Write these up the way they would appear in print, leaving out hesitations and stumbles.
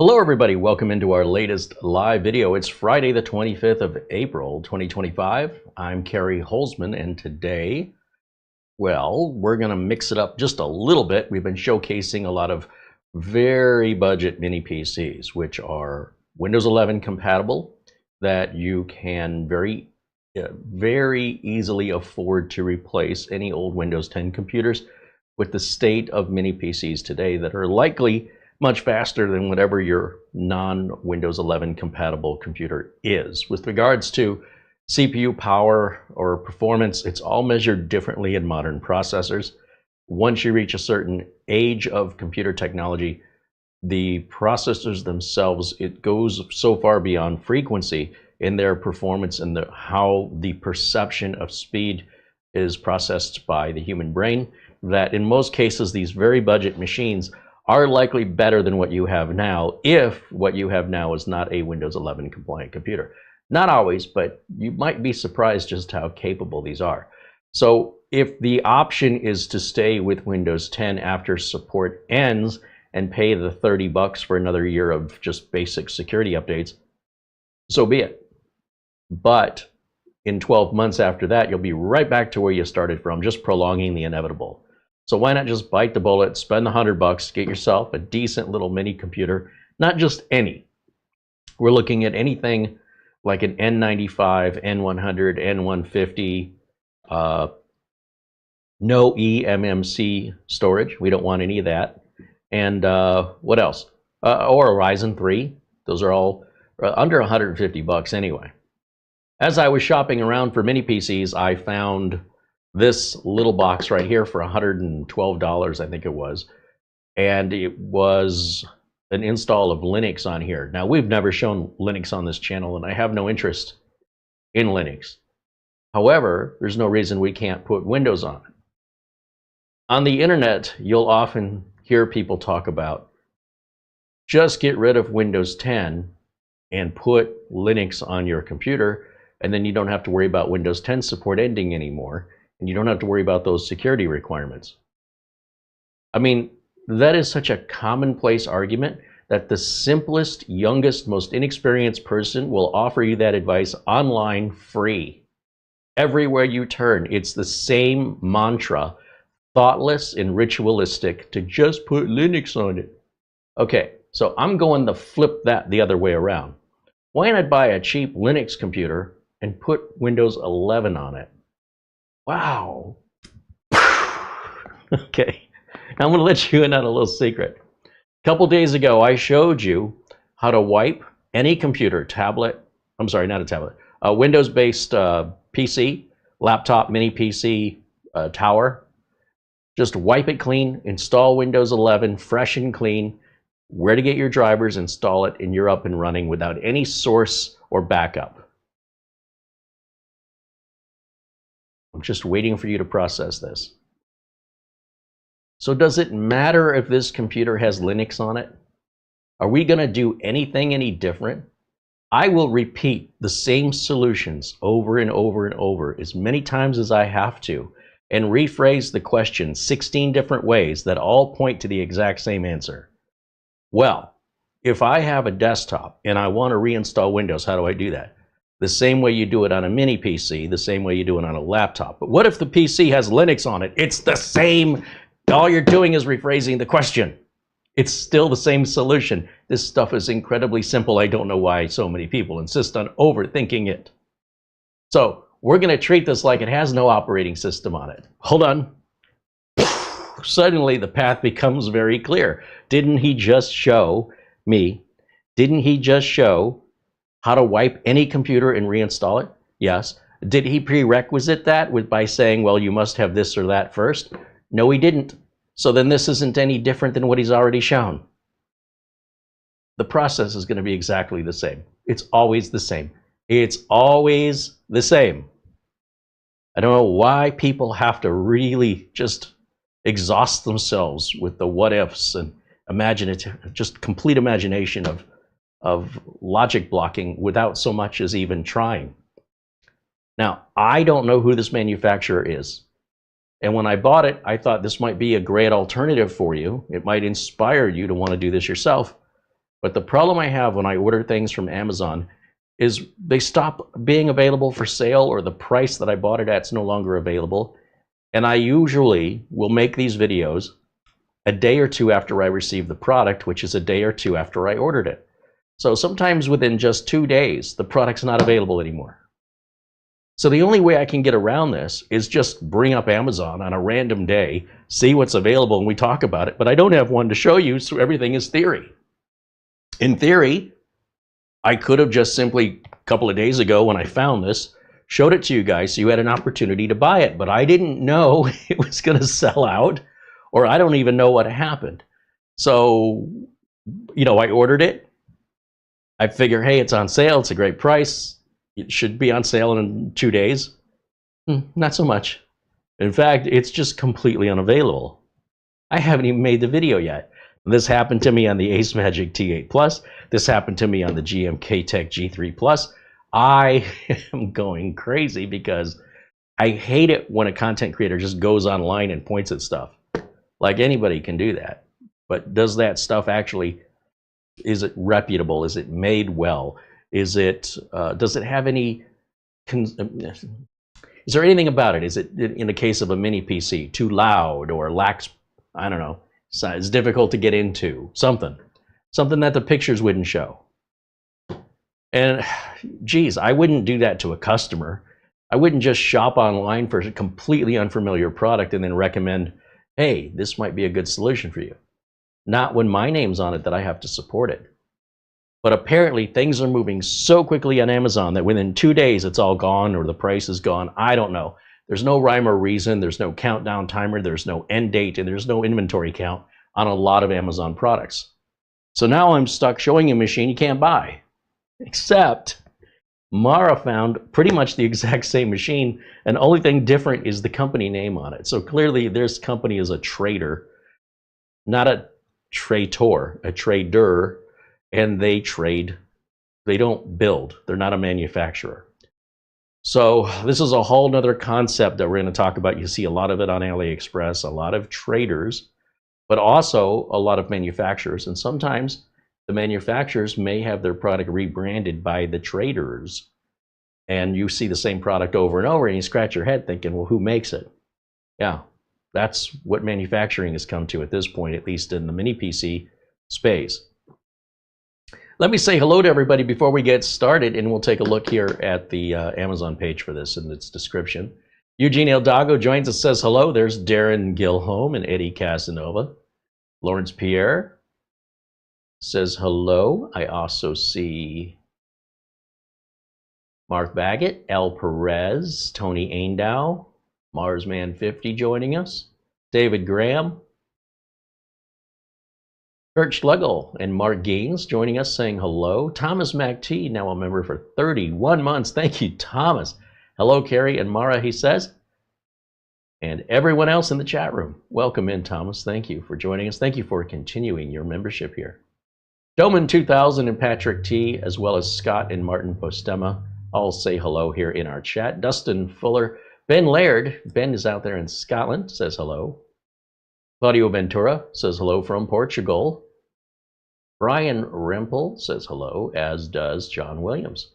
Hello everybody, welcome into our latest live video. It's Friday the 25th of April 2025. I'm CareyHolzman, and today, well, we're going to mix it up just a little bit. We've been showcasing a lot of very budget mini PCs, which are Windows 11 compatible, that you can very easily afford to replace any old Windows 10 computers with the state of mini PCs today that are likely much faster than whatever your non-Windows 11 compatible computer is. With regards to CPU power or performance, it's all measured differently in modern processors. Once you reach a certain age of computer technology, the processors themselves, it goes so far beyond frequency in their performance and how the perception of speed is processed by the human brain, that in most cases these very budget machines are likely better than what you have now, if what you have now is not a Windows 11 compliant computer. Not always, but you might be surprised just how capable these are. So if the option is to stay with Windows 10 after support ends and pay the $30 for another year of just basic security updates, so be it. But in 12 months after that, you'll be right back to where you started from, just prolonging the inevitable. So why not just bite the bullet, spend the $100, get yourself a decent little mini computer, not just any. We're looking at anything like an N95, N100, N150, no eMMC storage. We don't want any of that. And what else? Or a Ryzen 3. Those are all under $150 anyway. As I was shopping around for mini PCs, I found this little box right here for $112, I think it was. And it was an install of Linux on here. Now, we've never shown Linux on this channel, and I have no interest in Linux. However, there's no reason we can't put Windows on it. On the internet, you'll often hear people talk about just get rid of Windows 10 and put Linux on your computer, and then you don't have to worry about Windows 10 support ending anymore. And you don't have to worry about those security requirements. I mean, that is such a commonplace argument that the simplest, youngest, most inexperienced person will offer you that advice online free. Everywhere you turn, it's the same mantra, thoughtless and ritualistic, to just put Linux on it. Okay, so I'm going to flip that the other way around. Why not buy a cheap Linux computer and put Windows 11 on it? Wow. Okay, now I'm going to let you in on a little secret. A couple days ago, I showed you how to wipe any computer, tablet, I'm sorry, not a tablet, a Windows-based PC, laptop, mini PC, tower. Just wipe it clean, install Windows 11, fresh and clean, where to get your drivers, install it, and you're up and running without any source or backup. I'm just waiting for you to process this. So does it matter if this computer has Linux on it? Are we going to do anything any different? I will repeat the same solutions over and over and over as many times as I have to, and rephrase the question 16 different ways that all point to the exact same answer. Well, if I have a desktop and I want to reinstall Windows, how do I do that? The same way you do it on a mini PC, the same way you do it on a laptop. But what if the PC has Linux on it? It's the same. All you're doing is rephrasing the question. It's still the same solution. This stuff is incredibly simple. I don't know why so many people insist on overthinking it. So we're going to treat this like it has no operating system on it. Hold on. Suddenly the path becomes very clear. Didn't he just show me? Didn't he just show how to wipe any computer and reinstall it? Yes. Did he prerequisite that by saying, well, you must have this or that first? No, he didn't. So then this isn't any different than what he's already shown. The process is going to be exactly the same. It's always the same. It's always the same. I don't know why people have to really just exhaust themselves with the what ifs and imaginative, just complete imagination of logic blocking without so much as even trying. Now, I don't know who this manufacturer is. And when I bought it, I thought this might be a great alternative for you. It might inspire you to want to do this yourself. But the problem I have when I order things from Amazon is they stop being available for sale, or the price that I bought it at is no longer available. And I usually will make these videos a day or two after I receive the product, which is a day or two after I ordered it. So sometimes within just 2 days, the product's not available anymore. So the only way I can get around this is just bring up Amazon on a random day, see what's available, and we talk about it. But I don't have one to show you, so everything is theory. In theory, I could have just simply, a couple of days ago when I found this, showed it to you guys so you had an opportunity to buy it. But I didn't know it was going to sell out, or I don't even know what happened. So, I ordered it. I figure, hey, it's on sale. It's a great price. It should be on sale in 2 days. Not so much. In fact, it's just completely unavailable. I haven't even made the video yet. This happened to me on the Ace Magic T8 Plus. This happened to me on the GMK Tech G3 Plus. I am going crazy because I hate it when a content creator just goes online and points at stuff. Like, anybody can do that. But does that stuff actually, is it reputable? Is it made well? Is it, does it have any, is there anything about it? Is it, in the case of a mini PC, too loud or lacks, I don't know, it's difficult to get into, something that the pictures wouldn't show. And geez, I wouldn't do that to a customer. I wouldn't just shop online for a completely unfamiliar product and then recommend, hey, this might be a good solution for you. Not when my name's on it that I have to support it. But apparently things are moving so quickly on Amazon that within 2 days it's all gone, or the price is gone. I don't know. There's no rhyme or reason. There's no countdown timer. There's no end date, and there's no inventory count on a lot of Amazon products. So now I'm stuck showing you a machine you can't buy. Except Mara found pretty much the exact same machine, and the only thing different is the company name on it. So clearly this company is a trader, not a traitor, a trader, and they trade. They don't build. They're not a manufacturer. So this is a whole nother concept that we're going to talk about. You see a lot of it on AliExpress, a lot of traders, but also a lot of manufacturers. And sometimes the manufacturers may have their product rebranded by the traders. And you see the same product over and over, and you scratch your head thinking, well, who makes it? Yeah, that's what manufacturing has come to at this point, at least in the mini PC space. Let me say hello to everybody before we get started, and we'll take a look here at the Amazon page for this in its description. Eugene Eldago joins us, says hello. There's Darren Gilholm and Eddie Casanova. Lawrence Pierre says hello. I also see Mark Baggett, L. Perez, Tony Aindow, Marsman50 joining us, David Graham, Kurt Schlegel and Mark Gaines joining us, saying hello. Thomas MacT, now a member for 31 months. Thank you, Thomas. Hello, Carey and Mara, he says. And everyone else in the chat room. Welcome in, Thomas. Thank you for joining us. Thank you for continuing your membership here. Doman 2000 and Patrick T, as well as Scott and Martin Postema, all say hello here in our chat. Dustin Fuller, Ben Laird, Ben is out there in Scotland, says hello. Claudio Ventura says hello from Portugal. Brian Rempel says hello, as does John Williams.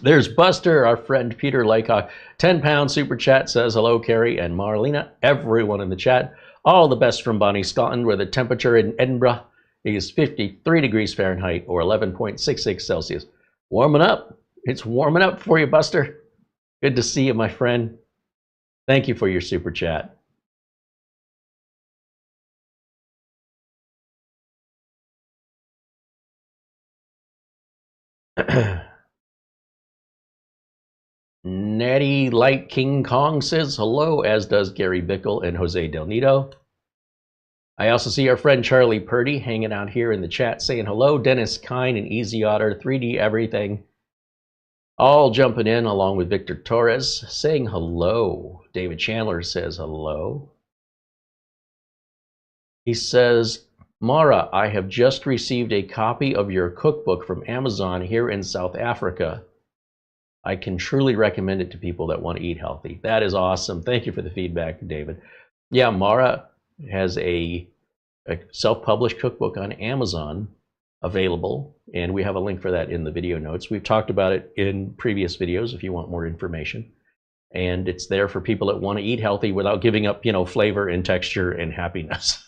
There's Buster, our friend Peter Laycock. 10-pound super chat says hello, Carey and Marlena. Everyone in the chat. All the best from Bonnie, Scotland, where the temperature in Edinburgh is 53 degrees Fahrenheit or 11.66 Celsius. Warming up. It's warming up for you, Buster. Good to see you, my friend. Thank you for your super chat. Natty Light King Kong says hello, as does Gary Bickle and Jose Del Nido. I also see our friend Charlie Purdy hanging out here in the chat saying hello. Dennis Kine and Easy Otter, 3D Everything, all jumping in along with Victor Torres saying hello. David Chandler says hello. He says, Mara, I have just received a copy of your cookbook from Amazon here in South Africa. I can truly recommend it to people that want to eat healthy. That is awesome. Thank you for the feedback, David. Yeah, Mara has a self-published cookbook on Amazon available, and we have a link for that in the video notes. We've talked about it in previous videos if you want more information. And it's there for people that want to eat healthy without giving up, flavor and texture and happiness.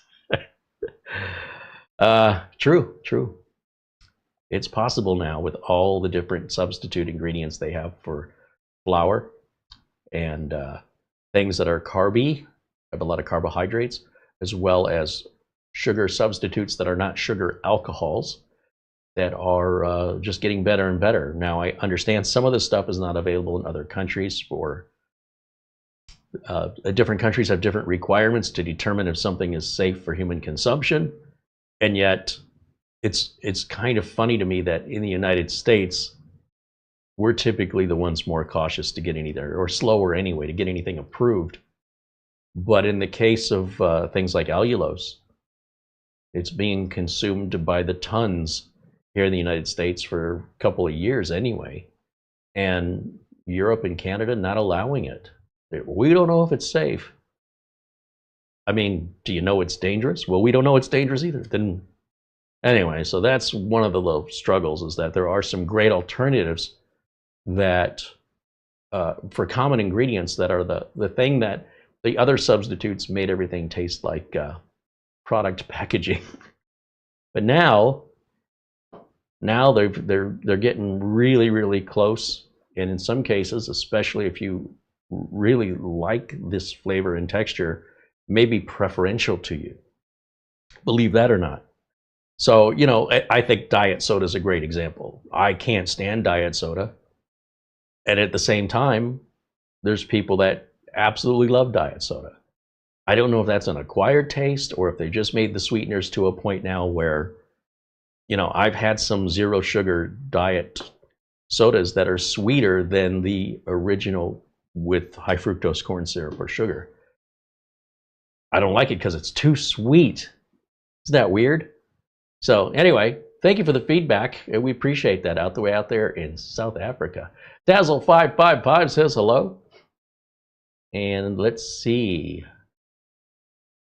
True. It's possible now with all the different substitute ingredients they have for flour and things that are carby, have a lot of carbohydrates, as well as sugar substitutes that are not sugar alcohols that are just getting better and better. Now, I understand some of this stuff is not available in other countries for different countries have different requirements to determine if something is safe for human consumption. And yet it's kind of funny to me that in the United States, we're typically the ones more cautious to get anything, or slower anyway, to get anything approved. But in the case of things like allulose, it's being consumed by the tons here in the United States for a couple of years anyway. And Europe and Canada not allowing it. We don't know if it's safe. I mean, do you know it's dangerous? Well, we don't know it's dangerous either. Then anyway, so that's one of the little struggles, is that there are some great alternatives that for common ingredients that are the thing that the other substitutes made everything taste like product packaging. But now they're getting really, really close, and in some cases, especially if you really like this flavor and texture, may be preferential to you. Believe that or not. So, I think diet soda is a great example. I can't stand diet soda. And at the same time, there's people that absolutely love diet soda. I don't know if that's an acquired taste or if they just made the sweeteners to a point now where, I've had some zero sugar diet sodas that are sweeter than the original with high fructose corn syrup or sugar. I don't like it because it's too sweet. Isn't that weird? So anyway, thank you for the feedback, and we appreciate that out there in South Africa. Dazzle555 says hello. And let's see.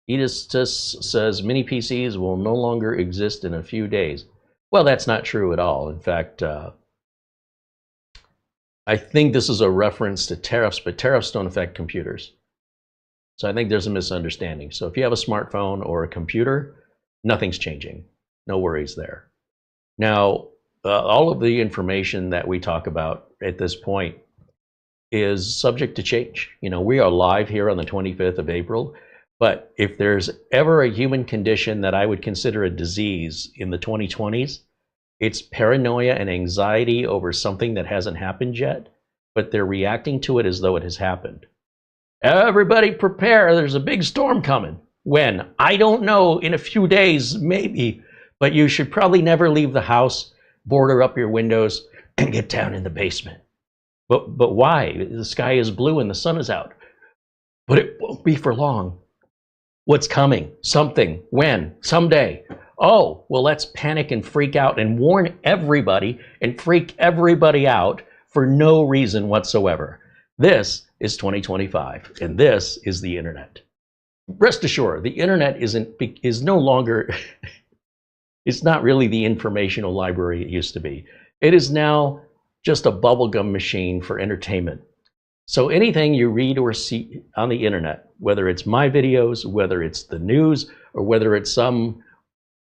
Edith says mini PCs will no longer exist in a few days. Well, that's not true at all. In fact, I think this is a reference to tariffs, but tariffs don't affect computers. So I think there's a misunderstanding. So if you have a smartphone or a computer, nothing's changing. No worries there. Now, all of the information that we talk about at this point is subject to change. We are live here on the 25th of April, but if there's ever a human condition that I would consider a disease in the 2020s, it's paranoia and anxiety over something that hasn't happened yet, but they're reacting to it as though it has happened. Everybody prepare, there's a big storm coming. When? I don't know, in a few days, maybe, but you should probably never leave the house, border up your windows, and get down in the basement. But why? The sky is blue and the sun is out. But it won't be for long. What's coming? Something. When? Someday. Oh, well, let's panic and freak out and warn everybody and freak everybody out for no reason whatsoever. This is 2025, and this is the internet. Rest assured, the internet is no longer, it's not really the informational library it used to be. It is now just a bubblegum machine for entertainment. So anything you read or see on the internet, whether it's my videos, whether it's the news, or whether it's some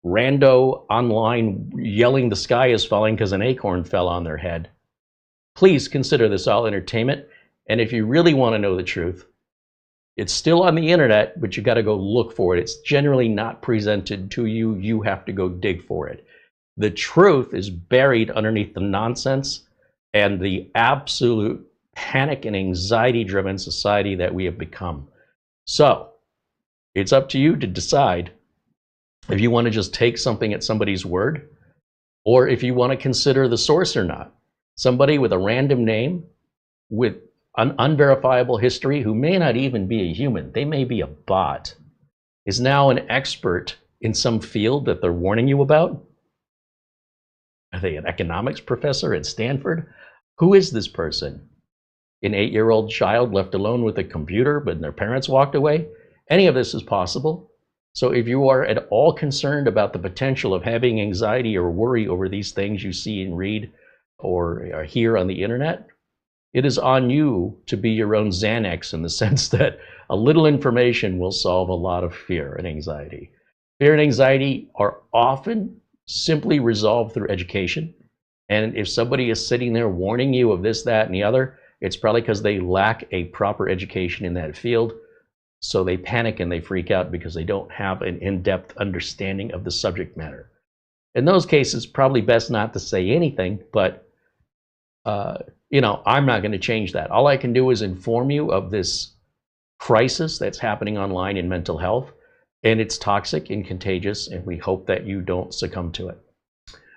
rando online yelling the sky is falling because an acorn fell on their head, please consider this all entertainment. And if you really want to know the truth, it's still on the internet, but you got to go look for it. It's generally not presented to you. You have to go dig for it. The truth is buried underneath the nonsense and the absolute panic and anxiety-driven society that we have become. So it's up to you to decide if you want to just take something at somebody's word, or if you want to consider the source or not. Somebody with a random name, with an unverifiable history, who may not even be a human, they may be a bot, is now an expert in some field that they're warning you about. Are they an economics professor at Stanford? Who is this person? An 8-year-old child left alone with a computer, but their parents walked away? Any of this is possible. So if you are at all concerned about the potential of having anxiety or worry over these things you see and read or hear on the internet, it is on you to be your own Xanax, in the sense that a little information will solve a lot of fear and anxiety. Fear and anxiety are often simply resolved through education. And if somebody is sitting there warning you of this, that, and the other, it's probably because they lack a proper education in that field. So they panic and they freak out because they don't have an in-depth understanding of the subject matter. In those cases, probably best not to say anything, but I'm not going to change that. All I can do is inform you of this crisis that's happening online in mental health, and it's toxic and contagious, and we hope that you don't succumb to it.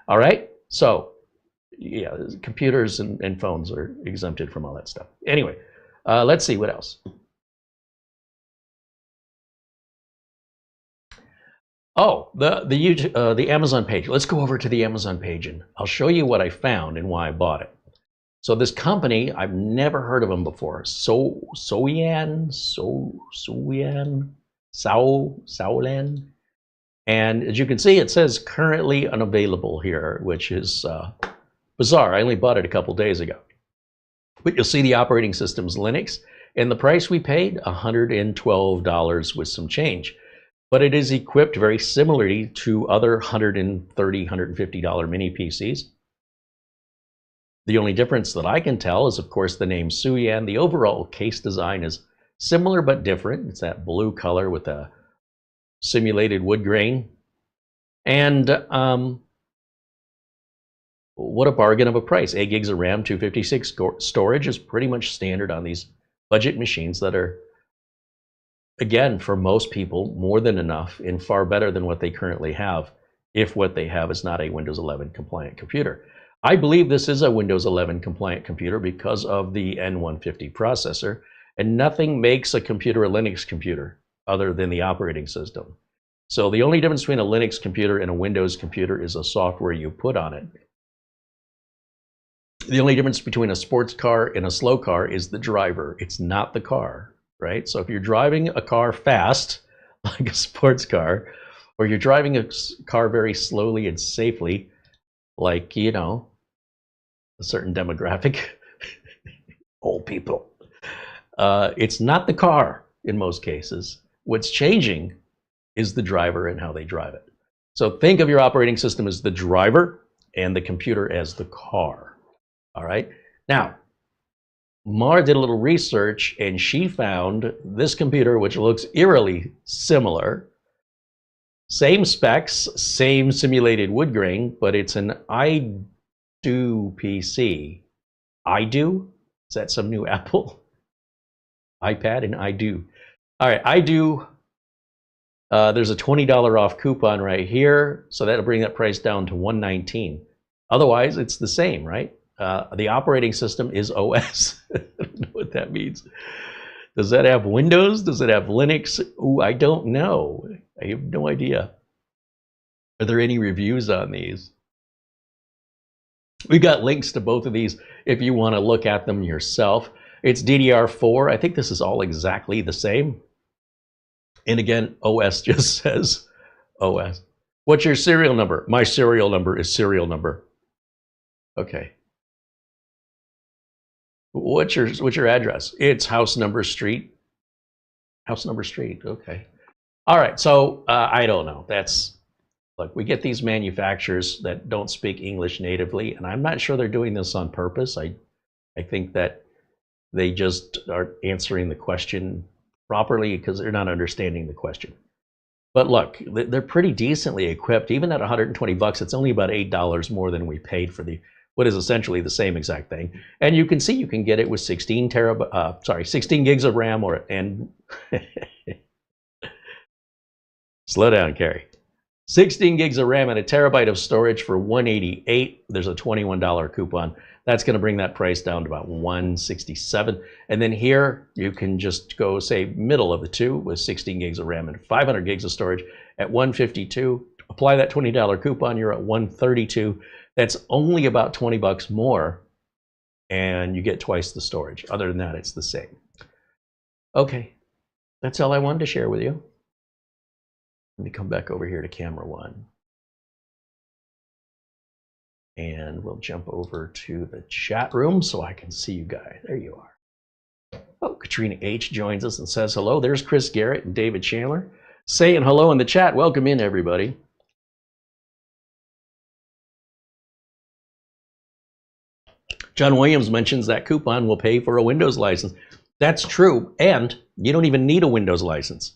All right? So, yeah, computers and phones are exempted from all that stuff. Anyway, let's see what else. Oh, the Amazon page. Let's go over to the Amazon page, and I'll show you what I found and why I bought it. So this company, I've never heard of them before. Soayan. And as you can see, it says currently unavailable here, which is bizarre. I only bought it a couple days ago. But you'll see the operating system's Linux, and the price we paid, $112 with some change. But it is equipped very similarly to other $130, $150 mini PCs. The only difference that I can tell is, of course, the name Soayan. The overall case design is similar but different. It's that blue color with a simulated wood grain. And what a bargain of a price. 8 gigs of RAM, 256 storage is pretty much standard on these budget machines that are, again, for most people, more than enough and far better than what they currently have, if what they have is not a Windows 11 compliant computer. I believe this is a Windows 11 compliant computer because of the N150 processor, and nothing makes a computer a Linux computer other than the operating system. So the only difference between a Linux computer and a Windows computer is the software you put on it. The only difference between a sports car and a slow car is the driver. It's not the car, right? So if you're driving a car fast, like a sports car, or you're driving a car very slowly and safely, like, a certain demographic, old people. It's not the car in most cases. What's changing is the driver and how they drive it. So think of your operating system as the driver and the computer as the car. All right. Now, Mara did a little research and she found this computer, which looks eerily similar. Same specs, same simulated wood grain, but it's an iDo PC. iDo? Is that some new Apple iPad? And iDo. All right, iDo. There's a $20 off coupon right here, so that'll bring that price down to $119. Otherwise, it's the same, right? The operating system is OS. I don't know what that means. Does that have Windows? Does it have Linux? Ooh, I don't know. I have no idea. Are there any reviews on these? We've got links to both of these if you want to look at them yourself. It's DDR4. I think this is all exactly the same. And again, OS just says OS. What's your serial number? My serial number is serial number. Okay. What's your address? It's house number street. House number street. Okay. All right. So I don't know. Look, we get these manufacturers that don't speak English natively, and I'm not sure they're doing this on purpose. I think that they just aren't answering the question properly because they're not understanding the question. But look, they're pretty decently equipped. Even at 120 bucks, it's only about $8 more than we paid for what is essentially the same exact thing. And you can see you can get it with 16 gigs of RAM and slow down, Carey. 16 gigs of RAM and a terabyte of storage for $188. There's a $21 coupon. That's going to bring that price down to about $167. And then here you can just go, say, middle of the two with 16 gigs of RAM and 500 gigs of storage at $152. Apply that $20 coupon, you're at $132. That's only about 20 bucks more, and you get twice the storage. Other than that, it's the same. Okay, that's all I wanted to share with you. Let me come back over here to camera 1. And we'll jump over to the chat room so I can see you guys. There you are. Oh, Katrina H. joins us and says hello. There's Chris Garrett and David Chandler saying hello in the chat. Welcome in, everybody. John Williams mentions that coupon will pay for a Windows license. That's true, and you don't even need a Windows license.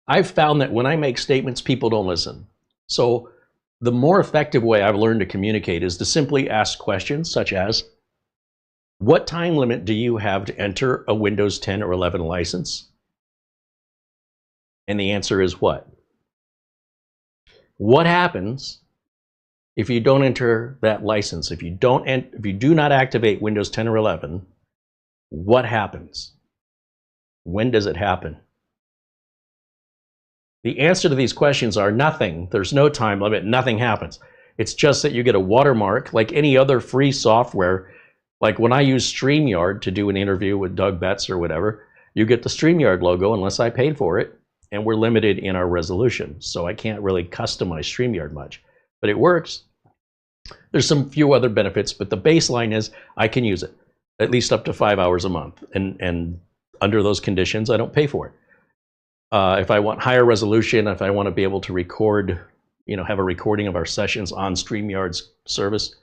I've found that when I make statements, people don't listen. So the more effective way I've learned to communicate is to simply ask questions such as, what time limit do you have to enter a Windows 10 or 11 license? And the answer is what? What happens if you don't enter that license? If you do not activate Windows 10 or 11, what happens? When does it happen? The answer to these questions are nothing. There's no time limit. Nothing happens. It's just that you get a watermark like any other free software. Like when I use StreamYard to do an interview with Doug Betts or whatever, you get the StreamYard logo unless I paid for it, and we're limited in our resolution. So I can't really customize StreamYard much, but it works. There's some few other benefits, but the baseline is I can use it at least up to 5 hours a month. And under those conditions, I don't pay for it. If I want higher resolution, if I want to be able to record, have a recording of our sessions on StreamYard's service,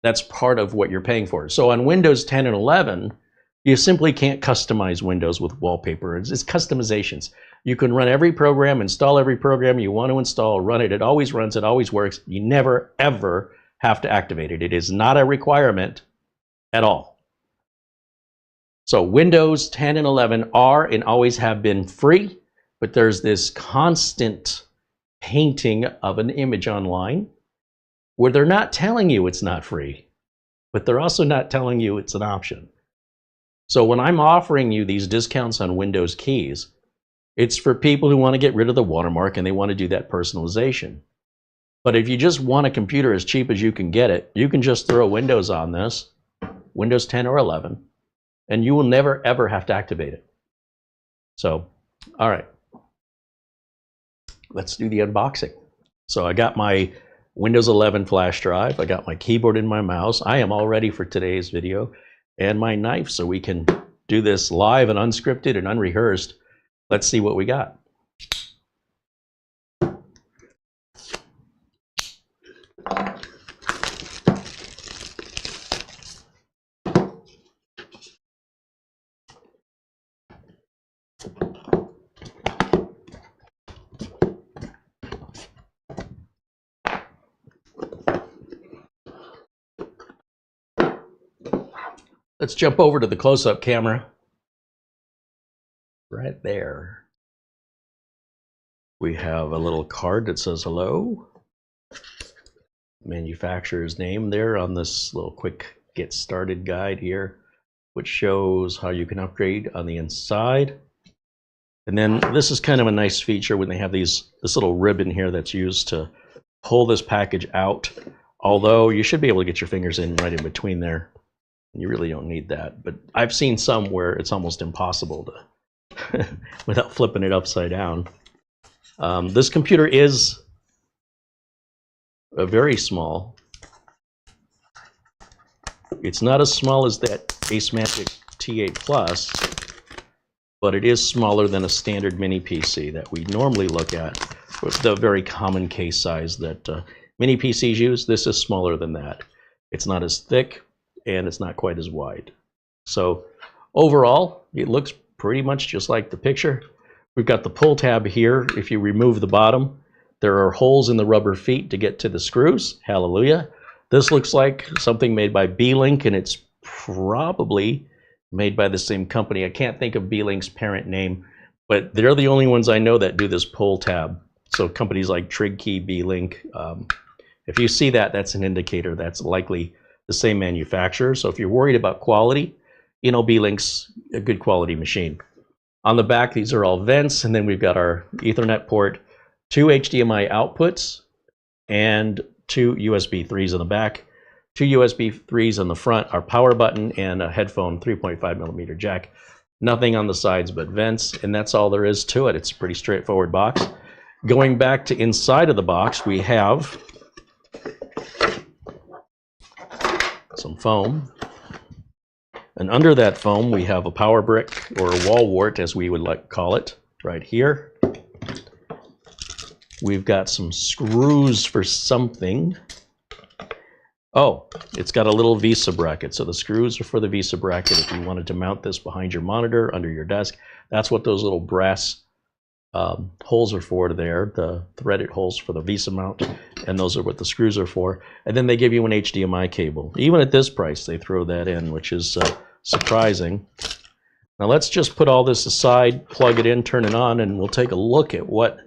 that's part of what you're paying for. So on Windows 10 and 11, you simply can't customize Windows with wallpaper. It's customizations. You can run every program, install every program you want to install, run it. It always runs, it always works. You never, ever have to activate it. It is not a requirement at all. So Windows 10 and 11 are and always have been free. But there's this constant painting of an image online where they're not telling you it's not free, but they're also not telling you it's an option. So when I'm offering you these discounts on Windows keys, it's for people who want to get rid of the watermark and they want to do that personalization. But if you just want a computer as cheap as you can get it, you can just throw Windows on this, Windows 10 or 11, and you will never ever have to activate it. So, all right. Let's do the unboxing. So I got my Windows 11 flash drive. I got my keyboard and my mouse. I am all ready for today's video, and my knife so we can do this live and unscripted and unrehearsed. Let's see what we got. Let's jump over to the close-up camera. Right there. We have a little card that says hello. Manufacturer's name there on this little quick get started guide here, which shows how you can upgrade on the inside. And then this is kind of a nice feature when they have this little ribbon here that's used to pull this package out. Although you should be able to get your fingers in right in between there. You really don't need that, but I've seen some where it's almost impossible to without flipping it upside down. This computer is very small. It's not as small as that AceMagic T8 Plus, but it is smaller than a standard mini PC that we normally look at with the very common case size that mini PCs use. This is smaller than that. It's not as thick, and it's not quite as wide. So overall, it looks pretty much just like the picture. We've got the pull tab here. If you remove the bottom, there are holes in the rubber feet to get to the screws. Hallelujah. This looks like something made by B-Link, and it's probably made by the same company. I can't think of B-Link's parent name, but they're the only ones I know that do this pull tab. So companies like TrigKey, B-Link, if you see that, that's an indicator that's likely the same manufacturer. So if you're worried about quality, B-Link's a good quality machine. On the back, these are all vents, and then we've got our Ethernet port, 2 HDMI outputs, and 2 USB 3s on the back, 2 USB 3s on the front, our power button, and a headphone 3.5mm jack. Nothing on the sides but vents, and that's all there is to it. It's a pretty straightforward box. Going back to inside of the box, we have some foam. And under that foam, we have a power brick, or a wall wart, as we would like to call it, right here. We've got some screws for something. Oh, it's got a little VESA bracket. So the screws are for the VESA bracket if you wanted to mount this behind your monitor, under your desk. That's what those little brass holes are for there, the threaded holes for the VESA mount, and those are what the screws are for. And then they give you an HDMI cable. Even at this price, they throw that in, which is surprising. Now let's just put all this aside, plug it in, turn it on, and we'll take a look at what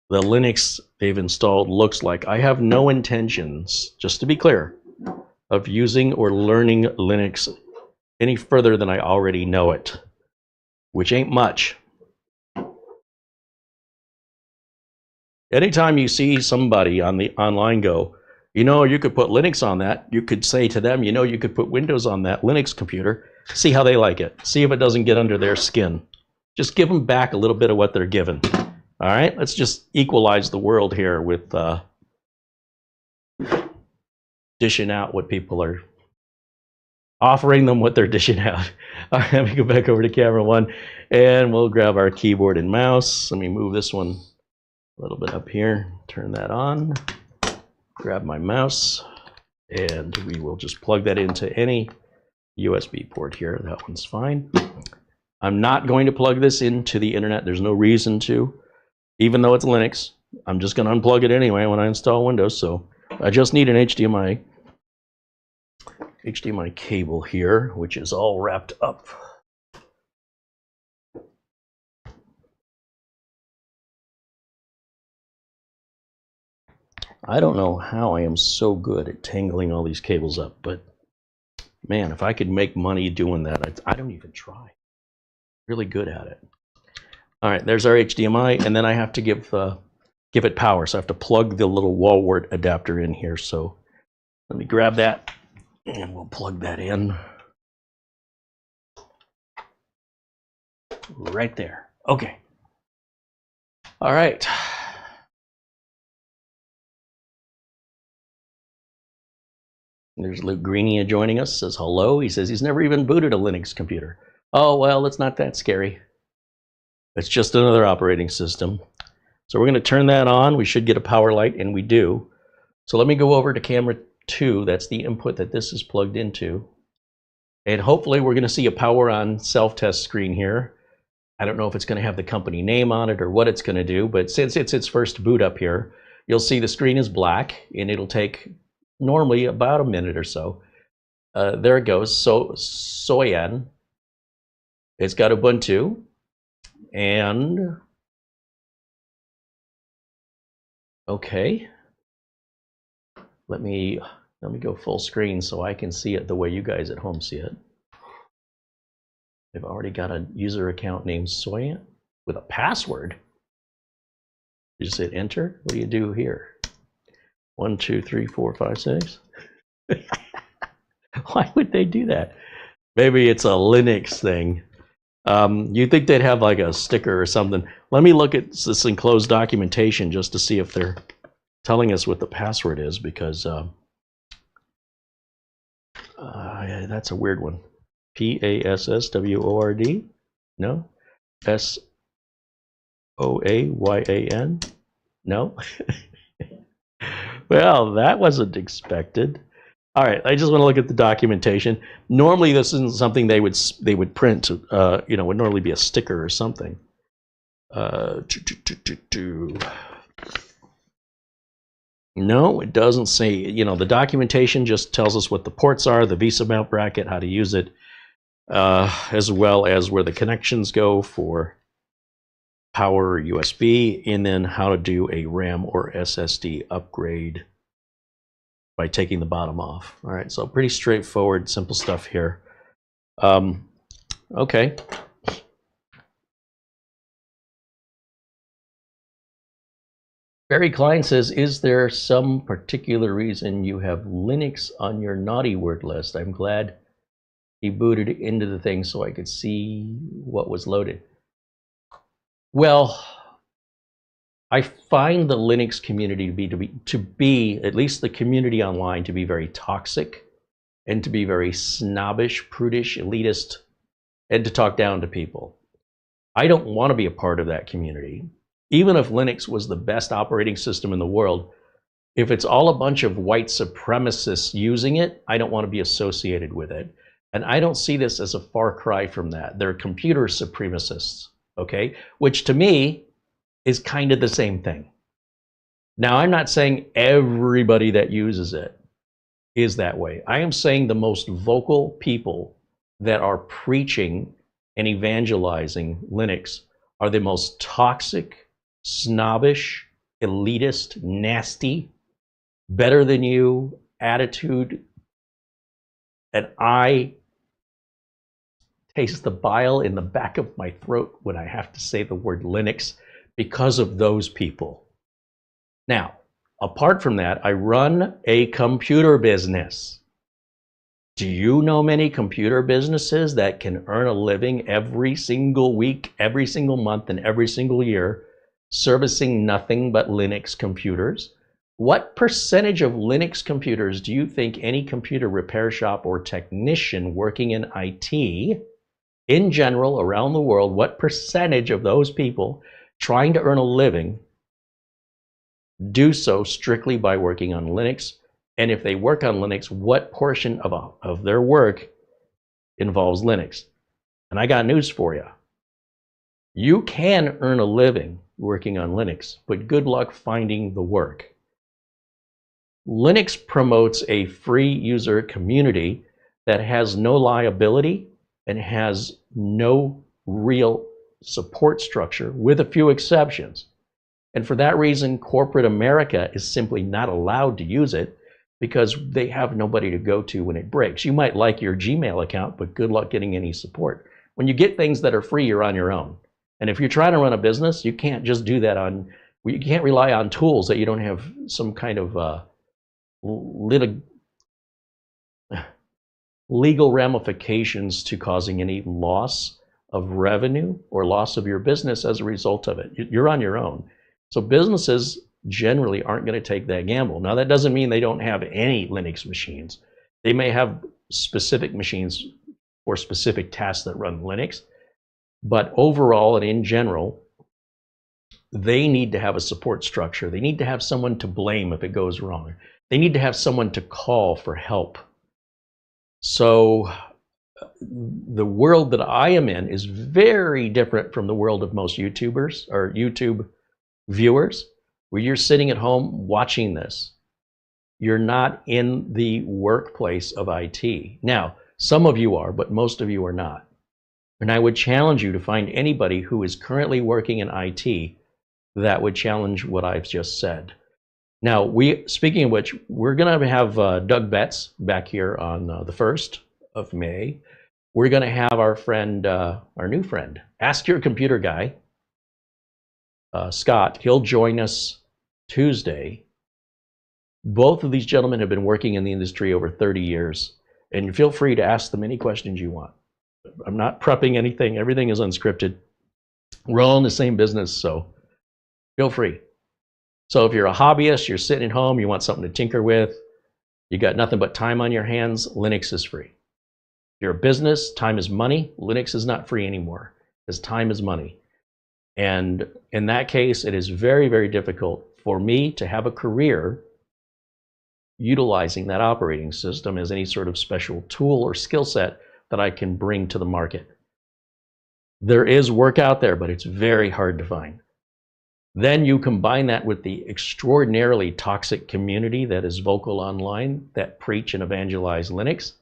the Linux they've installed looks like. I have no intentions, just to be clear, of using or learning Linux any further than I already know it, which ain't much. Anytime you see somebody on the online go, you know, you could put Linux on that, you could say to them, you know, you could put Windows on that Linux computer, see how they like it, see if it doesn't get under their skin. Just give them back a little bit of what they're given. All right, let's just equalize the world here with dishing out what people are offering them, what they're dishing out. All right, let me go back over to camera one, and we'll grab our keyboard and mouse. Let me move this one a little bit up here, turn that on, grab my mouse, and we will just plug that into any USB port here. That one's fine. I'm not going to plug this into the internet. There's no reason to. Even though it's Linux, I'm just going to unplug it anyway when I install Windows. So I just need an HDMI cable here, which is all wrapped up. I don't know how I am so good at tangling all these cables up, but man, if I could make money doing that, I don't even try. Really good at it. All right, there's our HDMI, and then I have to give it power, so I have to plug the little wall wart adapter in here. So let me grab that, and we'll plug that in right there. Okay. All right. There's Luke Greenia joining us, says hello. He says he's never even booted a Linux computer. Oh, well, it's not that scary. It's just another operating system. So we're going to turn that on. We should get a power light, and we do. So let me go over to camera 2. That's the input that this is plugged into. And hopefully we're going to see a power on self-test screen here. I don't know if it's going to have the company name on it or what it's going to do, but since it's its first boot up here, you'll see the screen is black, and it'll take normally about a minute or so. There it goes. So Soayan. It's got Ubuntu. And okay, let me go full screen so I can see it the way you guys at home see it. I've already got a user account named Soayan with a password. You just hit enter. What do you do here? 1, 2, 3, 4, 5, 6. Why would they do that? Maybe it's a Linux thing. You think they'd have like a sticker or something. Let me look at this enclosed documentation just to see if they're telling us what the password is, because that's a weird one. Password? No? Soayan? No? Well, that wasn't expected. All right, I just want to look at the documentation. Normally, this isn't something they would print. You know, would normally be a sticker or something. No, it doesn't say. You know, the documentation just tells us what the ports are, the VESA mount bracket, how to use it, as well as where the connections go for power or USB, and then how to do a RAM or SSD upgrade by taking the bottom off. All right, so pretty straightforward, simple stuff here. Okay. Barry Klein says, is there some particular reason you have Linux on your naughty word list? I'm glad He booted into the thing so I could see what was loaded. Well, I find the Linux community to be at least the community online, to be very toxic and to be very snobbish, prudish, elitist, and to talk down to people. I don't want to be a part of that community. Even if Linux was the best operating system in the world, if it's all a bunch of white supremacists using it, I don't want to be associated with it. And I don't see this as a far cry from that. They're computer supremacists, okay? Which to me is kind of the same thing. Now, I'm not saying everybody that uses it is that way. I am saying the most vocal people that are preaching and evangelizing Linux are the most toxic, snobbish, elitist, nasty, better than you attitude. And I taste the bile in the back of my throat when I have to say the word Linux because of those people. Now, apart from that, I run a computer business. Do you know many computer businesses that can earn a living every single week, every single month, and every single year servicing nothing but Linux computers? What percentage of Linux computers do you think any computer repair shop or technician working in IT in general around the world, what percentage of those people trying to earn a living do so strictly by working on Linux? And if they work on Linux, what portion of their work involves Linux? And I got news for you. You can earn a living working on Linux, but good luck finding the work. Linux promotes a free user community that has no liability and has no real support structure, with a few exceptions. And for that reason, corporate America is simply not allowed to use it because they have nobody to go to when it breaks. You might like your Gmail account, but good luck getting any support. When you get things that are free, you're on your own. And if you're trying to run a business, you can't just do that on, you can't rely on tools that you don't have some kind of legal ramifications to causing any loss of revenue or loss of your business as a result of it. You're on your own. So businesses generally aren't going to take that gamble. Now, that doesn't mean they don't have any Linux machines. They may have specific machines for specific tasks that run Linux, but overall and in general, they need to have a support structure. They need to have someone to blame if it goes wrong. They need to have someone to call for help. So the world that I am in is very different from the world of most YouTubers or YouTube viewers, where you're sitting at home watching this. You're not in the workplace of IT. Now, some of you are, but most of you are not. And I would challenge you to find anybody who is currently working in IT that would challenge what I've just said. Now, speaking of which, we're going to have Doug Betts back here on the 1st of May. We're going to have our friend, our new friend, Ask Your Computer Guy, Scott. He'll join us Tuesday. Both of these gentlemen have been working in the industry over 30 years, and feel free to ask them any questions you want. I'm not prepping anything. Everything is unscripted. We're all in the same business, so feel free. So if you're a hobbyist, you're sitting at home, you want something to tinker with, you got nothing but time on your hands, Linux is free. If you're a business, time is money. Linux is not free anymore, because time is money. And in that case, it is very, very difficult for me to have a career utilizing that operating system as any sort of special tool or skill set that I can bring to the market. There is work out there, but it's very hard to find. Then you combine that with the extraordinarily toxic community that is vocal online, that preach and evangelize Linux.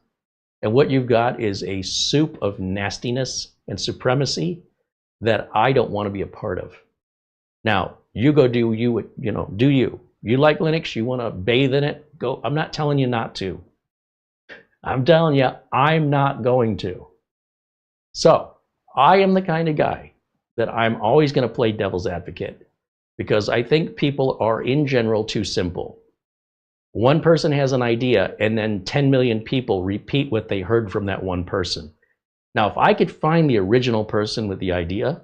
And what you've got is a soup of nastiness and supremacy that I don't want to be a part of. Now, you go do you, do you. You like Linux, you want to bathe in it, go. I'm not telling you not to. I'm telling you, I'm not going to. So, I am the kind of guy that I'm always going to play devil's advocate, because I think people are in general too simple. One person has an idea, and then 10 million people repeat what they heard from that one person. Now, if I could find the original person with the idea,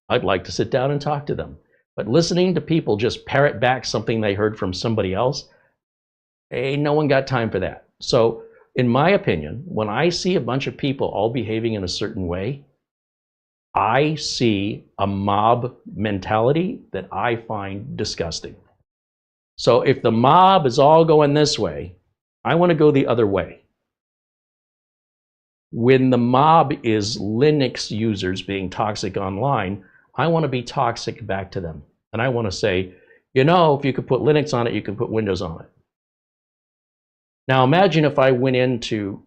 I'd like to sit down and talk to them. But listening to people just parrot back something they heard from somebody else, no one got time for that. So, in my opinion, when I see a bunch of people all behaving in a certain way, I see a mob mentality that I find disgusting. So if the mob is all going this way, I want to go the other way. When the mob is Linux users being toxic online, I want to be toxic back to them. And I want to say, you know, if you could put Linux on it, you can put Windows on it. Now imagine if I went into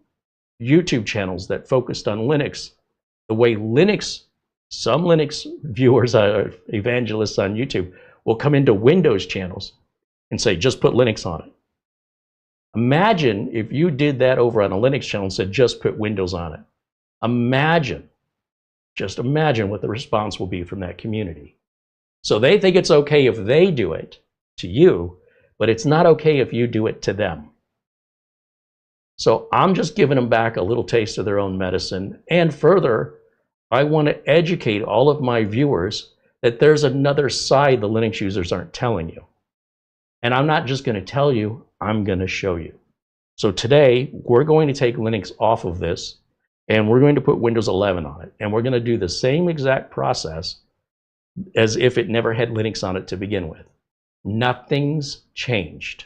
YouTube channels that focused on Linux, the way some Linux viewers, evangelists on YouTube, will come into Windows channels and say, just put Linux on it. Imagine if you did that over on a Linux channel and said, just put Windows on it. Just imagine what the response will be from that community. So they think it's okay if they do it to you, but it's not okay if you do it to them. So I'm just giving them back a little taste of their own medicine. And further, I want to educate all of my viewers that there's another side the Linux users aren't telling you. And I'm not just going to tell you, I'm going to show you. So today, we're going to take Linux off of this, and we're going to put Windows 11 on it. And we're going to do the same exact process as if it never had Linux on it to begin with. Nothing's changed.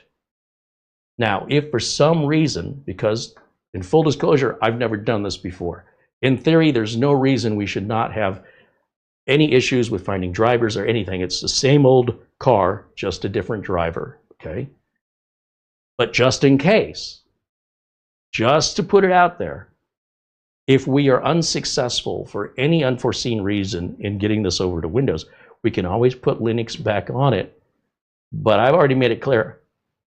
Now, if for some reason, because in full disclosure, I've never done this before. In theory, there's no reason we should not have any issues with finding drivers or anything. It's the same old car, just a different driver, okay? But just in case, just to put it out there, if we are unsuccessful for any unforeseen reason in getting this over to Windows, we can always put Linux back on it. But I've already made it clear,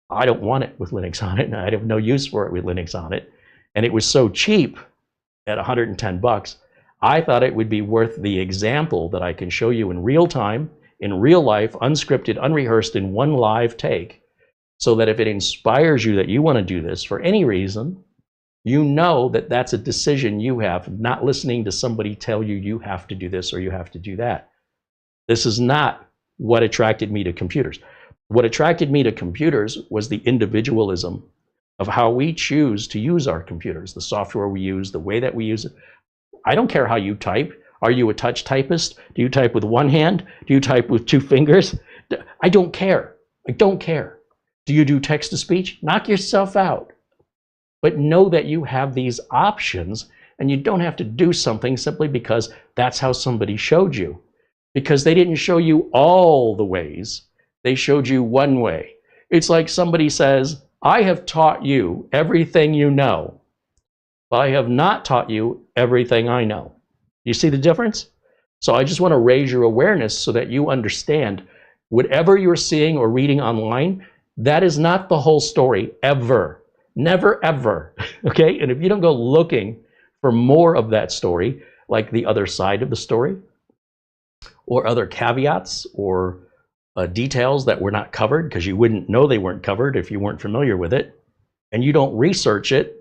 I don't want it with Linux on it, and I have no use for it with Linux on it. And it was so cheap at 110 bucks, I thought it would be worth the example that I can show you in real time, in real life, unscripted, unrehearsed, in one live take, so that if it inspires you that you want to do this for any reason, you know that that's a decision you have, not listening to somebody tell you you have to do this or you have to do that. This is not what attracted me to computers. What attracted me to computers was the individualism of how we choose to use our computers, the software we use, the way that we use it. I don't care how you type. Are you a touch typist? Do you type with one hand? Do you type with two fingers? I don't care. I don't care. Do you do text to speech? Knock yourself out. But know that you have these options, and you don't have to do something simply because that's how somebody showed you. Because they didn't show you all the ways. They showed you one way. It's like somebody says, I have taught you everything you know, but I have not taught you everything I know. You see the difference? So I just want to raise your awareness so that you understand whatever you're seeing or reading online, that is not the whole story ever. Never, ever. Okay? And if you don't go looking for more of that story, like the other side of the story, or other caveats, or details that were not covered, because you wouldn't know they weren't covered if you weren't familiar with it, and you don't research it,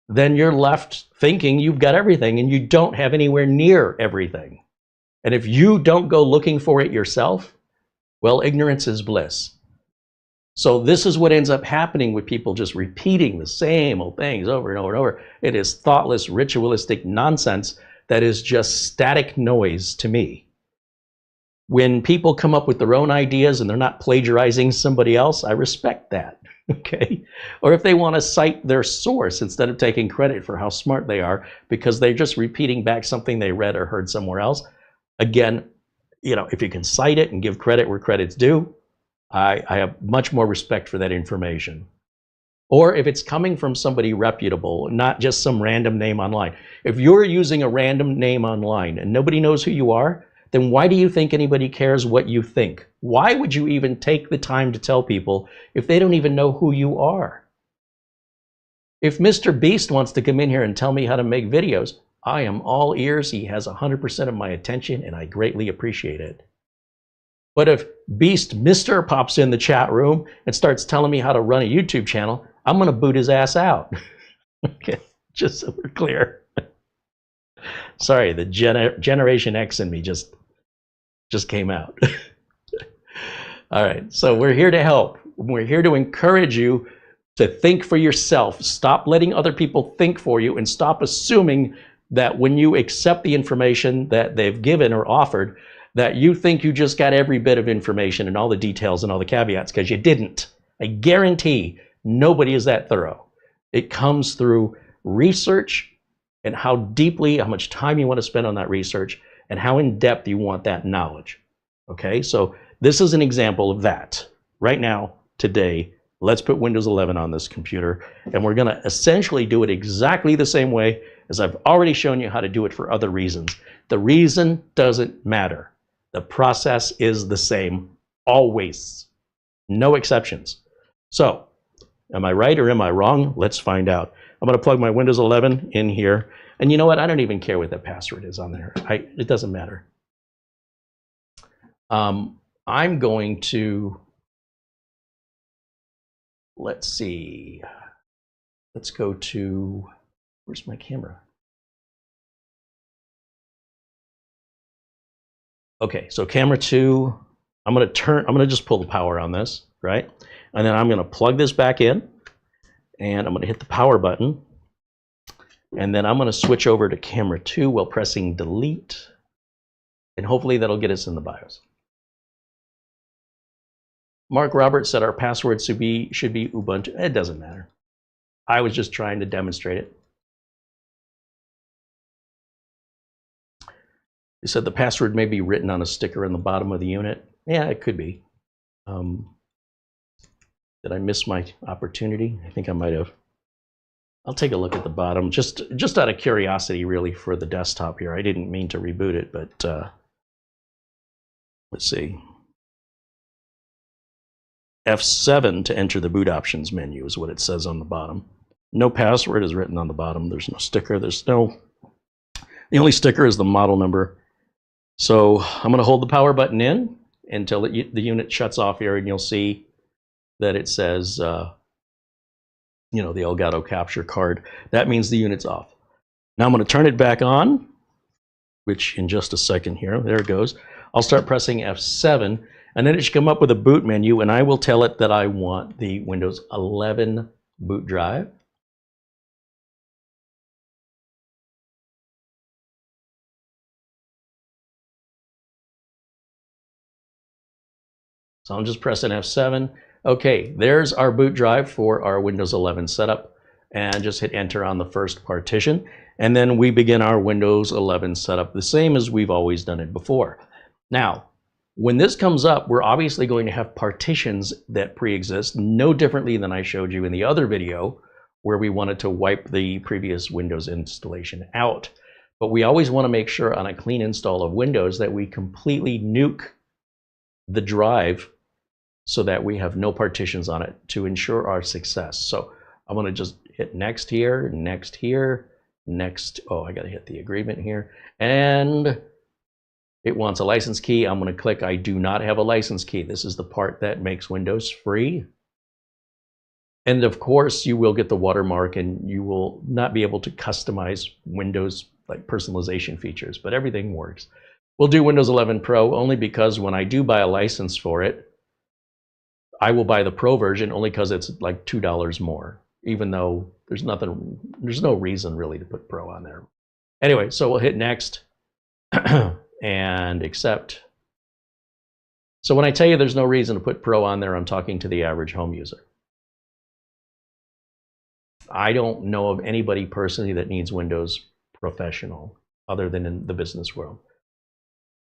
then you're left thinking you've got everything, and you don't have anywhere near everything. And if you don't go looking for it yourself, well, ignorance is bliss. So this is what ends up happening with people just repeating the same old things over and over and over. It is thoughtless, ritualistic nonsense that is just static noise to me. When people come up with their own ideas and they're not plagiarizing somebody else, I respect that, okay? Or if they want to cite their source instead of taking credit for how smart they are because they're just repeating back something they read or heard somewhere else. Again, you know, if you can cite it and give credit where credit's due, I have much more respect for that information. Or if it's coming from somebody reputable, not just some random name online. If you're using a random name online and nobody knows who you are, then why do you think anybody cares what you think? Why would you even take the time to tell people if they don't even know who you are? If Mr. Beast wants to come in here and tell me how to make videos, I am all ears. He has 100% of my attention, and I greatly appreciate it. But if Beast Mister pops in the chat room and starts telling me how to run a YouTube channel, I'm going to boot his ass out. Okay, just so we're clear. Sorry, the Generation X in me just came out. All right, so we're here to help. We're here to encourage you to think for yourself. Stop letting other people think for you, and stop assuming that when you accept the information that they've given or offered, that you think you just got every bit of information and all the details and all the caveats, because you didn't. I guarantee nobody is that thorough. It comes through research and how much time you want to spend on that research and how in depth you want that knowledge. Okay, so this is an example of that. Right now, today, let's put Windows 11 on this computer, and we're going to essentially do it exactly the same way as I've already shown you how to do it for other reasons. The reason doesn't matter. The process is the same always. No exceptions. So, am I right or am I wrong? Let's find out. I'm going to plug my Windows 11 in here. And you know what? I don't even care what the password is on there. It doesn't matter. I'm going to, let's see. Let's go to, where's my camera? Okay, so camera 2, I'm going to just pull the power on this, right? And then I'm going to plug this back in, and I'm going to hit the power button. And then I'm going to switch over to camera 2 while pressing delete. And hopefully that'll get us in the BIOS. Mark Roberts said our password should be Ubuntu. It doesn't matter. I was just trying to demonstrate it. He said the password may be written on a sticker in the bottom of the unit. Yeah, it could be. Did I miss my opportunity? I think I might have. I'll take a look at the bottom, just out of curiosity, really, for the desktop here. I didn't mean to reboot it, but let's see. F7 to enter the boot options menu is what it says on the bottom. No password is written on the bottom. There's no sticker. The only sticker is the model number. So I'm going to hold the power button in until the unit shuts off here, and you'll see that it says, you know, the Elgato capture card. That means the unit's off. Now I'm going to turn it back on, which in just a second here, there it goes. I'll start pressing F7, and then it should come up with a boot menu, and I will tell it that I want the Windows 11 boot drive. So I'm just pressing F7. Okay, there's our boot drive for our Windows 11 setup, and just hit enter on the first partition, and then we begin our Windows 11 setup the same as we've always done it before. Now, when this comes up, we're obviously going to have partitions that pre-exist, no differently than I showed you in the other video where we wanted to wipe the previous Windows installation out. But we always want to make sure on a clean install of Windows that we completely nuke the drive so that we have no partitions on it to ensure our success. So I'm going to just hit next here, next here, next. Oh, I got to hit the agreement here. And it wants a license key. I'm going to click I do not have a license key. This is the part that makes Windows free. And of course, you will get the watermark, and you will not be able to customize Windows like personalization features, but everything works. We'll do Windows 11 Pro only because when I do buy a license for it, I will buy the Pro version only because it's like $2 more, even though there's no reason really to put Pro on there. Anyway, so we'll hit next and accept. So when I tell you there's no reason to put Pro on there, I'm talking to the average home user. I don't know of anybody personally that needs Windows Professional other than in the business world.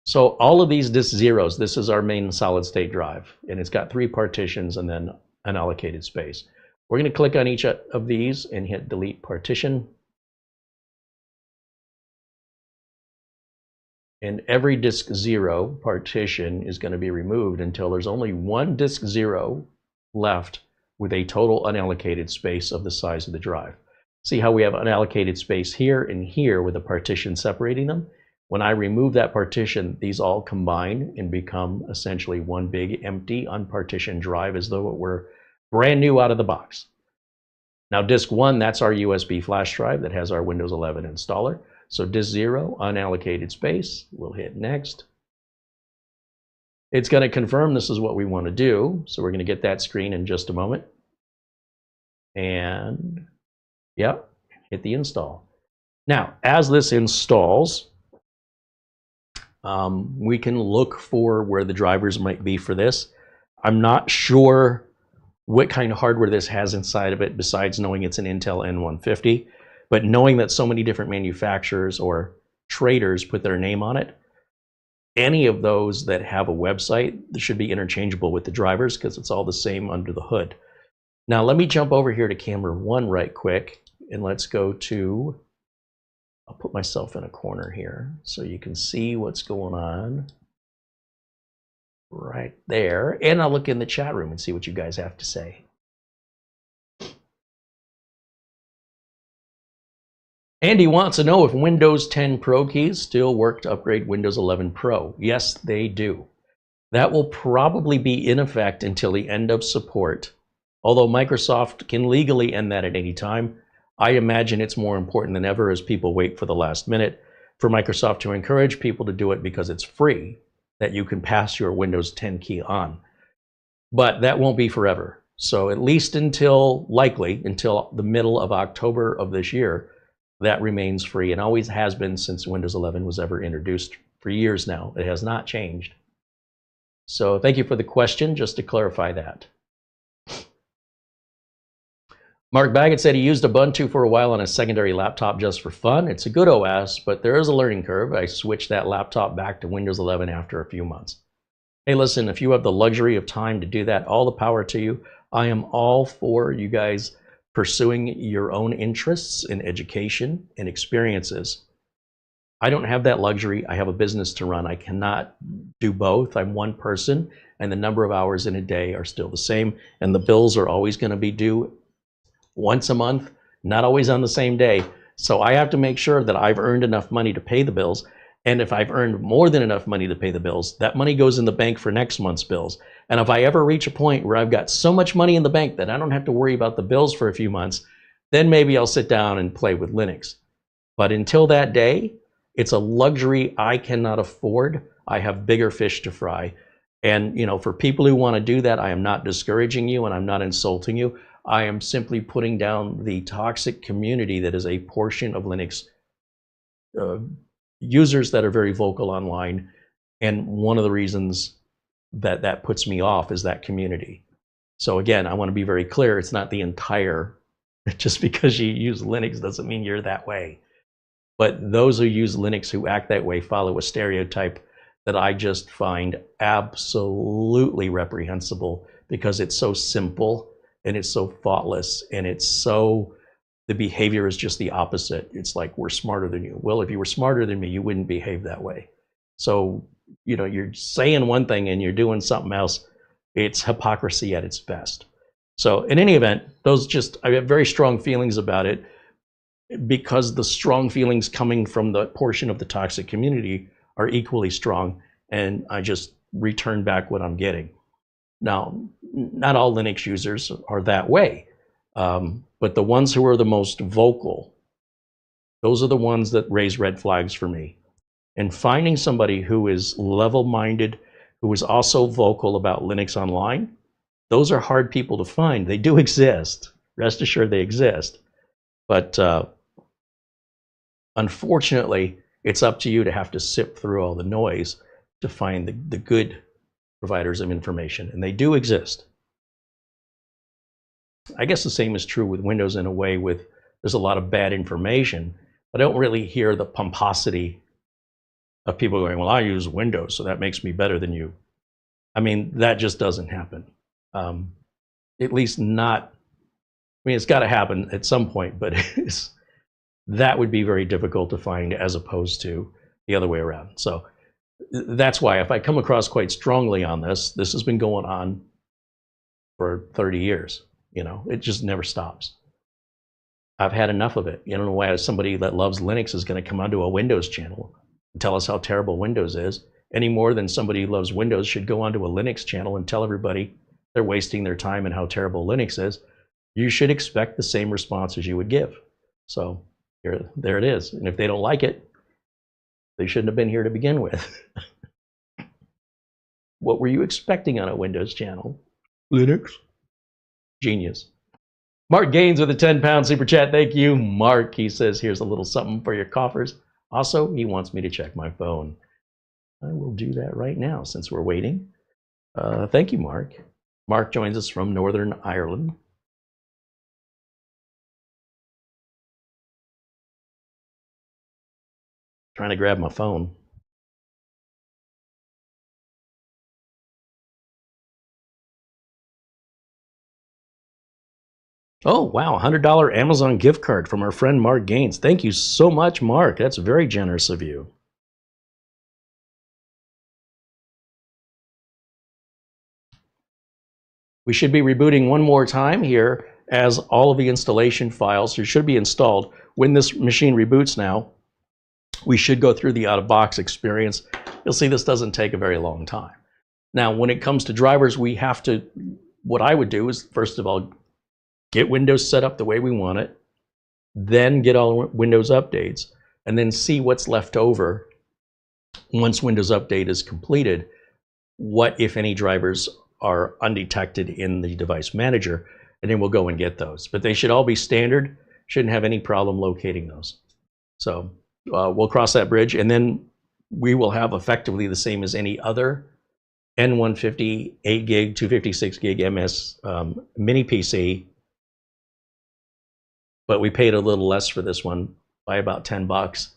So all of these disk zeros, this is our main solid state drive, and it's got 3 partitions and then an allocated space. We're going to click on each of these and hit delete partition. And every disk 0 partition is going to be removed until there's only one disk 0 left with a total unallocated space of the size of the drive. See how we have unallocated space here and here with a partition separating them? When I remove that partition, these all combine and become essentially one big empty unpartitioned drive, as though it were brand new out of the box. Now disk 1, that's our USB flash drive that has our Windows 11 installer. So disk 0, unallocated space, we'll hit next. It's going to confirm this is what we want to do, so we're going to get that screen in just a moment. And yep, hit the install. Now, as this installs, we can look for where the drivers might be for this. I'm not sure what kind of hardware this has inside of it, besides knowing it's an Intel N150, but knowing that so many different manufacturers or traders put their name on it, any of those that have a website should be interchangeable with the drivers, because it's all the same under the hood. Now let me jump over here to camera 1 right quick, and let's go to, I'll put myself in a corner here so you can see what's going on right there, and I'll look in the chat room and see what you guys have to say. Andy wants to know if Windows 10 Pro keys still work to upgrade Windows 11 Pro. Yes, they do. That will probably be in effect until the end of support. Although Microsoft can legally end that at any time, I imagine it's more important than ever as people wait for the last minute for Microsoft to encourage people to do it because it's free, that you can pass your Windows 10 key on. But that won't be forever. So at least until, likely, until the middle of October of this year, that remains free and always has been since Windows 11 was ever introduced for years now. It has not changed. So thank you for the question, just to clarify that. Mark Baggett said he used Ubuntu for a while on a secondary laptop just for fun. It's a good OS, but there is a learning curve. I switched that laptop back to Windows 11 after a few months. Hey, listen, if you have the luxury of time to do that, all the power to you. I am all for you guys pursuing your own interests in education and experiences. I don't have that luxury. I have a business to run. I cannot do both. I'm one person, and the number of hours in a day are still the same, and the bills are always going to be due once a month, not always on the same day. So I have to make sure that I've earned enough money to pay the bills. And if I've earned more than enough money to pay the bills, that money goes in the bank for next month's bills. And if I ever reach a point where I've got so much money in the bank that I don't have to worry about the bills for a few months, then maybe I'll sit down and play with Linux. But until that day, it's a luxury I cannot afford. I have bigger fish to fry. And you know, for people who want to do that, I am not discouraging you and I'm not insulting you. I am simply putting down the toxic community that is a portion of Linux users that are very vocal online, and one of the reasons that that puts me off is that community. So again, I want to be very clear, it's not the entire, just because you use Linux doesn't mean you're that way. But those who use Linux who act that way follow a stereotype that I just find absolutely reprehensible, because it's so simple and it's so thoughtless, and it's so, the behavior is just the opposite. It's like, we're smarter than you. Well, if you were smarter than me, you wouldn't behave that way. So, you know, you're saying one thing and you're doing something else. It's hypocrisy at its best. So in any event, those just, I have very strong feelings about it, because the strong feelings coming from the portion of the toxic community are equally strong, and I just return back what I'm getting. Now, not all Linux users are that way. But the ones who are the most vocal, those are the ones that raise red flags for me. And finding somebody who is level-minded, who is also vocal about Linux Online, those are hard people to find. They do exist. Rest assured they exist. But unfortunately, it's up to you to have to sift through all the noise to find the good providers of information. And they do exist. I guess the same is true with Windows in a way, with there's a lot of bad information, but I don't really hear the pomposity of people going, well, I use Windows, so that makes me better than you. I mean, that just doesn't happen. At least not, I mean, it's got to happen at some point, but that would be very difficult to find, as opposed to the other way around. So that's why if I come across quite strongly on this, this has been going on for 30 years. You know, it just never stops. I've had enough of it. You don't know why somebody that loves Linux is going to come onto a Windows channel. and tell us how terrible Windows is, any more than somebody who loves Windows should go onto a Linux channel and tell everybody they're wasting their time and how terrible Linux is. You should expect the same responses you would give. So there it is. And if they don't like it, they shouldn't have been here to begin with. What were you expecting on a Windows channel? Linux? Genius. Mark Gaines with a 10-pound super chat. Thank you, Mark. He says, here's a little something for your coffers. Also, he wants me to check my phone. I will do that right now since we're waiting. Thank you, Mark. Mark joins us from Northern Ireland. Trying to grab my phone. Oh, wow, $100 Amazon gift card from our friend Mark Gaines. Thank you so much, Mark. That's very generous of you. We should be rebooting one more time here, as all of the installation files should be installed. When this machine reboots now, we should go through the out-of-box experience. You'll see this doesn't take a very long time. Now, when it comes to drivers, we have to, what I would do is, first of all, get Windows set up the way we want it, then get all Windows updates, and then see what's left over once Windows Update is completed, what, if any, drivers are undetected in the device manager, and then we'll go and get those. But they should all be standard, shouldn't have any problem locating those. So we'll cross that bridge, and then we will have effectively the same as any other N150 8 gig 256 gig MS mini PC, but we paid a little less for this one by about $10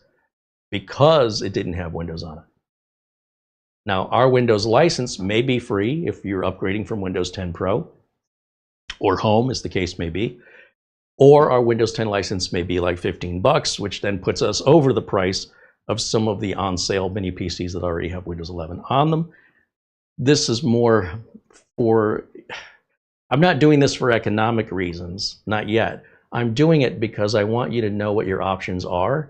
because it didn't have Windows on it. Now, our Windows license may be free if you're upgrading from Windows 10 Pro or Home, as the case may be, or our Windows 10 license may be like $15, which then puts us over the price of some of the on-sale mini PCs that already have Windows 11 on them. This is more for, I'm not doing this for economic reasons, not yet. I'm doing it because I want you to know what your options are.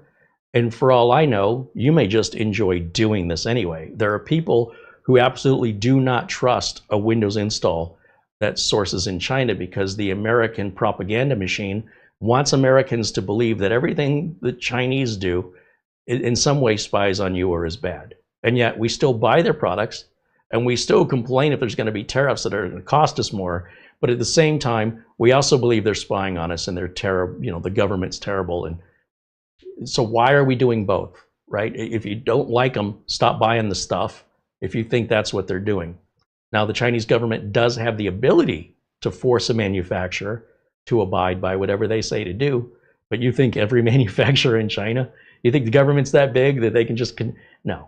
And for all I know, you may just enjoy doing this anyway. There are people who absolutely do not trust a Windows install that sources in China because the American propaganda machine wants Americans to believe that everything the Chinese do in some way spies on you or is bad. And yet we still buy their products and we still complain if there's going to be tariffs that are going to cost us more. But at the same time, we also believe they're spying on us and they're terrible, you know, the government's terrible. And so why are we doing both, right? If you don't like them, stop buying the stuff if you think that's what they're doing. Now, the Chinese government does have the ability to force a manufacturer to abide by whatever they say to do, but you think every manufacturer in China, you think the government's that big that they can just, no,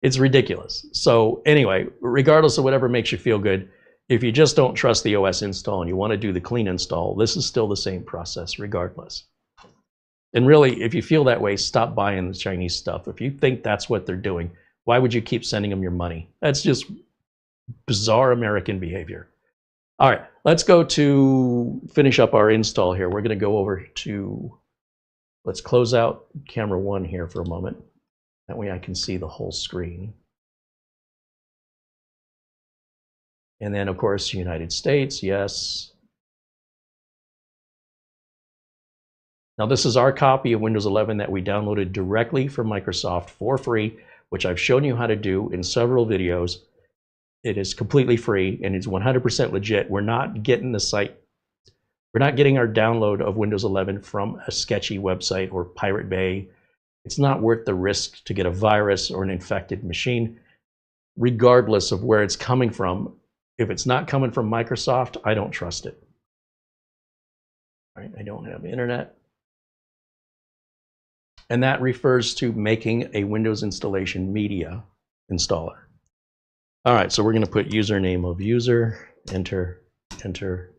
it's ridiculous. So anyway, regardless of whatever makes you feel good, if you just don't trust the OS install and you want to do the clean install, this is still the same process regardless. And really, if you feel that way, stop buying the Chinese stuff. If you think that's what they're doing, why would you keep sending them your money? That's just bizarre American behavior. All right, let's go to finish up our install here. We're going to go over to, let's close out camera 1 here for a moment. That way I can see the whole screen. And then, of course, United States, yes. Now, this is our copy of Windows 11 that we downloaded directly from Microsoft for free, which I've shown you how to do in several videos. It is completely free and it's 100% legit. We're not getting the site, we're not getting our download of Windows 11 from a sketchy website or Pirate Bay. It's not worth the risk to get a virus or an infected machine, regardless of where it's coming from. If it's not coming from Microsoft, I don't trust it. All right, I don't have internet. And that refers to making a Windows installation media installer. All right, so we're going to put username of user, enter, enter,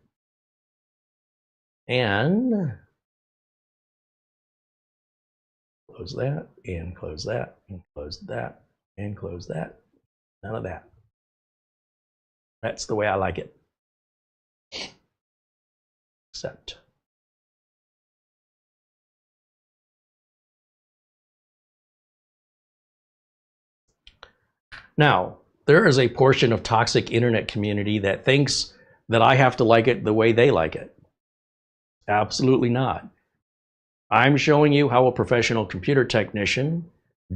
and close that, and close that, and close that, and close that. None of that. That's the way I like it. Accept. Now, there is a portion of toxic internet community that thinks that I have to like it the way they like it. Absolutely not. I'm showing you how a professional computer technician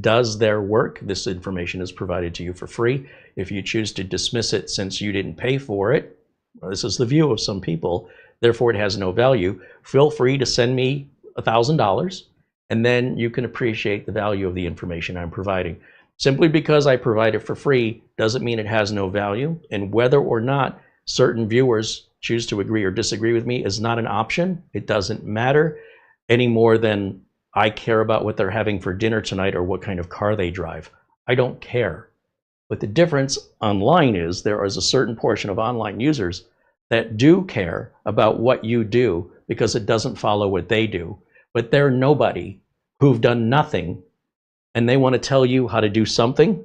does their work. This information is provided to you for free. If you choose to dismiss it since you didn't pay for it, well, this is the view of some people, therefore it has no value, feel free to send me $1,000 and then you can appreciate the value of the information I'm providing. Simply because I provide it for free doesn't mean it has no value, and whether or not certain viewers choose to agree or disagree with me is not an option. It doesn't matter any more than I care about what they're having for dinner tonight or what kind of car they drive. I don't care. But the difference online is there is a certain portion of online users that do care about what you do because it doesn't follow what they do. But they're nobody who've done nothing and they want to tell you how to do something.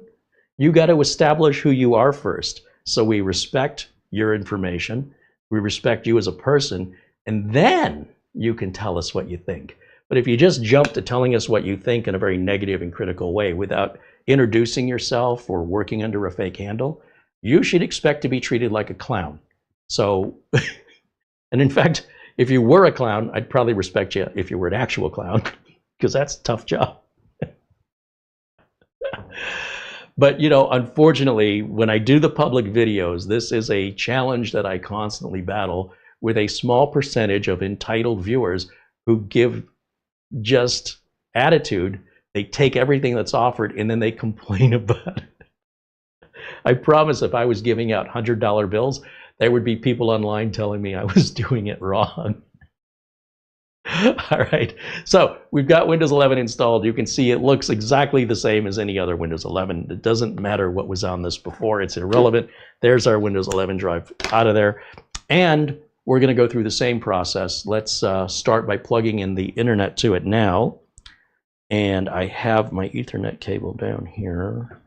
You got to establish who you are first. So we respect your information. We respect you as a person, and then you can tell us what you think. But if you just jump to telling us what you think in a very negative and critical way without introducing yourself or working under a fake handle, you should expect to be treated like a clown. So, and in fact, if you were a clown, I'd probably respect you if you were an actual clown, because that's a tough job. But, you know, unfortunately, when I do the public videos, this is a challenge that I constantly battle with a small percentage of entitled viewers who give just attitude. They take everything that's offered and then they complain about it. I promise if I was giving out $100 bills, there would be people online telling me I was doing it wrong. All right, so we've got Windows 11 installed. You can see it looks exactly the same as any other Windows 11. It doesn't matter what was on this before. It's irrelevant. There's our Windows 11 drive out of there. And we're going to go through the same process. Let's start by plugging in the internet to it now. And I have my Ethernet cable down here.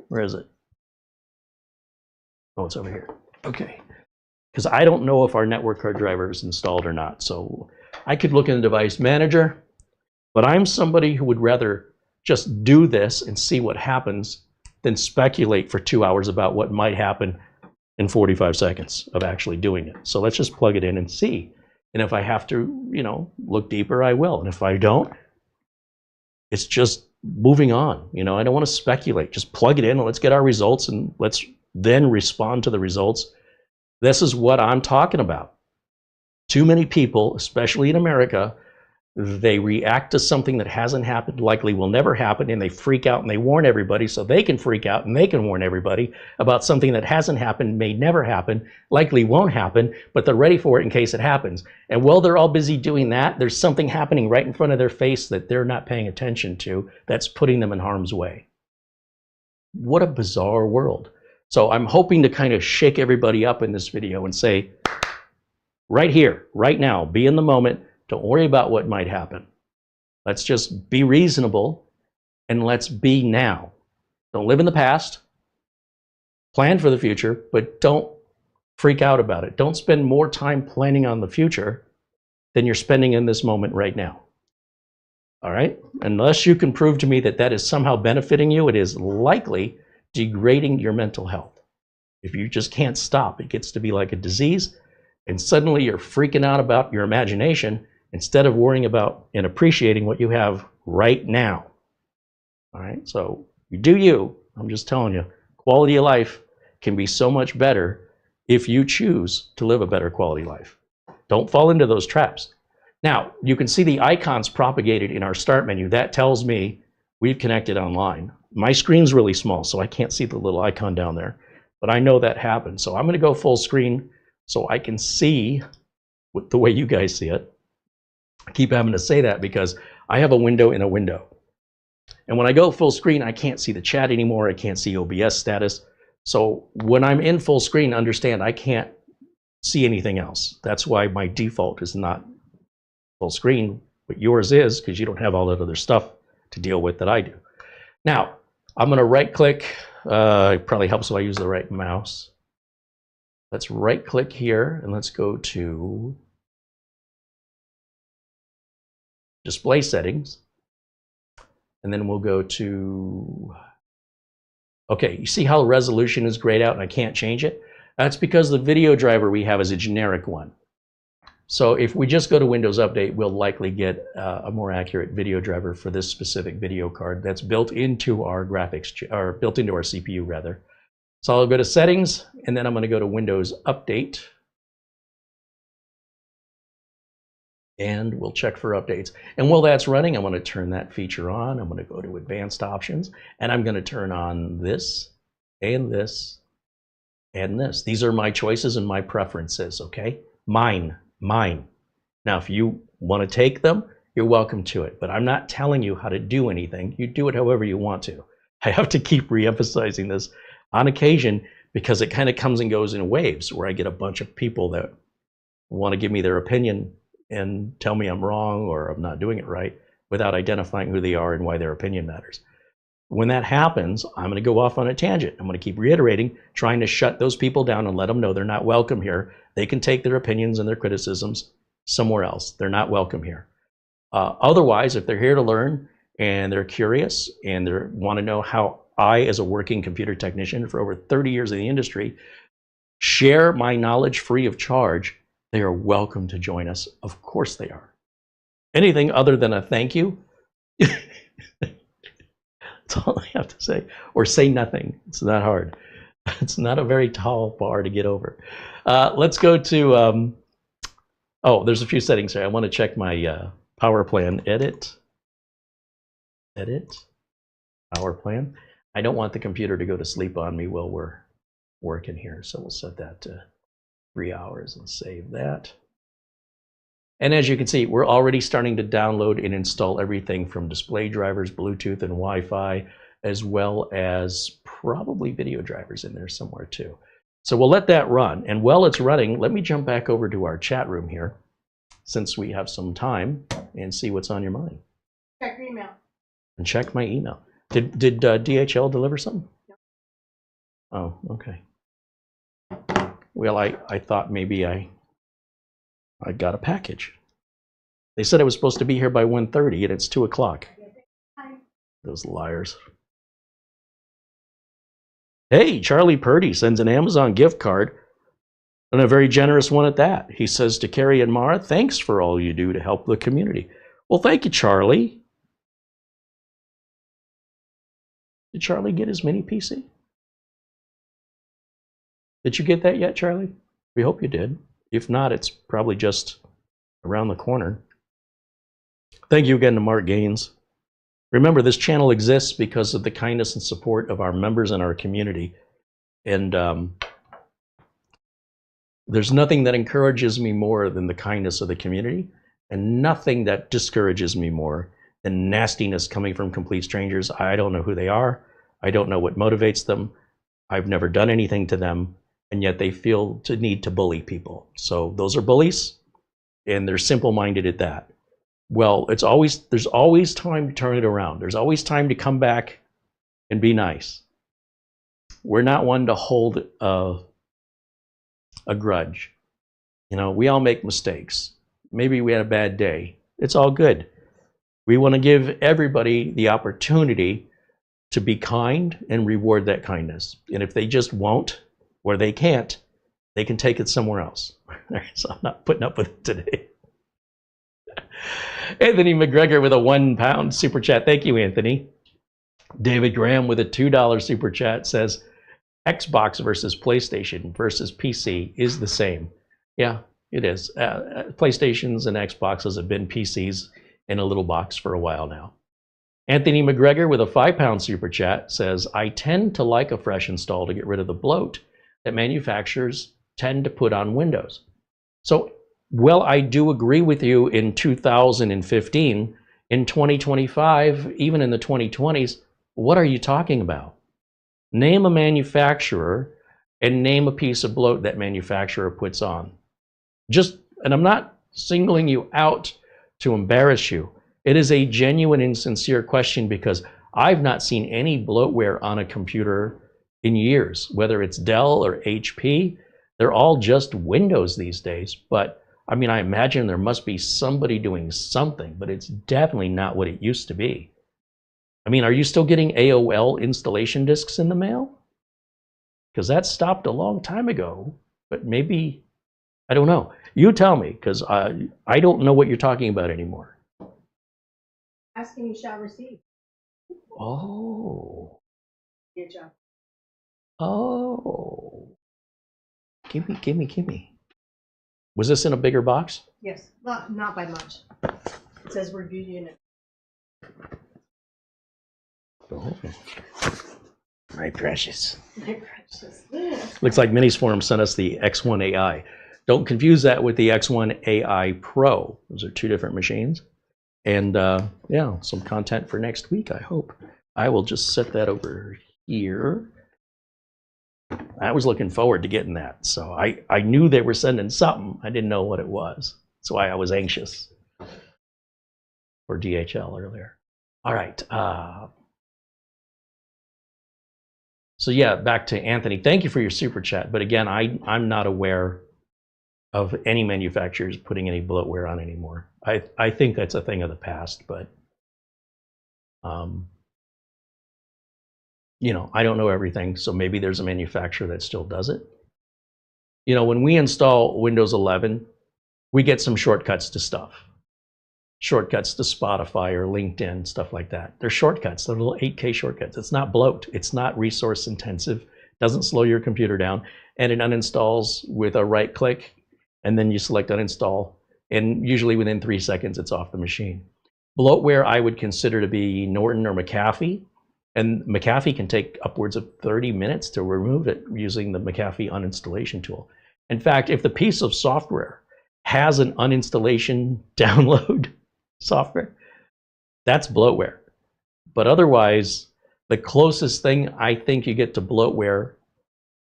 Where is it? Oh, it's over here. Okay. Because I don't know if our network card driver is installed or not. So I could look in the device manager, but I'm somebody who would rather just do this and see what happens than speculate for 2 hours about what might happen in 45 seconds of actually doing it. So let's just plug it in and see. And if I have to, you know, look deeper, I will. And if I don't, it's just moving on. You know, I don't want to speculate. Just plug it in and let's get our results and let's then respond to the results. This is what I'm talking about. Too many people, especially in America, they react to something that hasn't happened, likely will never happen, and they freak out and they warn everybody so they can freak out and they can warn everybody about something that hasn't happened, may never happen, likely won't happen, but they're ready for it in case it happens. And while they're all busy doing that, there's something happening right in front of their face that they're not paying attention to that's putting them in harm's way. What a bizarre world. So I'm hoping to kind of shake everybody up in this video and say, right here, right now, be in the moment. Don't worry about what might happen. Let's just be reasonable and let's be now. Don't live in the past. Plan for the future, but don't freak out about it. Don't spend more time planning on the future than you're spending in this moment right now. All right? Unless you can prove to me that that is somehow benefiting you, it is likely degrading your mental health. If you just can't stop, it gets to be like a disease, and suddenly you're freaking out about your imagination instead of worrying about and appreciating what you have right now. All right, so you do you. I'm just telling you, quality of life can be so much better if you choose to live a better quality life. Don't fall into those traps. Now, you can see the icons propagated in our start menu. That tells me we've connected online. My screen's really small, so I can't see the little icon down there, but I know that happened. So I'm going to go full screen so I can see the way you guys see it. I keep having to say that because I have a window in a window. And when I go full screen, I can't see the chat anymore. I can't see OBS status. So when I'm in full screen, understand I can't see anything else. That's why my default is not full screen, but yours is, because you don't have all that other stuff to deal with that I do. Now, I'm going to right click. It probably helps if I use the right mouse. Let's right click here and let's go to display settings. And then we'll go to Okay, you see how the resolution is grayed out and I can't change it? That's because the video driver we have is a generic one. So if we just go to Windows Update, we'll likely get a more accurate video driver for this specific video card that's built into our graphics, or built into our CPU rather. So I'll go to Settings, and then I'm going to go to Windows Update. And we'll check for updates. And while that's running, I'm going to turn that feature on. I'm going to go to Advanced Options, and I'm going to turn on this, and this, and this. These are my choices and my preferences, okay? Mine. Now, if you want to take them, you're welcome to it, but I'm not telling you how to do anything. You do it however you want to. I have to keep re-emphasizing this on occasion because it kind of comes and goes in waves where I get a bunch of people that want to give me their opinion and tell me I'm wrong or I'm not doing it right without identifying who they are and why their opinion matters. When that happens, I'm going to go off on a tangent. I'm going to keep reiterating, trying to shut those people down and let them know they're not welcome here. They can take their opinions and their criticisms somewhere else. They're not welcome here. Otherwise, if they're here to learn and they're curious and they want to know how I, as a working computer technician for over 30 years in the industry, share my knowledge free of charge, they are welcome to join us. Of course they are. Anything other than a thank you, that's all I have to say. Or say nothing. It's not hard. It's not a very tall bar to get over. Let's go to, oh, there's a few settings here. I want to check my power plan. Edit, power plan. I don't want the computer to go to sleep on me while we're working here. So we'll set that to 3 hours and save that. And as you can see, we're already starting to download and install everything from display drivers, Bluetooth and Wi-Fi, as well as probably video drivers in there somewhere too. So we'll let that run. And while it's running, let me jump back over to our chat room here, since we have some time, and see what's on your mind. Check your email. And check my email. Did DHL deliver something? No. Oh, okay. Well, I thought maybe I got a package. They said it was supposed to be here by 1:30 and it's 2 o'clock. Those liars. Hey, Charlie Purdy sends an Amazon gift card, and a very generous one at that. He says to Carey and Mara, thanks for all you do to help the community. Well, thank you, Charlie. Did Charlie get his mini PC? Did you get that yet, Charlie? We hope you did. If not, it's probably just around the corner. Thank you again to Mark Gaines. Remember, this channel exists because of the kindness and support of our members in our community. And there's nothing that encourages me more than the kindness of the community, and nothing that discourages me more than nastiness coming from complete strangers. I don't know who they are. I don't know what motivates them. I've never done anything to them, and yet they feel to need to bully people. So those are bullies, and they're simple-minded at that. Well, there's always time to turn it around. There's always time to come back and be nice. We're not one to hold a grudge. You know, we all make mistakes. Maybe we had a bad day. It's all good. We want to give everybody the opportunity to be kind and reward that kindness. And if they just won't, or they can't, they can take it somewhere else. So I'm not putting up with it today. Anthony McGregor with a £1 super chat. Thank you, Anthony. David Graham with a $2 super chat says, Xbox versus PlayStation versus PC is the same. Yeah, it is. PlayStations and Xboxes have been PCs in a little box for a while now. Anthony McGregor with a £5 super chat says, I tend to like a fresh install to get rid of the bloat that manufacturers tend to put on Windows. So, well, I do agree with you in 2015. In 2025, even in the 2020s, what are you talking about? Name a manufacturer and name a piece of bloat that manufacturer puts on. And I'm not singling you out to embarrass you. It is a genuine and sincere question because I've not seen any bloatware on a computer in years, whether it's Dell or HP. They're all just Windows these days. But I mean, I imagine there must be somebody doing something, but it's definitely not what it used to be. I mean, are you still getting AOL installation discs in the mail? Because that stopped a long time ago, but maybe, I don't know. You tell me, because I don't know what you're talking about anymore. Asking you shall receive. Oh. Good job. Oh. Gimme. Was this in a bigger box? Yes, not by much. It says review unit. Oh. My precious. My precious. Looks like Minisforum sent us the X1 AI. Don't confuse that with the X1 AI Pro. Those are two different machines. And yeah, some content for next week, I hope. I will just set that over here. I was looking forward to getting that. So I knew they were sending something. I didn't know what it was. That's why I was anxious for DHL earlier. All right. So yeah, back to Anthony. Thank you for your super chat. But again, I'm not aware of any manufacturers putting any bloatware on anymore. I think that's a thing of the past, but you know, I don't know everything, so maybe there's a manufacturer that still does it. You know, when we install Windows 11, we get some shortcuts to stuff. Shortcuts to Spotify or LinkedIn, stuff like that. They're shortcuts, they're little 8K shortcuts. It's not bloat, it's not resource intensive, doesn't slow your computer down, and it uninstalls with a right click, and then you select uninstall, and usually within 3 seconds it's off the machine. Bloatware I would consider to be Norton or McAfee, and McAfee can take upwards of 30 minutes to remove it using the McAfee uninstallation tool. In fact, if the piece of software has an uninstallation download software, that's bloatware. But otherwise, the closest thing I think you get to bloatware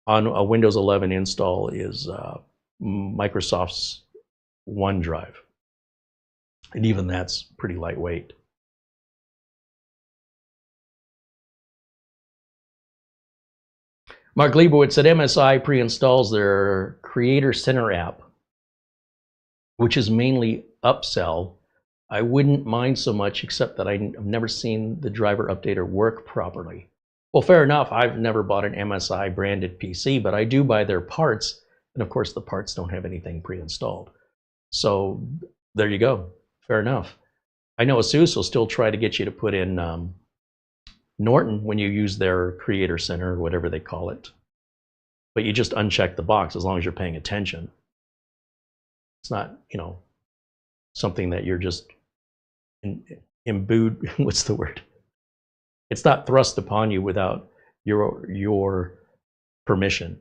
on a Windows 11 install is Microsoft's OneDrive. And even that's pretty lightweight. Mark Leibowitz said MSI pre-installs their Creator Center app, which is mainly upsell. I wouldn't mind so much, except that I've never seen the driver updater work properly. Well, fair enough. I've never bought an MSI branded PC, but I do buy their parts. And of course, the parts don't have anything pre-installed. So there you go. Fair enough. I know ASUS will still try to get you to put in Norton when you use their Creator Center or whatever they call it. But you just uncheck the box as long as you're paying attention. It's not, you know, something that you're just imbued, what's the word? It's not thrust upon you without your permission.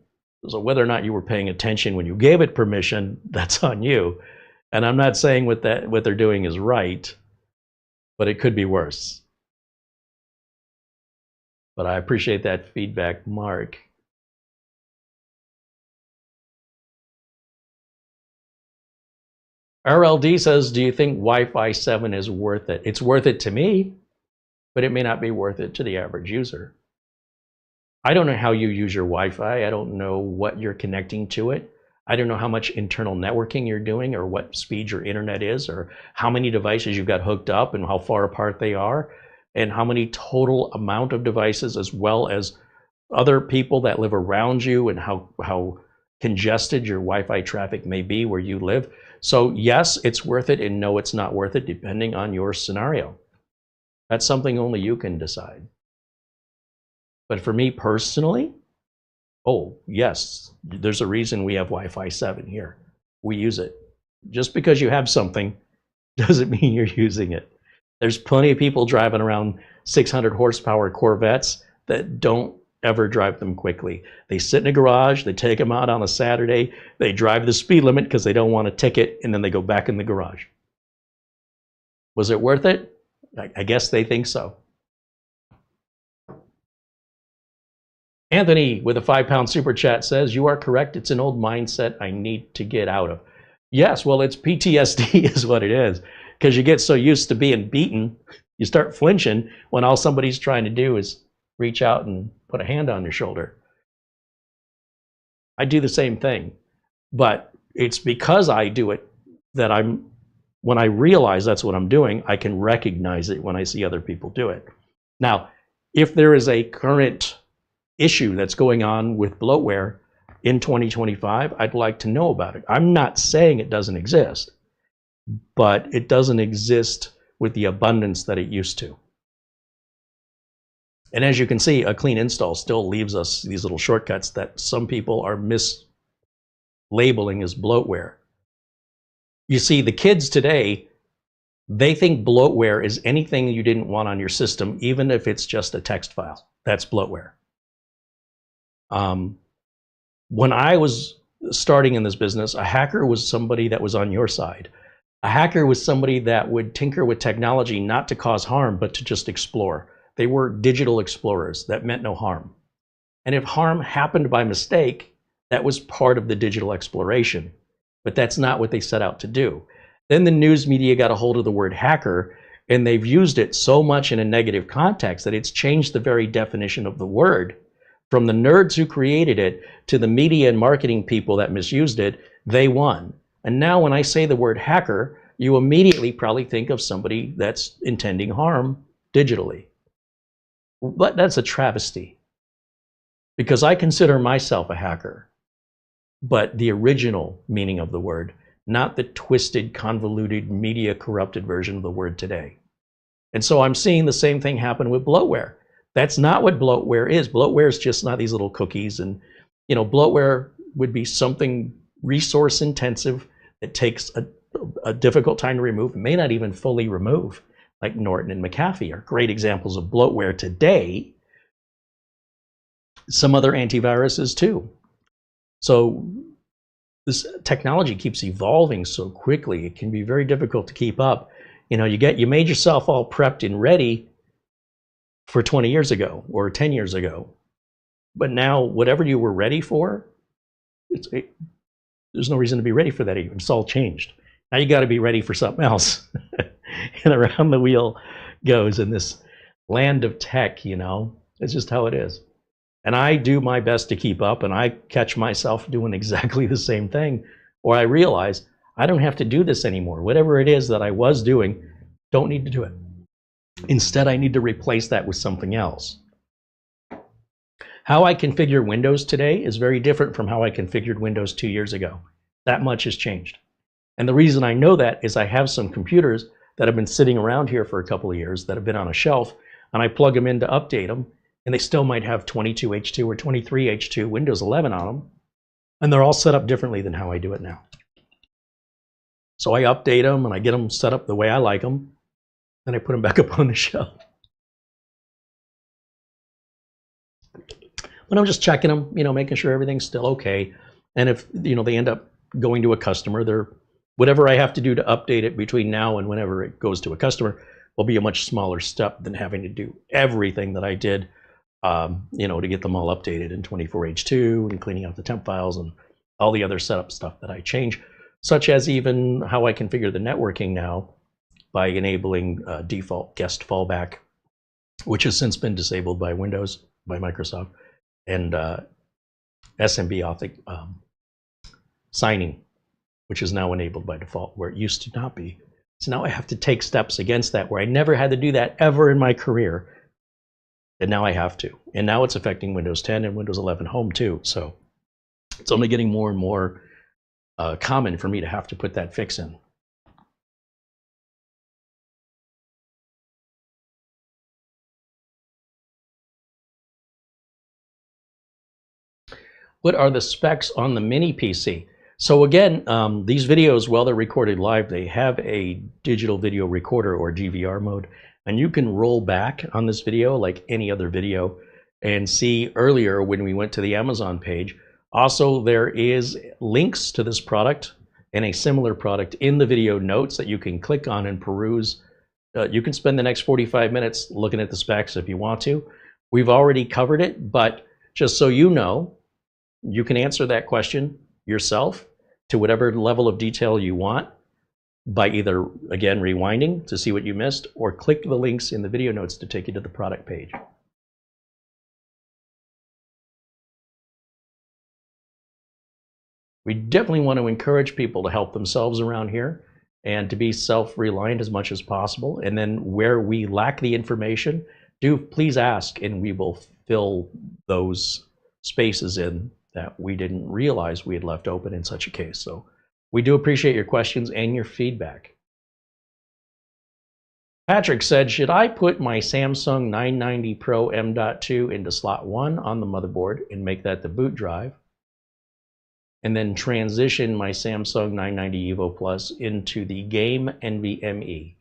So whether or not you were paying attention when you gave it permission, that's on you. And I'm not saying what they're doing is right, but it could be worse. But I appreciate that feedback, Mark. RLD says, do you think Wi-Fi 7 is worth it? It's worth it to me, but it may not be worth it to the average user. I don't know how you use your Wi-Fi. I don't know what you're connecting to it. I don't know how much internal networking you're doing or what speed your internet is or how many devices you've got hooked up and how far apart they are and how many total amount of devices as well as other people that live around you and how congested your Wi-Fi traffic may be where you live. So yes, it's worth it, and no, it's not worth it, depending on your scenario. That's something only you can decide. But for me personally, oh yes, there's a reason we have Wi-Fi 7 here. We use it. Just because you have something doesn't mean you're using it. There's plenty of people driving around 600 horsepower Corvettes that don't ever drive them quickly. They sit in a garage, they take them out on a Saturday, they drive the speed limit because they don't want a ticket, and then they go back in the garage. Was it worth it? I guess they think so. Anthony with a £5 super chat says, you are correct, it's an old mindset I need to get out of. Yes, well, it's PTSD is what it is, because you get so used to being beaten, you start flinching when all somebody's trying to do is reach out and put a hand on your shoulder. I do the same thing, but it's because I do it that when I realize that's what I'm doing, I can recognize it when I see other people do it. Now, if there is a current issue that's going on with bloatware in 2025, I'd like to know about it. I'm not saying it doesn't exist, but it doesn't exist with the abundance that it used to. And as you can see, a clean install still leaves us these little shortcuts that some people are mislabeling as bloatware. You see, the kids today, they think bloatware is anything you didn't want on your system, even if it's just a text file. That's bloatware. When I was starting in this business, a hacker was somebody that was on your side. A hacker was somebody that would tinker with technology not to cause harm, but to just explore. They were digital explorers. That meant no harm. And if harm happened by mistake, that was part of the digital exploration. But that's not what they set out to do. Then the news media got a hold of the word hacker, and they've used it so much in a negative context that it's changed the very definition of the word. From the nerds who created it to the media and marketing people that misused it, they won. And now when I say the word hacker, you immediately probably think of somebody that's intending harm digitally. But that's a travesty, because I consider myself a hacker, but the original meaning of the word, not the twisted, convoluted, media corrupted version of the word today. And so I'm seeing the same thing happen with bloatware. That's not what bloatware is. Bloatware is just not these little cookies. And, you know, bloatware would be something resource intensive that takes a difficult time to remove, may not even fully remove. Like Norton and McAfee are great examples of bloatware today. Some other antiviruses too. So this technology keeps evolving so quickly, it can be very difficult to keep up. You know, you made yourself all prepped and ready for 20 years ago or 10 years ago. But now whatever you were ready for, there's no reason to be ready for that even. It's all changed. Now you got to be ready for something else. And around the wheel goes in this land of tech, you know. It's just how it is. And I do my best to keep up, and I catch myself doing exactly the same thing, or I realize I don't have to do this anymore. Whatever it is that I was doing, don't need to do it. Instead, I need to replace that with something else. How I configure Windows today is very different from how I configured Windows 2 years ago. That much has changed. And the reason I know that is I have some computers that have been sitting around here for a couple of years that have been on a shelf, and I plug them in to update them, and they still might have 22H2 or 23H2 Windows 11 on them, and they're all set up differently than how I do it now. So I update them and I get them set up the way I like them, then I put them back up on the shelf. But I'm just checking them, you know, making sure everything's still okay. And if, you know, they end up going to a customer, whatever I have to do to update it between now and whenever it goes to a customer will be a much smaller step than having to do everything that I did, you know, to get them all updated in 24H2 and cleaning out the temp files and all the other setup stuff that I change, such as even how I configure the networking now by enabling default guest fallback, which has since been disabled by Windows, by Microsoft, and SMB signing, which is now enabled by default, where it used to not be. So now I have to take steps against that, where I never had to do that ever in my career. And now I have to. And now it's affecting Windows 10 and Windows 11 Home too. So it's only getting more and more common for me to have to put that fix in. What are the specs on the mini PC? So again, these videos, while they're recorded live, they have a digital video recorder or DVR mode, and you can roll back on this video like any other video and see earlier when we went to the Amazon page. Also, there is links to this product and a similar product in the video notes that you can click on and peruse. You can spend the next 45 minutes looking at the specs if you want to. We've already covered it, but just so you know, you can answer that question yourself to whatever level of detail you want by either, again, rewinding to see what you missed, or click the links in the video notes to take you to the product page. We definitely want to encourage people to help themselves around here and to be self-reliant as much as possible. And then where we lack the information, do please ask, and we will fill those spaces in that we didn't realize we had left open in such a case. So we do appreciate your questions and your feedback. Patrick said, should I put my Samsung 990 Pro M.2 into slot 1 on the motherboard and make that the boot drive, and then transition my Samsung 990 Evo Plus into the game NVMe?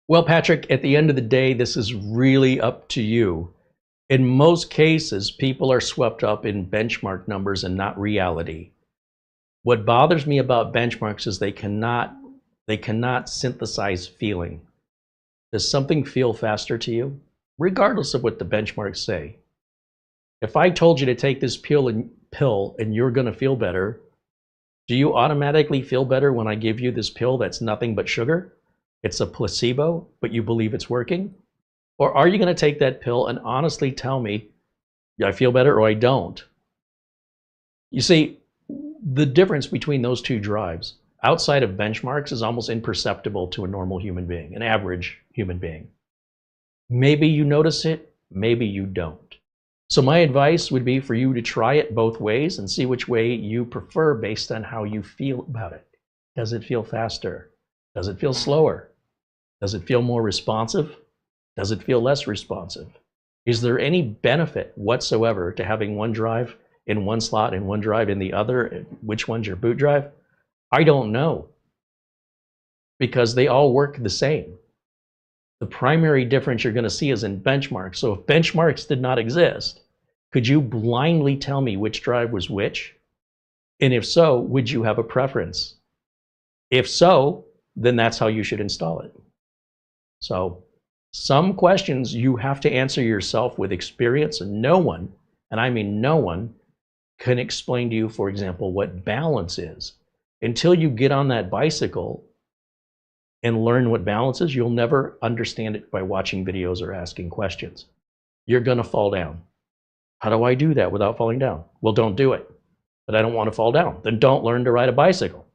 Well, Patrick, at the end of the day, this is really up to you. In most cases, people are swept up in benchmark numbers and not reality. What bothers me about benchmarks is they cannot synthesize feeling. Does something feel faster to you? Regardless of what the benchmarks say. If I told you to take this pill and you're going to feel better, do you automatically feel better when I give you this pill that's nothing but sugar? It's a placebo, but you believe it's working? Or are you going to take that pill and honestly tell me, I feel better or I don't? You see, the difference between those two drives outside of benchmarks is almost imperceptible to a normal human being, an average human being. Maybe you notice it, maybe you don't. So my advice would be for you to try it both ways and see which way you prefer based on how you feel about it. Does it feel faster? Does it feel slower? Does it feel more responsive? Does it feel less responsive? Is there any benefit whatsoever to having one drive in one slot and one drive in the other? Which one's your boot drive? I don't know, because they all work the same. The primary difference you're going to see is in benchmarks. So if benchmarks did not exist, could you blindly tell me which drive was which? And if so, would you have a preference? If so, then that's how you should install it. So some questions you have to answer yourself with experience, and no one, and I mean no one, can explain to you, for example, what balance is. Until you get on that bicycle and learn what balance is, you'll never understand it by watching videos or asking questions. You're going to fall down. How do I do that without falling down? Well, don't do it. But I don't want to fall down. Then don't learn to ride a bicycle.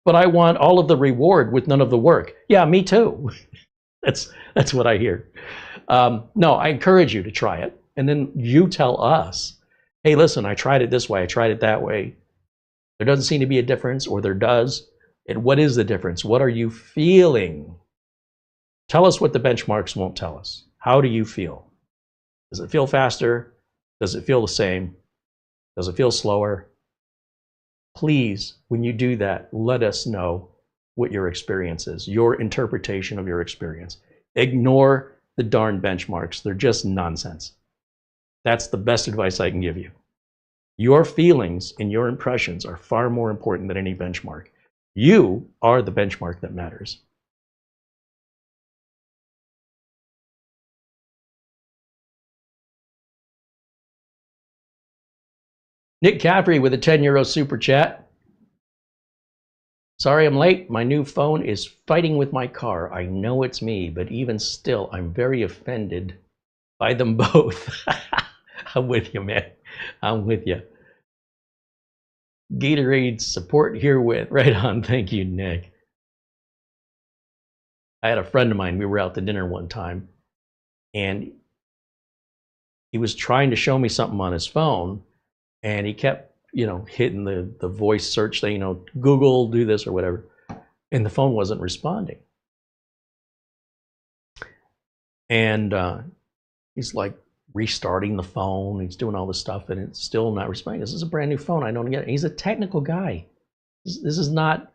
But I want all of the reward with none of the work. Yeah, me too. That's what I hear. No, I encourage you to try it. And then you tell us, hey, listen, I tried it this way, I tried it that way. There doesn't seem to be a difference, or there does. And what is the difference? What are you feeling? Tell us what the benchmarks won't tell us. How do you feel? Does it feel faster? Does it feel the same? Does it feel slower? Please, when you do that, let us know what your experience is, your interpretation of your experience. Ignore the darn benchmarks. They're just nonsense. That's the best advice I can give you. Your feelings and your impressions are far more important than any benchmark. You are the benchmark that matters. Nick Caffrey with a 10 euro super chat. Sorry I'm late. My new phone is fighting with my car. I know it's me, but even still, I'm very offended by them both. I'm with you, man. I'm with you. Gatorade support herewith. Right on. Thank you, Nick. I had a friend of mine. We were out to dinner one time, and he was trying to show me something on his phone, and he kept, hitting the voice search thing, Google, do this or whatever, and the phone wasn't responding. And he's like restarting the phone. He's doing all this stuff, and it's still not responding. This is a brand new phone. I don't get it. He's a technical guy. This is not,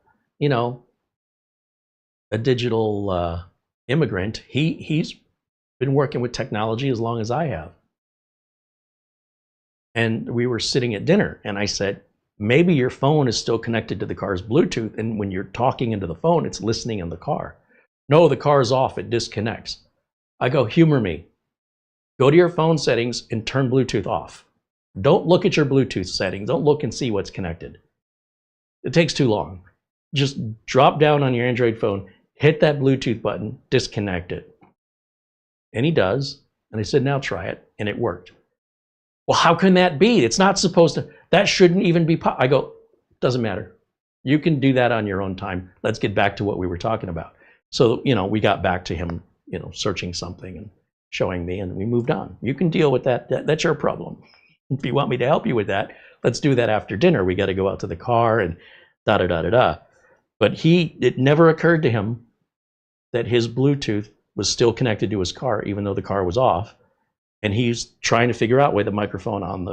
a digital immigrant. He's been working with technology as long as I have. And we were sitting at dinner, and I said, maybe your phone is still connected to the car's Bluetooth, and when you're talking into the phone, it's listening in the car. No, the car's off. It disconnects. I go, humor me. Go to your phone settings and turn Bluetooth off. Don't look at your Bluetooth settings. Don't look and see what's connected. It takes too long. Just drop down on your Android phone, hit that Bluetooth button, disconnect it. And he does. And I said, now try it. And it worked. Well, how can that be? It's not supposed to. That shouldn't even be. I go, doesn't matter. You can do that on your own time. Let's get back to what we were talking about. So, we got back to him, searching something and showing me, and we moved on. You can deal with that. That's your problem. If you want me to help you with that, let's do that after dinner. We got to go out to the car and da da da da da. But it never occurred to him that his Bluetooth was still connected to his car, even though the car was off. And he's trying to figure out why the microphone on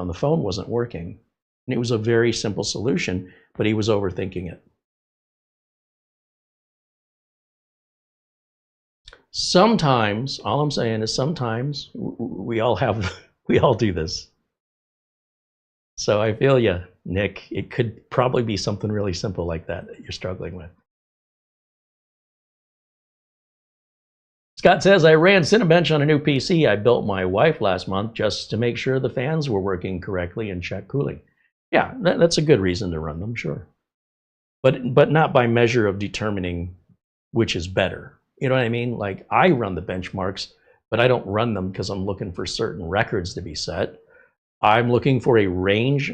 the phone wasn't working. And it was a very simple solution, but he was overthinking it. Sometimes, all I'm saying is sometimes we all do this. So I feel you, Nick. It could probably be something really simple like that you're struggling with. Scott says, I ran Cinebench on a new PC I built my wife last month just to make sure the fans were working correctly and check cooling. Yeah, that's a good reason to run them, sure. But not by measure of determining which is better. You know what I mean? Like, I run the benchmarks, but I don't run them because I'm looking for certain records to be set. I'm looking for a range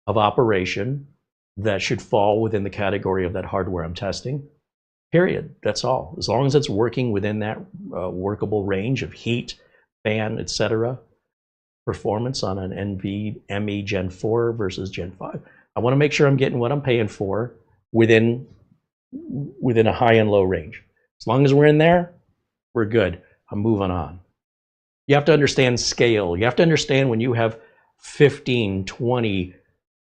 of operation that should fall within the category of that hardware I'm testing. Period. That's all. As long as it's working within that workable range of heat, fan, etc. Performance on an NVMe Gen 4 versus Gen 5. I want to make sure I'm getting what I'm paying for within a high and low range. As long as we're in there, we're good. I'm moving on. You have to understand scale. You have to understand when you have 15, 20,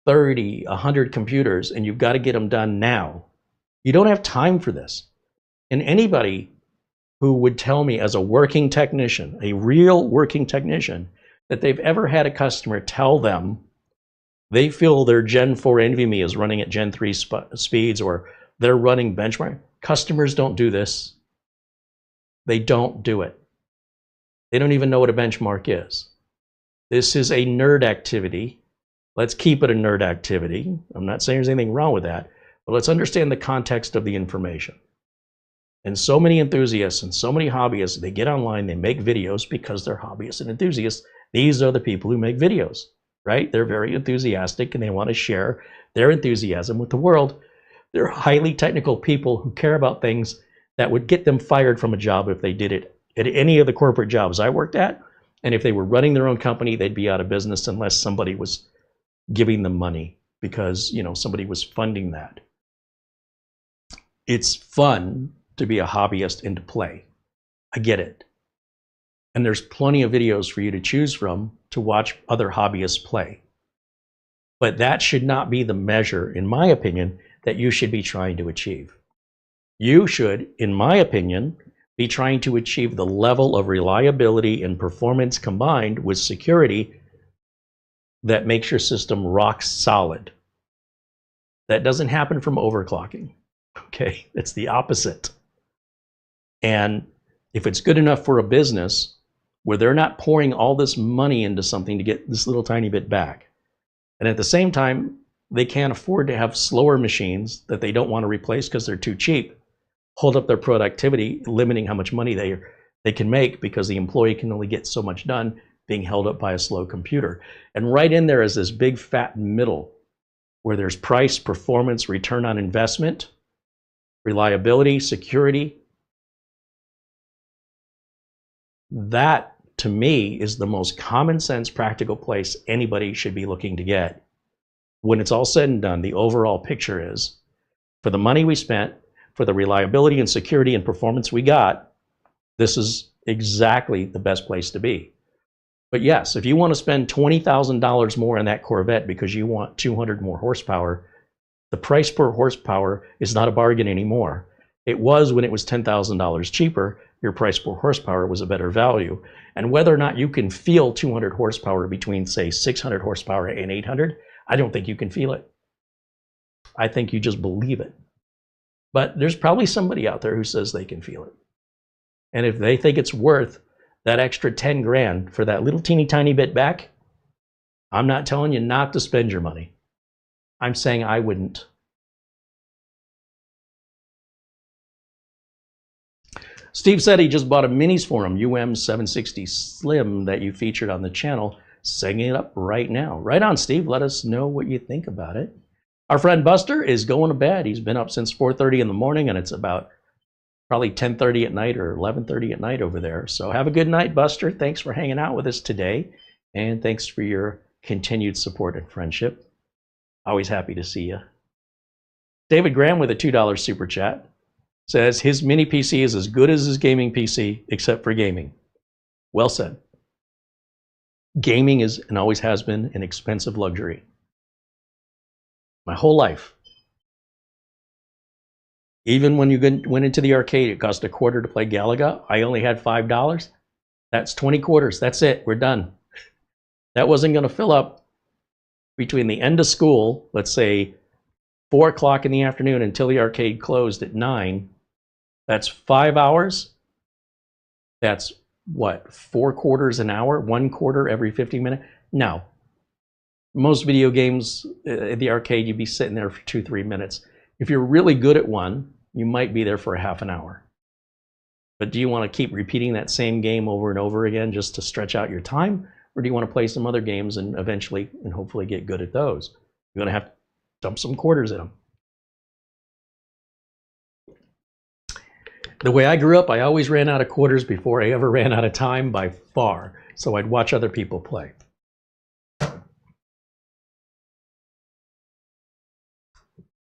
30, 100 computers and you've got to get them done now. You don't have time for this. And anybody who would tell me as a working technician, a real working technician, that they've ever had a customer tell them they feel their Gen 4 NVMe is running at Gen 3 speeds or they're running benchmark. Customers don't do this. They don't do it. They don't even know what a benchmark is. This is a nerd activity. Let's keep it a nerd activity. I'm not saying there's anything wrong with that, but let's understand the context of the information. And so many enthusiasts and so many hobbyists, they get online, they make videos because they're hobbyists and enthusiasts. These are the people who make videos, right? They're very enthusiastic and they want to share their enthusiasm with the world. They're highly technical people who care about things that would get them fired from a job if they did it at any of the corporate jobs I worked at. And if they were running their own company, they'd be out of business unless somebody was giving them money because, somebody was funding that. It's fun to be a hobbyist and to play. I get it. And there's plenty of videos for you to choose from to watch other hobbyists play. But that should not be the measure, in my opinion, that you should be trying to achieve. You should, in my opinion, be trying to achieve the level of reliability and performance combined with security that makes your system rock solid. That doesn't happen from overclocking. Okay, it's the opposite. And if it's good enough for a business where they're not pouring all this money into something to get this little tiny bit back, and at the same time, they can't afford to have slower machines that they don't want to replace because they're too cheap, hold up their productivity, limiting how much money they can make because the employee can only get so much done being held up by a slow computer. And right in there is this big fat middle where there's price, performance, return on investment, reliability, security. That, to me, is the most common sense, practical place anybody should be looking to get. When it's all said and done, the overall picture is, for the money we spent, for the reliability and security and performance we got, this is exactly the best place to be. But yes, if you want to spend $20,000 more on that Corvette because you want 200 more horsepower, the price per horsepower is not a bargain anymore. It was when it was $10,000 cheaper. Your price per horsepower was a better value. And whether or not you can feel 200 horsepower between, say, 600 horsepower and 800, I don't think you can feel it. I think you just believe it. But there's probably somebody out there who says they can feel it. And if they think it's worth that extra 10 grand for that little teeny tiny bit back, I'm not telling you not to spend your money. I'm saying I wouldn't. Steve said he just bought a minis for him, UM760 Slim, that you featured on the channel. Setting it up right now. Right on, Steve. Let us know what you think about it. Our friend Buster is going to bed. He's been up since 4:30 in the morning, and it's about probably 10:30 at night or 11:30 at night over there. So have a good night, Buster. Thanks for hanging out with us today. And thanks for your continued support and friendship. Always happy to see you. David Graham with a $2 super chat says his mini PC is as good as his gaming PC, except for gaming. Well said. Gaming is and always has been an expensive luxury. My whole life. Even when you went into the arcade, it cost $0.25 to play Galaga. I only had $5. That's 20 quarters. That's it. We're done. That wasn't going to fill up between the end of school, let's say 4 o'clock in the afternoon until the arcade closed at 9. That's 5 hours. That's what, 4 quarters an hour? 1 quarter every 50 minutes? No. Most video games at the arcade, you'd be sitting there for 2-3 minutes. If you're really good at one, you might be there for a half an hour. But do you want to keep repeating that same game over and over again just to stretch out your time? Or do you want to play some other games and eventually and hopefully get good at those? You're going to have to dump some quarters in them. The way I grew up, I always ran out of quarters before I ever ran out of time by far. So I'd watch other people play.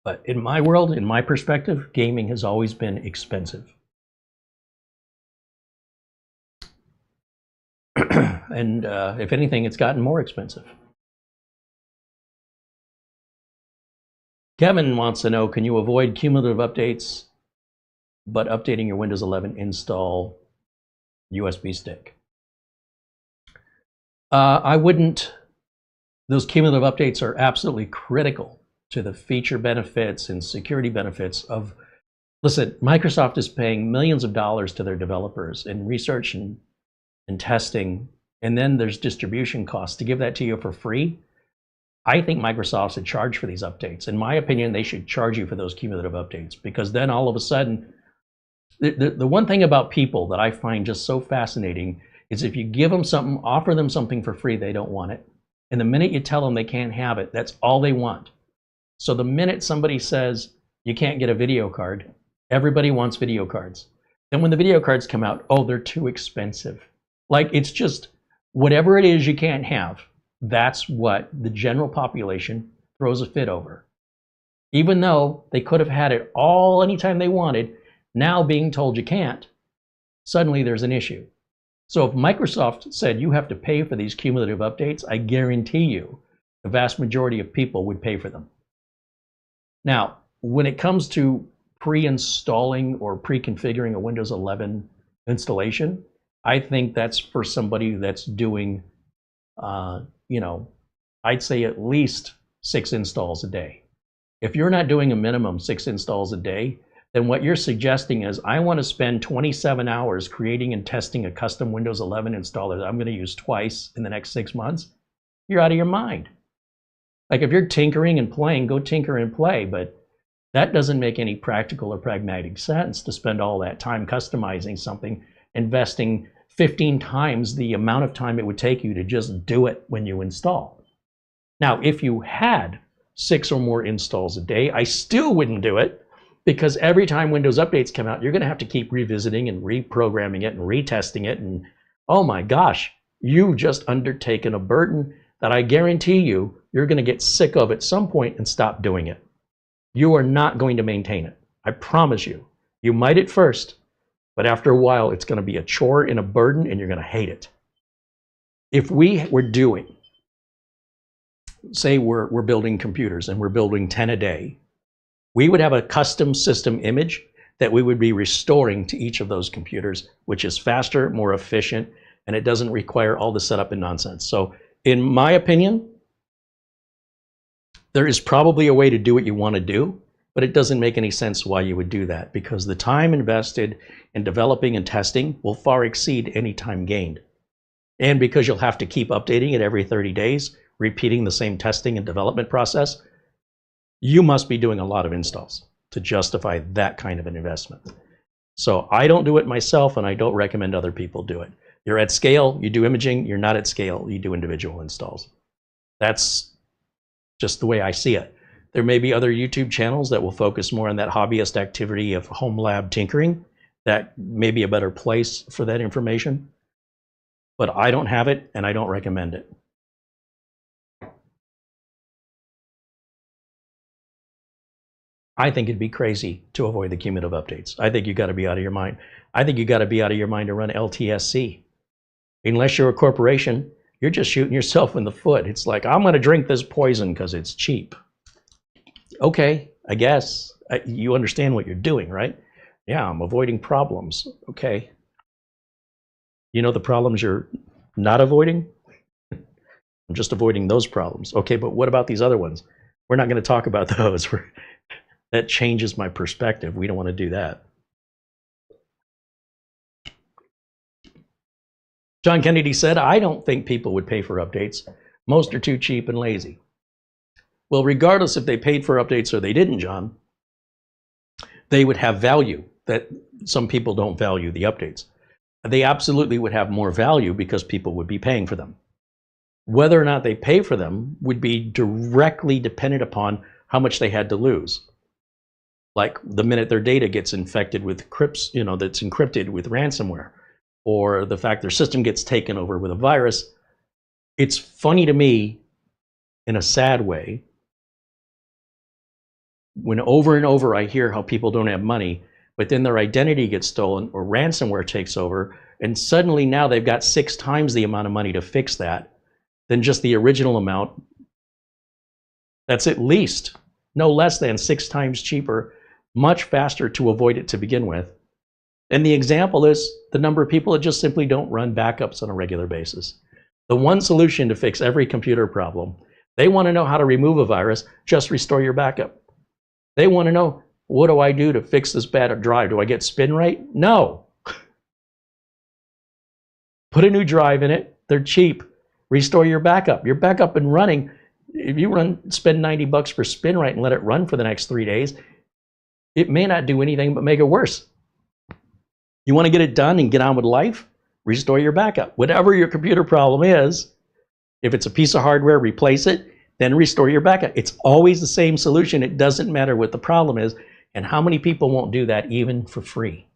But in my world, in my perspective, gaming has always been expensive. And if anything, it's gotten more expensive. Kevin wants to know, can you avoid cumulative updates, but updating your Windows 11 install USB stick? I wouldn't. Those cumulative updates are absolutely critical to the feature benefits and security benefits of, listen, Microsoft is paying millions of dollars to their developers in research and testing, and then there's distribution costs. To give that to you for free, I think Microsoft should charge for these updates. In my opinion, they should charge you for those cumulative updates, because then all of a sudden, the one thing about people that I find just so fascinating is if you give them something, offer them something for free, they don't want it. And the minute you tell them they can't have it, that's all they want. So the minute somebody says you can't get a video card, everybody wants video cards. Then when the video cards come out, oh, they're too expensive. Like, it's just whatever it is you can't have, that's what the general population throws a fit over. Even though they could have had it all anytime they wanted, now being told you can't, suddenly there's an issue. So if Microsoft said you have to pay for these cumulative updates, I guarantee you the vast majority of people would pay for them. Now, when it comes to pre-installing or pre-configuring a Windows 11 installation, I think that's for somebody that's doing, I'd say at least 6 installs a day. If you're not doing a minimum 6 installs a day, then what you're suggesting is, I want to spend 27 hours creating and testing a custom Windows 11 installer that I'm going to use twice in the next 6 months. You're out of your mind. Like, if you're tinkering and playing, go tinker and play, but that doesn't make any practical or pragmatic sense to spend all that time customizing something, investing 15 times the amount of time it would take you to just do it when you install. Now, if you had 6 or more installs a day, I still wouldn't do it, because every time Windows updates come out, you're going to have to keep revisiting and reprogramming it and retesting it. And oh my gosh, you've just undertaken a burden that I guarantee you're going to get sick of at some point and stop doing it. You are not going to maintain it. I promise you. You might at first, but after a while, it's going to be a chore and a burden, and you're going to hate it. If we were doing, say we're building computers and we're building 10 a day, we would have a custom system image that we would be restoring to each of those computers, which is faster, more efficient, and it doesn't require all the setup and nonsense. So in my opinion, there is probably a way to do what you want to do, but it doesn't make any sense why you would do that, because the time invested in developing and testing will far exceed any time gained. And because you'll have to keep updating it every 30 days, repeating the same testing and development process, you must be doing a lot of installs to justify that kind of an investment. So I don't do it myself, and I don't recommend other people do it. You're at scale, you do imaging. You're not at scale, you do individual installs. That's just the way I see it. There may be other YouTube channels that will focus more on that hobbyist activity of home lab tinkering. that may be a better place for that information. But I don't have it, and I don't recommend it. I think it'd be crazy to avoid the cumulative updates. I think you got to be out of your mind. I think you got to be out of your mind to run LTSC. Unless you're a corporation, you're just shooting yourself in the foot. It's like, I'm going to drink this poison because it's cheap. Okay, I guess. You understand what you're doing, right? Yeah, I'm avoiding problems. Okay. You know the problems you're not avoiding? I'm just avoiding those problems. Okay, but what about these other ones? We're not going to talk about those. That changes my perspective. We don't want to do that. John Kennedy said, I don't think people would pay for updates. Most are too cheap and lazy. Well, regardless if they paid for updates or they didn't, John, they would have value that some people don't value the updates. They absolutely would have more value because people would be paying for them. Whether or not they pay for them would be directly dependent upon how much they had to lose. Like the minute their data gets infected with crypts, that's encrypted with ransomware, or the fact their system gets taken over with a virus. It's funny to me, in a sad way, when over and over I hear how people don't have money, but then their identity gets stolen or ransomware takes over, and suddenly now they've got 6 times the amount of money to fix that than just the original amount. That's at least no less than 6 times cheaper, much faster to avoid it to begin with. And the example is the number of people that just simply don't run backups on a regular basis. The one solution to fix every computer problem, they want to know how to remove a virus, just restore your backup. They want to know, what do I do to fix this bad drive? Do I get spin rate? No. Put a new drive in it. They're cheap. Restore your backup. Your backup and running. If you spend $90 for spin rate and let it run for the next 3 days, it may not do anything but make it worse. You want to get it done and get on with life? Restore your backup. Whatever your computer problem is, if it's a piece of hardware, replace it, then restore your backup. It's always the same solution. It doesn't matter what the problem is. And how many people won't do that even for free?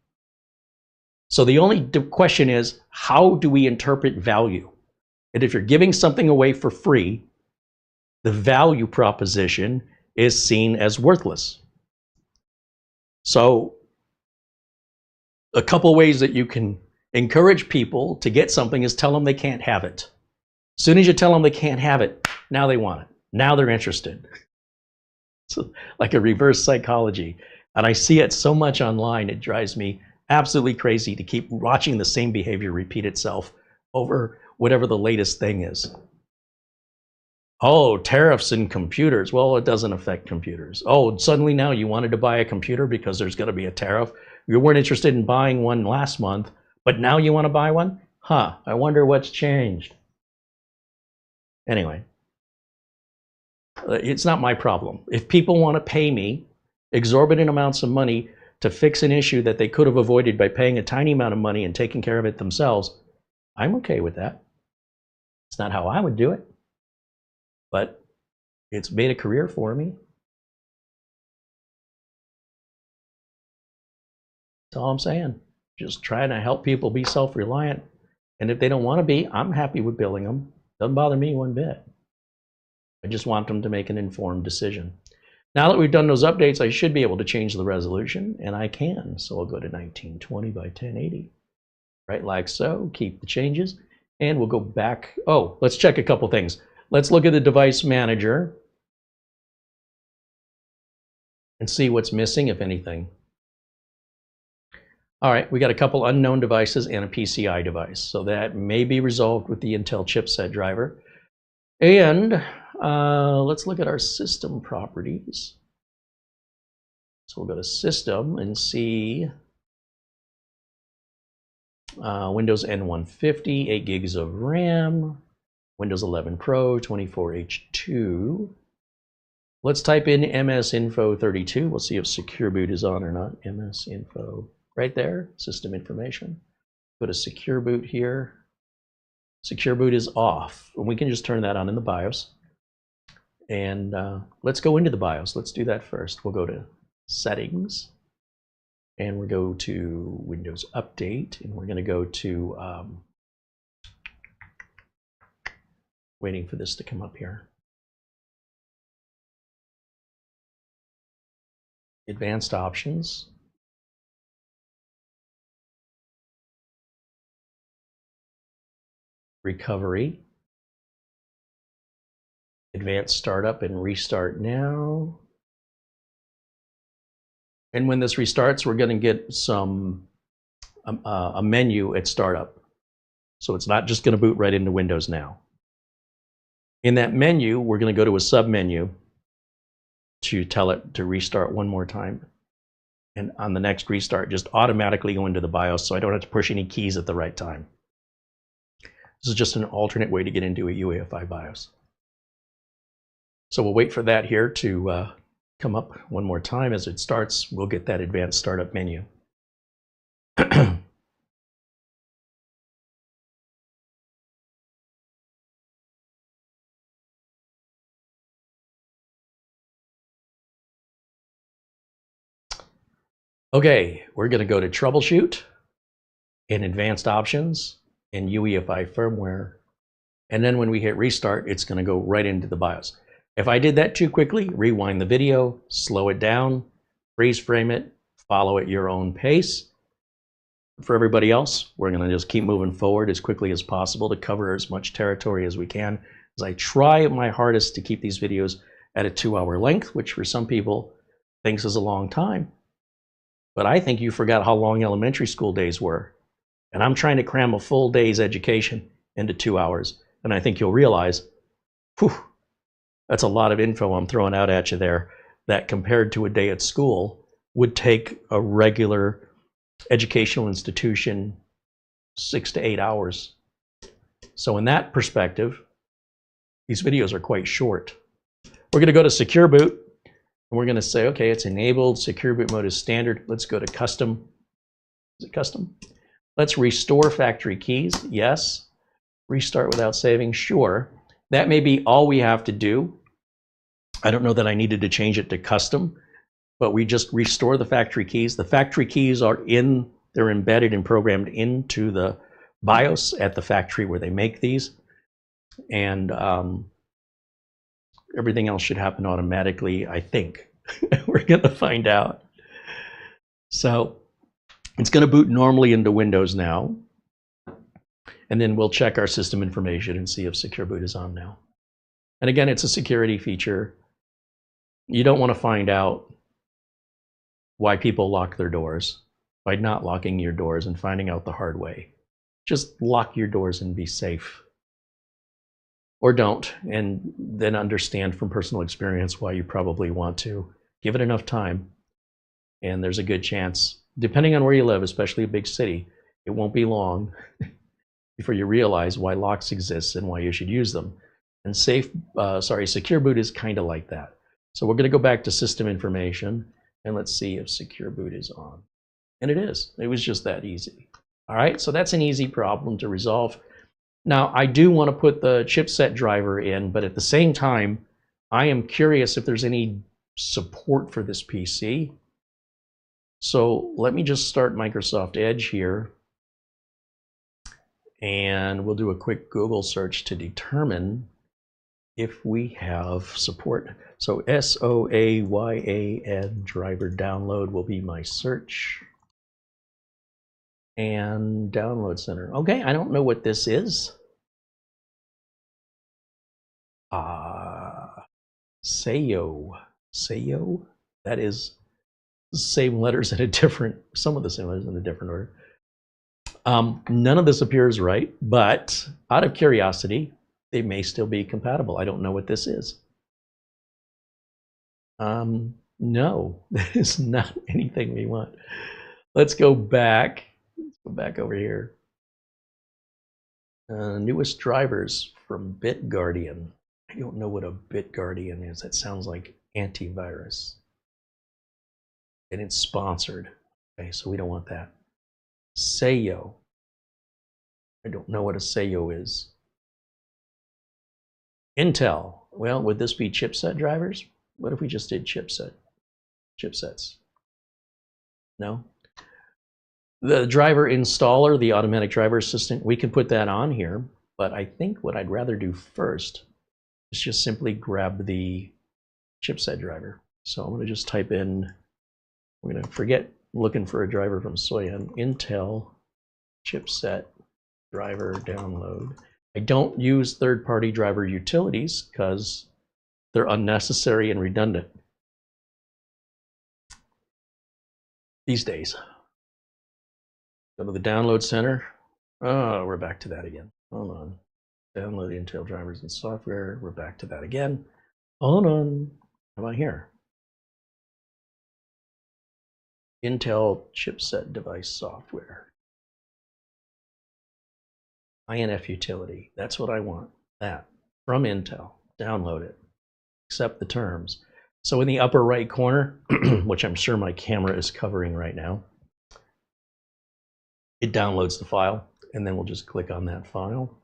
So the only question is, how do we interpret value? And if you're giving something away for free, the value proposition is seen as worthless. So a couple ways that you can encourage people to get something is tell them they can't have it. As soon as you tell them they can't have it, now they want it. Now they're interested. It's like a reverse psychology. And I see it so much online, it drives me absolutely crazy to keep watching the same behavior repeat itself over whatever the latest thing is. Oh, tariffs in computers. Well, it doesn't affect computers. Oh, suddenly now you wanted to buy a computer because there's going to be a tariff. You weren't interested in buying one last month, but now you want to buy one? Huh, I wonder what's changed. Anyway, it's not my problem. If people want to pay me exorbitant amounts of money to fix an issue that they could have avoided by paying a tiny amount of money and taking care of it themselves, I'm okay with that. It's not how I would do it, but it's made a career for me. That's all I'm saying. Just trying to help people be self-reliant. And if they don't want to be, I'm happy with billing them. Doesn't bother me one bit. I just want them to make an informed decision. Now that we've done those updates, I should be able to change the resolution, and I can. So I'll go to 1920 by 1080, right like so. Keep the changes, and we'll go back. Oh, let's check a couple things. Let's look at the device manager and see what's missing, if anything. All right, we got a couple unknown devices and a PCI device. So that may be resolved with the Intel chipset driver. And let's look at our system properties. So we'll go to System and see Windows N150, 8 gigs of RAM, Windows 11 Pro, 24H2. Let's type in MSInfo32. We'll see if Secure Boot is on or not. MSInfo, right there, system information. Go to Secure Boot here. Secure Boot is off. And we can just turn that on in the BIOS. And let's go into the BIOS. Let's do that first. We'll go to Settings. And we'll go to Windows Update, and we're going to go to, waiting for this to come up here. Advanced Options. Recovery. Advanced Startup and Restart Now. And when this restarts, we're going to get a menu at startup. So it's not just going to boot right into Windows now. In that menu, we're going to go to a submenu to tell it to restart one more time. And on the next restart, just automatically go into the BIOS so I don't have to push any keys at the right time. This is just an alternate way to get into a UEFI BIOS. So we'll wait for that here to come up one more time. As it starts, we'll get that advanced startup menu. Okay, we're going to go to Troubleshoot in Advanced Options in UEFI Firmware. And then when we hit Restart, it's going to go right into the BIOS. If I did that too quickly, rewind the video, slow it down, freeze frame it, follow at your own pace. For everybody else, we're going to just keep moving forward as quickly as possible to cover as much territory as we can, as I try my hardest to keep these videos at a 2-hour length, which for some people thinks is a long time. But I think you forgot how long elementary school days were. And I'm trying to cram a full day's education into 2 hours. And I think you'll realize, whew, that's a lot of info I'm throwing out at you there that compared to a day at school would take a regular educational institution 6 to 8 hours. So in that perspective, these videos are quite short. We're going to go to Secure Boot. And we're going to say, okay, it's enabled. Secure boot mode is standard. Let's go to custom. Is it custom? Let's restore factory keys. Yes. Restart without saving. Sure. That may be all we have to do. I don't know that I needed to change it to custom, but we just restore the factory keys. The factory keys are they're embedded and programmed into the BIOS at the factory where they make these. And everything else should happen automatically, I think. We're going to find out. So it's going to boot normally into Windows now. And then we'll check our system information and see if Secure Boot is on now. And again, it's a security feature. You don't want to find out why people lock their doors by not locking your doors and finding out the hard way. Just lock your doors and be safe. Or don't, and then understand from personal experience why you probably want to. Give it enough time, and there's a good chance, depending on where you live, especially a big city, it won't be long before you realize why locks exist and why you should use them. And Secure Boot is kind of like that. So we're going to go back to system information, and let's see if Secure Boot is on. And it is. It was just that easy. All right, so that's an easy problem to resolve. Now, I do want to put the chipset driver in, but at the same time, I am curious if there's any support for this PC. So let me just start Microsoft Edge here, and we'll do a quick Google search to determine if we have support. So Soayan driver download will be my search. And download center. Okay, I don't know what this is. Sayo. That is the same letters in a different, some of the same letters in a different order. None of this appears right, but out of curiosity, they may still be compatible. I don't know what this is. No, that is not anything we want. Let's go back. Let's go back over here. Newest drivers from BitGuardian. I don't know what a BitGuardian is. That sounds like antivirus. And it's sponsored. Okay, so we don't want that. Sayo. I don't know what a Sayo is. Intel. Well, would this be chipset drivers? What if we just did chipsets? No? The driver installer, the automatic driver assistant, we can put that on here, but I think what I'd rather do first is just simply grab the chipset driver. So I'm going to just type in, we're going to forget looking for a driver from Soayan, Intel chipset driver download. I don't use third-party driver utilities because they're unnecessary and redundant these days. Go to the download center. Oh, we're back to that again. Hold on. Download Intel drivers and software. We're back to that again. Hold on. How about here? Intel chipset device software. INF utility. That's what I want. That. From Intel. Download it. Accept the terms. So in the upper right corner, which I'm sure my camera is covering right now, it downloads the file, and then we'll just click on that file.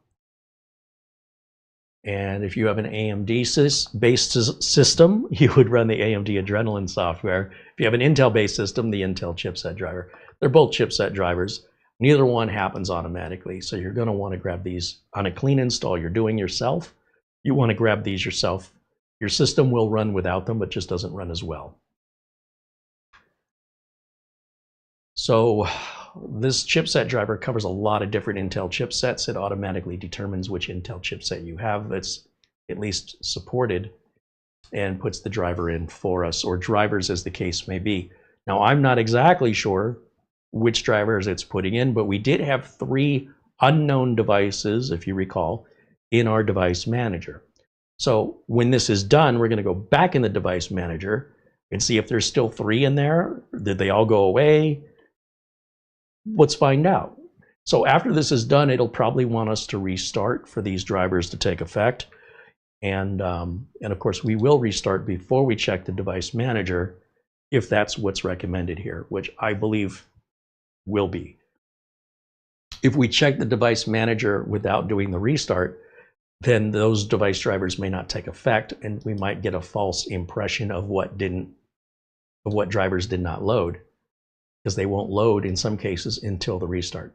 And if you have an AMD-based system, you would run the AMD Adrenalin software. If you have an Intel-based system, the Intel chipset driver. They're both chipset drivers. Neither one happens automatically, so you're going to want to grab these on a clean install you're doing yourself. You want to grab these yourself. Your system will run without them, but just doesn't run as well. So this chipset driver covers a lot of different Intel chipsets. It automatically determines which Intel chipset you have that's at least supported and puts the driver in for us, or drivers as the case may be. Now, I'm not exactly sure which drivers it's putting in, but we did have 3 unknown devices, if you recall, in our device manager. So when this is done, we're going to go back in the device manager and see if there's still 3 in there. Did they all go away? Let's find out. So after this is done, it'll probably want us to restart for these drivers to take effect. And of course, we will restart before we check the device manager if that's what's recommended here, which I believe will be. If we check the device manager without doing the restart, then those device drivers may not take effect, and we might get a false impression of what drivers did not load, because they won't load in some cases until the restart.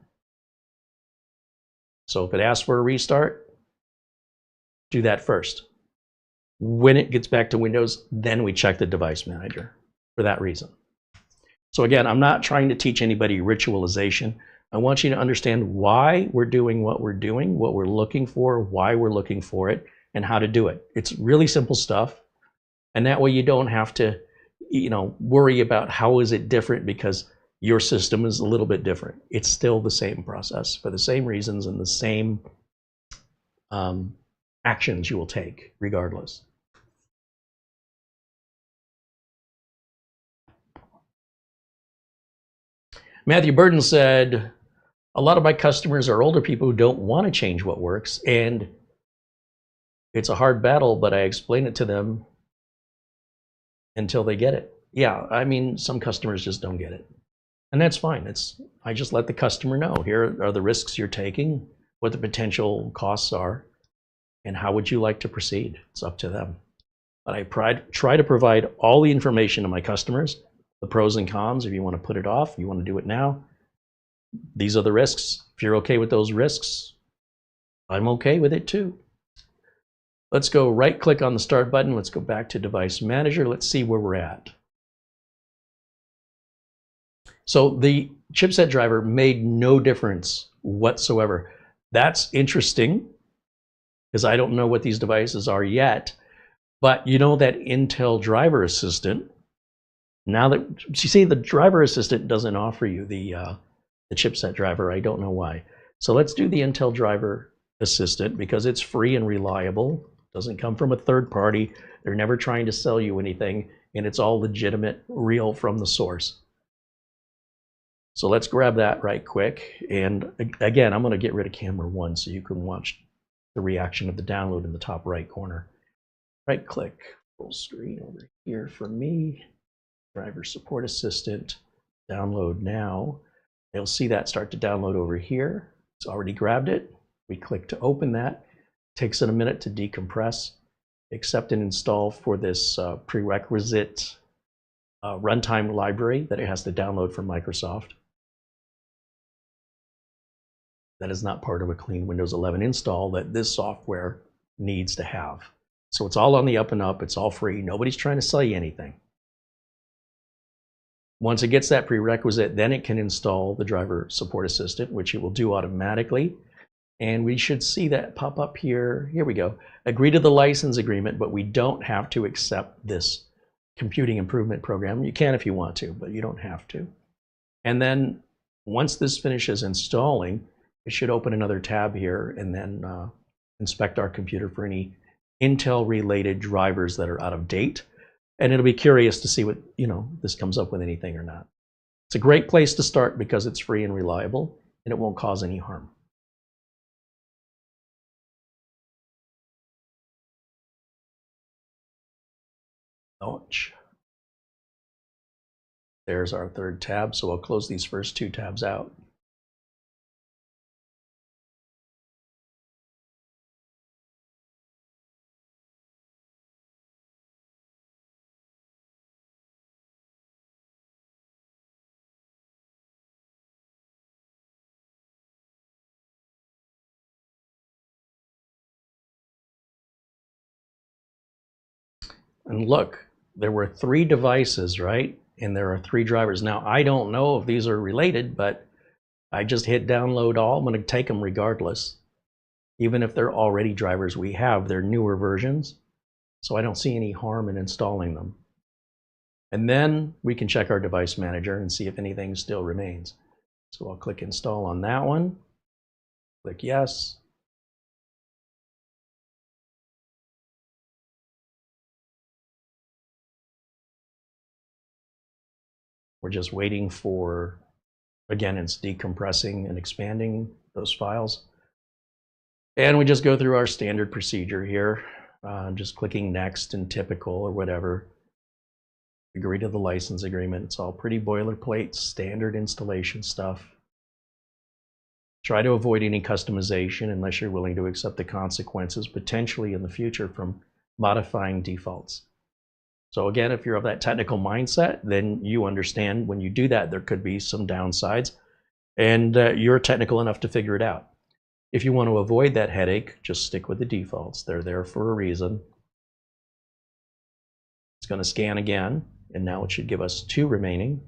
So if it asks for a restart, do that first. When it gets back to Windows, then we check the device manager for that reason. So again, I'm not trying to teach anybody ritualization. I want you to understand why we're doing what we're doing, what we're looking for, why we're looking for it, and how to do it. It's really simple stuff. And that way you don't have to, worry about how is it different because your system is a little bit different. It's still the same process for the same reasons and the same actions you will take regardless. Matthew Burden said, a lot of my customers are older people who don't want to change what works, and it's a hard battle, but I explain it to them until they get it. Yeah, I mean, some customers just don't get it. And that's fine. I just let the customer know, here are the risks you're taking, what the potential costs are, and how would you like to proceed? It's up to them. But I try to provide all the information to my customers, the pros and cons, if you want to put it off, you want to do it now. These are the risks. If you're okay with those risks, I'm okay with it too. Let's go right click on the start button. Let's go back to device manager. Let's see where we're at. So the chipset driver made no difference whatsoever. That's interesting because I don't know what these devices are yet. But you know that Intel driver assistant, now that you see the driver assistant doesn't offer you the chipset driver, I don't know why. So let's do the Intel driver assistant because it's free and reliable. Doesn't come from a third party. They're never trying to sell you anything, and it's all legitimate, real from the source. So let's grab that right quick. And again, I'm going to get rid of camera 1 so you can watch the reaction of the download in the top right corner. Right click, full screen over here for me. Driver support assistant, download now. You'll see that start to download over here. It's already grabbed it. We click to open that. Takes it a minute to decompress. Accept and install for this prerequisite runtime library that it has to download from Microsoft. That is not part of a clean Windows 11 install that this software needs to have. So it's all on the up and up. It's all free. Nobody's trying to sell you anything. Once it gets that prerequisite, then it can install the driver support assistant, which it will do automatically. And we should see that pop up here. Here we go. Agree to the license agreement, but we don't have to accept this computing improvement program. You can if you want to, but you don't have to. And then once this finishes installing, it should open another tab here and then inspect our computer for any Intel-related drivers that are out of date. And it'll be curious to see what, this comes up with anything or not. It's a great place to start because it's free and reliable, and it won't cause any harm. Ouch. There's our third tab, so I'll close these first two tabs out. And look, there were 3 devices, right? And there are 3 drivers. Now, I don't know if these are related, but I just hit download all. I'm going to take them regardless. Even if they're already drivers we have, they're newer versions. So I don't see any harm in installing them. And then we can check our device manager and see if anything still remains. So I'll click install on that one. Click yes. We're just waiting for, again, it's decompressing and expanding those files. And we just go through our standard procedure here, just clicking next and typical or whatever. Agree to the license agreement. It's all pretty boilerplate, standard installation stuff. Try to avoid any customization unless you're willing to accept the consequences potentially in the future from modifying defaults. So again, if you're of that technical mindset, then you understand when you do that, there could be some downsides, and you're technical enough to figure it out. If you want to avoid that headache, just stick with the defaults. They're there for a reason. It's going to scan again, and now it should give us 2 remaining.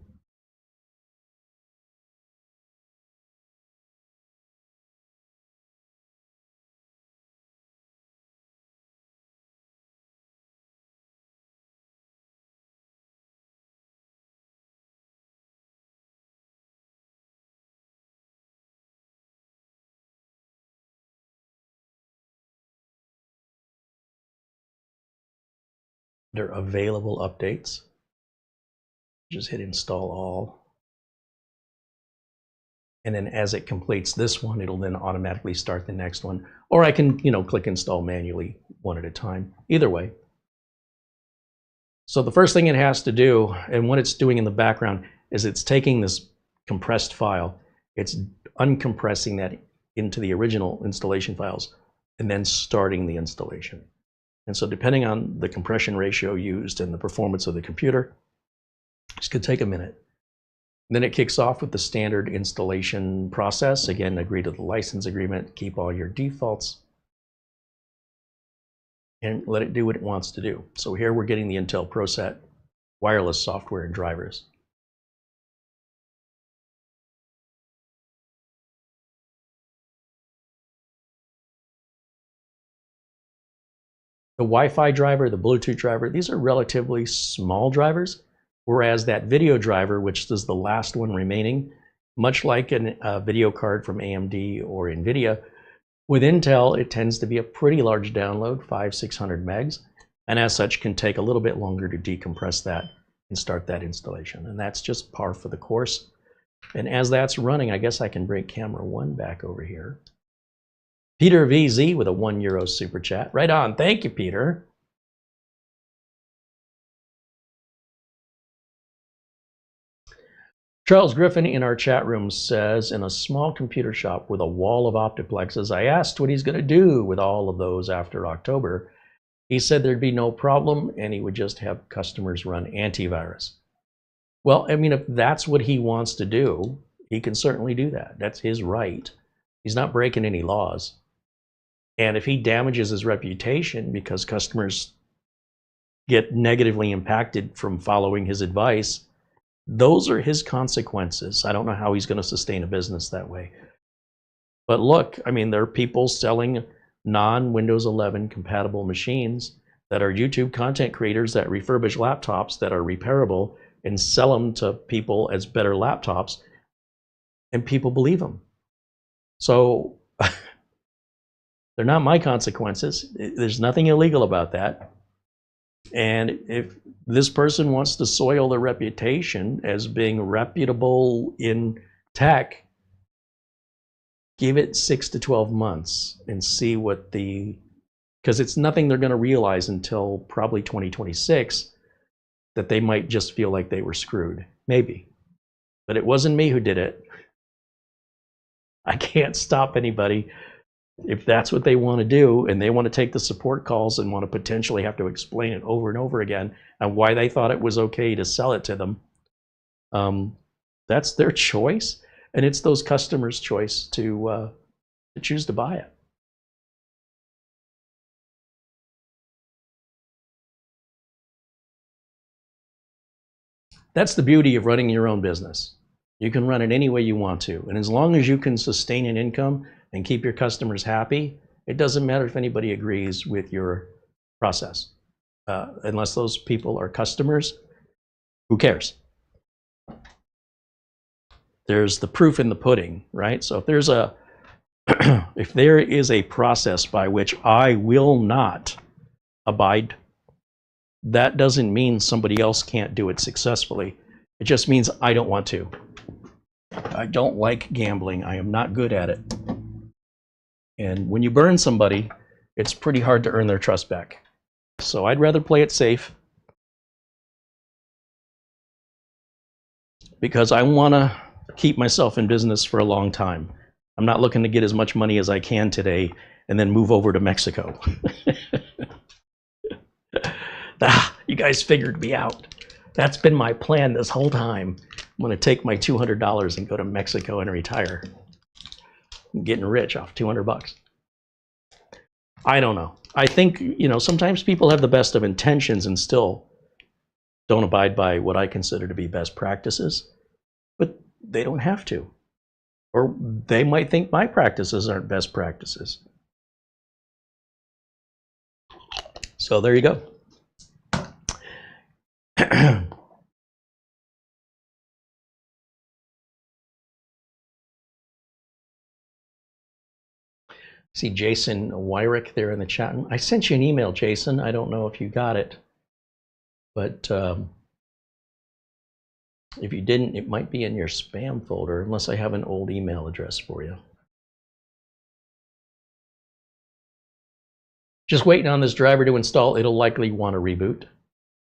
They're available updates. Just hit install all. And then as it completes this one, it'll then automatically start the next one. Or I can, click install manually one at a time. Either way. So the first thing it has to do, and what it's doing in the background, is it's taking this compressed file, it's uncompressing that into the original installation files, and then starting the installation. And so depending on the compression ratio used and the performance of the computer, this could take a minute. And then it kicks off with the standard installation process. Again, agree to the license agreement, keep all your defaults, and let it do what it wants to do. So here we're getting the Intel ProSet wireless software and drivers. The Wi-Fi driver, the Bluetooth driver, these are relatively small drivers, whereas that video driver, which is the last one remaining, much like a video card from AMD or NVIDIA, with Intel, it tends to be a pretty large download, 500-600 megs, and as such can take a little bit longer to decompress that and start that installation. And that's just par for the course. And as that's running, I guess I can bring camera 1 back over here. Peter VZ with a €1 super chat. Right on. Thank you, Peter. Charles Griffin in our chat room says, in a small computer shop with a wall of optiplexes, I asked what he's going to do with all of those after October. He said there'd be no problem and he would just have customers run antivirus. Well, I mean, if that's what he wants to do, he can certainly do that. That's his right. He's not breaking any laws. And if he damages his reputation because customers get negatively impacted from following his advice, those are his consequences. I don't know how he's going to sustain a business that way. But look, I mean, there are people selling non-Windows 11 compatible machines that are YouTube content creators that refurbish laptops that are repairable and sell them to people as better laptops, and people believe them. So they're not my consequences. There's nothing illegal about that. And if this person wants to soil their reputation as being reputable in tech, give it 6 to 12 months and see what because it's nothing they're going to realize until probably 2026, that they might just feel like they were screwed. Maybe. But it wasn't me who did it. I can't stop anybody. If that's what they want to do, and they want to take the support calls and want to potentially have to explain it over and over again and why they thought it was okay to sell it to them, that's their choice, and it's those customers' choice to choose to buy it. That's the beauty of running your own business. You can run it any way you want to, and as long as you can sustain an income and keep your customers happy, it doesn't matter if anybody agrees with your process. Unless those people are customers, who cares? There's the proof in the pudding, right? So if there's if there is a process by which I will not abide, that doesn't mean somebody else can't do it successfully. It just means I don't want to. I don't like gambling. I am not good at it. And when you burn somebody, it's pretty hard to earn their trust back. So I'd rather play it safe, because I want to keep myself in business for a long time. I'm not looking to get as much money as I can today and then move over to Mexico. You guys figured me out. That's been my plan this whole time. I'm going to take my $200 and go to Mexico and retire. I'm getting rich off $200. I don't know. I think, sometimes people have the best of intentions and still don't abide by what I consider to be best practices, but they don't have to. Or they might think my practices aren't best practices. So there you go. See Jason Wyrick there in the chat. I sent you an email, Jason. I don't know if you got it, but if you didn't, it might be in your spam folder, unless I have an old email address for you. Just waiting on this driver to install. It'll likely want to reboot,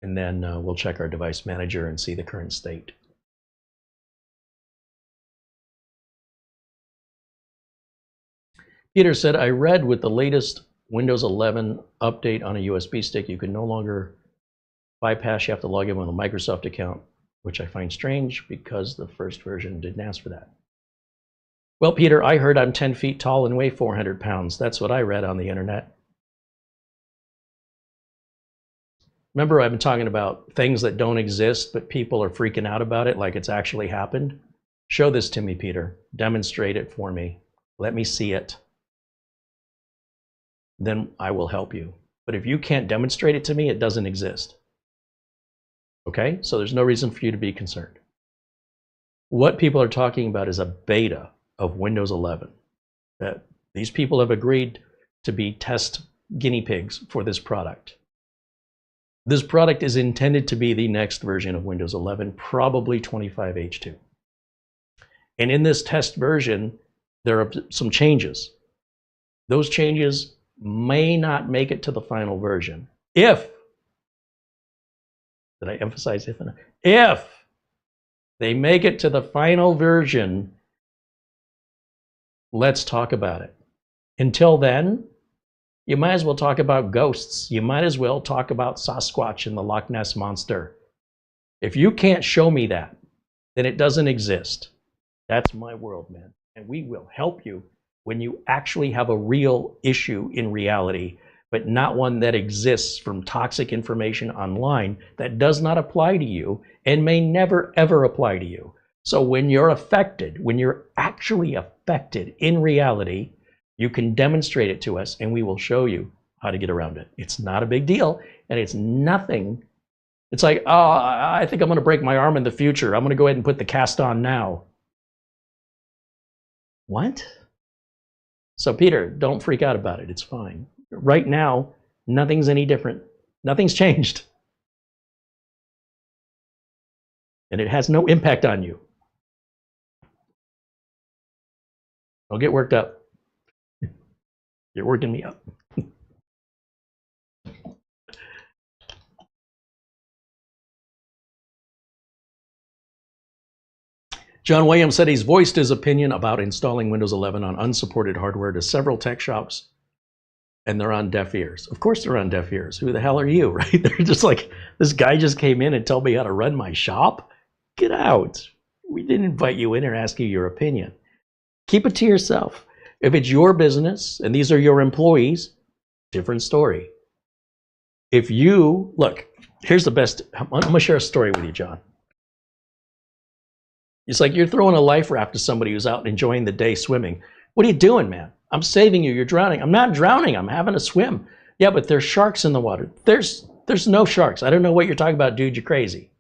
and then we'll check our device manager and see the current state. Peter said, I read with the latest Windows 11 update on a USB stick, you can no longer bypass, you have to log in with a Microsoft account, which I find strange because the first version didn't ask for that. Well, Peter, I heard I'm 10 feet tall and weigh 400 pounds. That's what I read on the internet. Remember, I've been talking about things that don't exist, but people are freaking out about it like it's actually happened. Show this to me, Peter. Demonstrate it for me. Let me see it. Then I will help you. But if you can't demonstrate it to me, it doesn't exist. Okay? So there's no reason for you to be concerned. What people are talking about is a beta of Windows 11. That these people have agreed to be test guinea pigs for this product. This product is intended to be the next version of Windows 11, probably 25H2. And in this test version, there are some changes. Those changes may not make it to the final version. If, did I emphasize if? If they make it to the final version, let's talk about it. Until then, you might as well talk about ghosts. You might as well talk about Sasquatch and the Loch Ness Monster. If you can't show me that, then it doesn't exist. That's my world, man. And we will help you when you actually have a real issue in reality, but not one that exists from toxic information online that does not apply to you and may never ever apply to you. So when you're affected, when you're actually affected in reality, you can demonstrate it to us and we will show you how to get around it. It's not a big deal and it's nothing. It's like, oh, I think I'm going to break my arm in the future. I'm going to go ahead and put the cast on now. What? So Peter, don't freak out about it. It's fine. Right now, nothing's any different. Nothing's changed. And it has no impact on you. Don't get worked up. You're working me up. John Williams said he's voiced his opinion about installing Windows 11 on unsupported hardware to several tech shops, and they're on deaf ears. Of course they're on deaf ears. Who the hell are you, right? They're just like, this guy just came in and told me how to run my shop? Get out. We didn't invite you in or ask you your opinion. Keep it to yourself. If it's your business and these are your employees, different story. If you, look, here's the best, I'm going to share a story with you, John. It's like you're throwing a life raft to somebody who's out enjoying the day swimming. What are you doing, man? I'm saving you. You're drowning. I'm not drowning. I'm having a swim. Yeah, but there's sharks in the water. There's no sharks. I don't know what you're talking about, dude. You're crazy.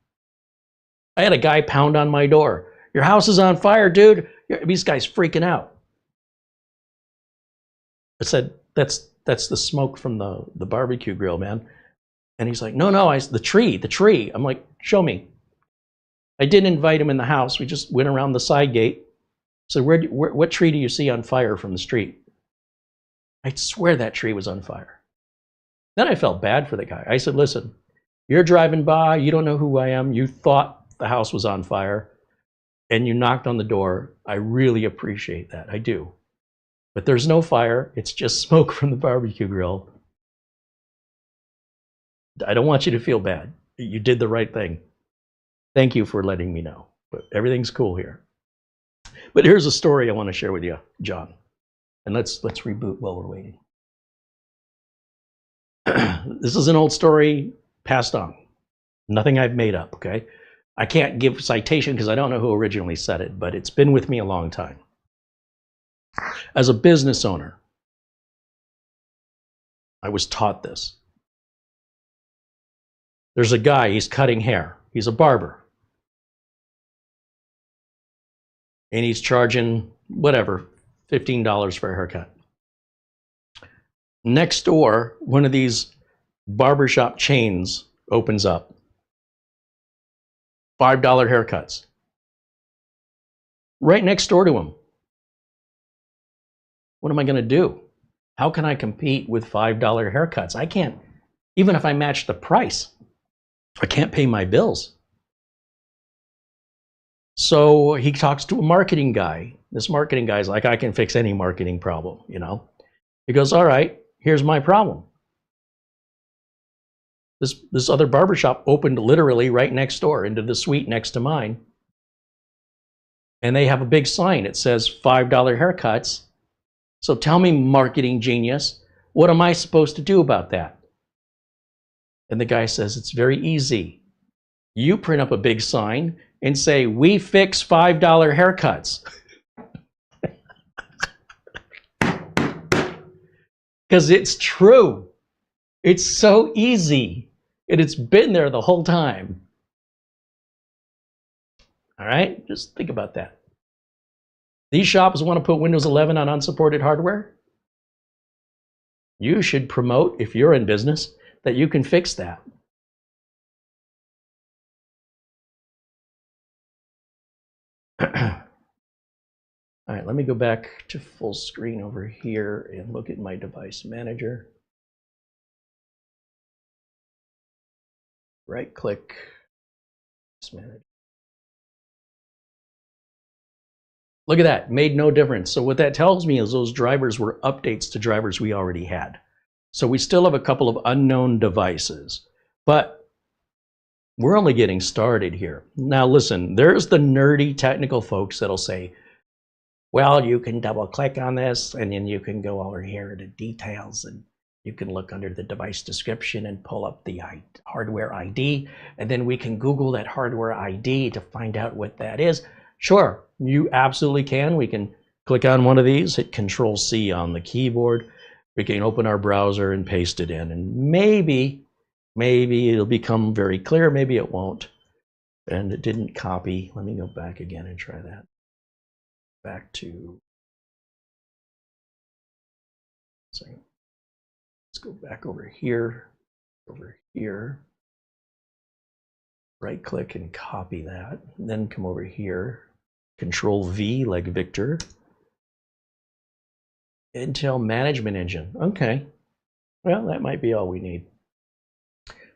I had a guy pound on my door. Your house is on fire, dude. These guys freaking out. I said, that's the smoke from the barbecue grill, man. And he's like, no, the tree. I'm like, show me. I didn't invite him in the house. We just went around the side gate. So what tree do you see on fire from the street? I swear that tree was on fire. Then I felt bad for the guy. I said, listen, you're driving by. You don't know who I am. You thought the house was on fire and you knocked on the door. I really appreciate that. I do. But there's no fire. It's just smoke from the barbecue grill. I don't want you to feel bad. You did the right thing. Thank you for letting me know, but everything's cool here. But here's a story I want to share with you, John. And let's reboot while we're waiting. This is an old story passed on. Nothing I've made up, okay? I can't give citation because I don't know who originally said it, but it's been with me a long time. As a business owner, I was taught this. There's a guy, he's cutting hair. He's a barber. And he's charging, whatever, $15 for a haircut. Next door, one of these barbershop chains opens up. $5 haircuts. Right next door to him. What am I going to do? How can I compete with $5 haircuts? I can't, even if I match the price, I can't pay my bills. So he talks to a marketing guy. This marketing guy's like, I can fix any marketing problem, you know. He goes, all right, here's my problem. This other barbershop opened literally right next door into the suite next to mine. And they have a big sign. It says $5 haircuts. So tell me, marketing genius, what am I supposed to do about that? And the guy says, it's very easy. You print up a big sign and say, we fix $5 haircuts. Because it's true. It's so easy. And it's been there the whole time. All right? Just think about that. These shops want to put Windows 11 on unsupported hardware. You should promote, if you're in business, that you can fix that. All right, let me go back to full screen over here and look at my device manager. Right click, manage. Look at that, made no difference. So what that tells me is those drivers were updates to drivers we already had. So we still have a couple of unknown devices, but we're only getting started here. Now listen, there's the nerdy technical folks that'll say, Well, you can double click on this and then you can go over here to details and you can look under the device description and pull up the hardware ID, and then we can Google that hardware ID to find out what that is. Sure, you absolutely can. We can click on one of these, hit Control-C on the keyboard. We can open our browser and paste it in, and maybe it'll become very clear, maybe it won't. And it didn't copy. Let me go back again and try that. Back to, sorry. Let's go back over here, right click and copy that, and then come over here, Control V like Victor, Intel Management Engine. Okay, well, that might be all we need.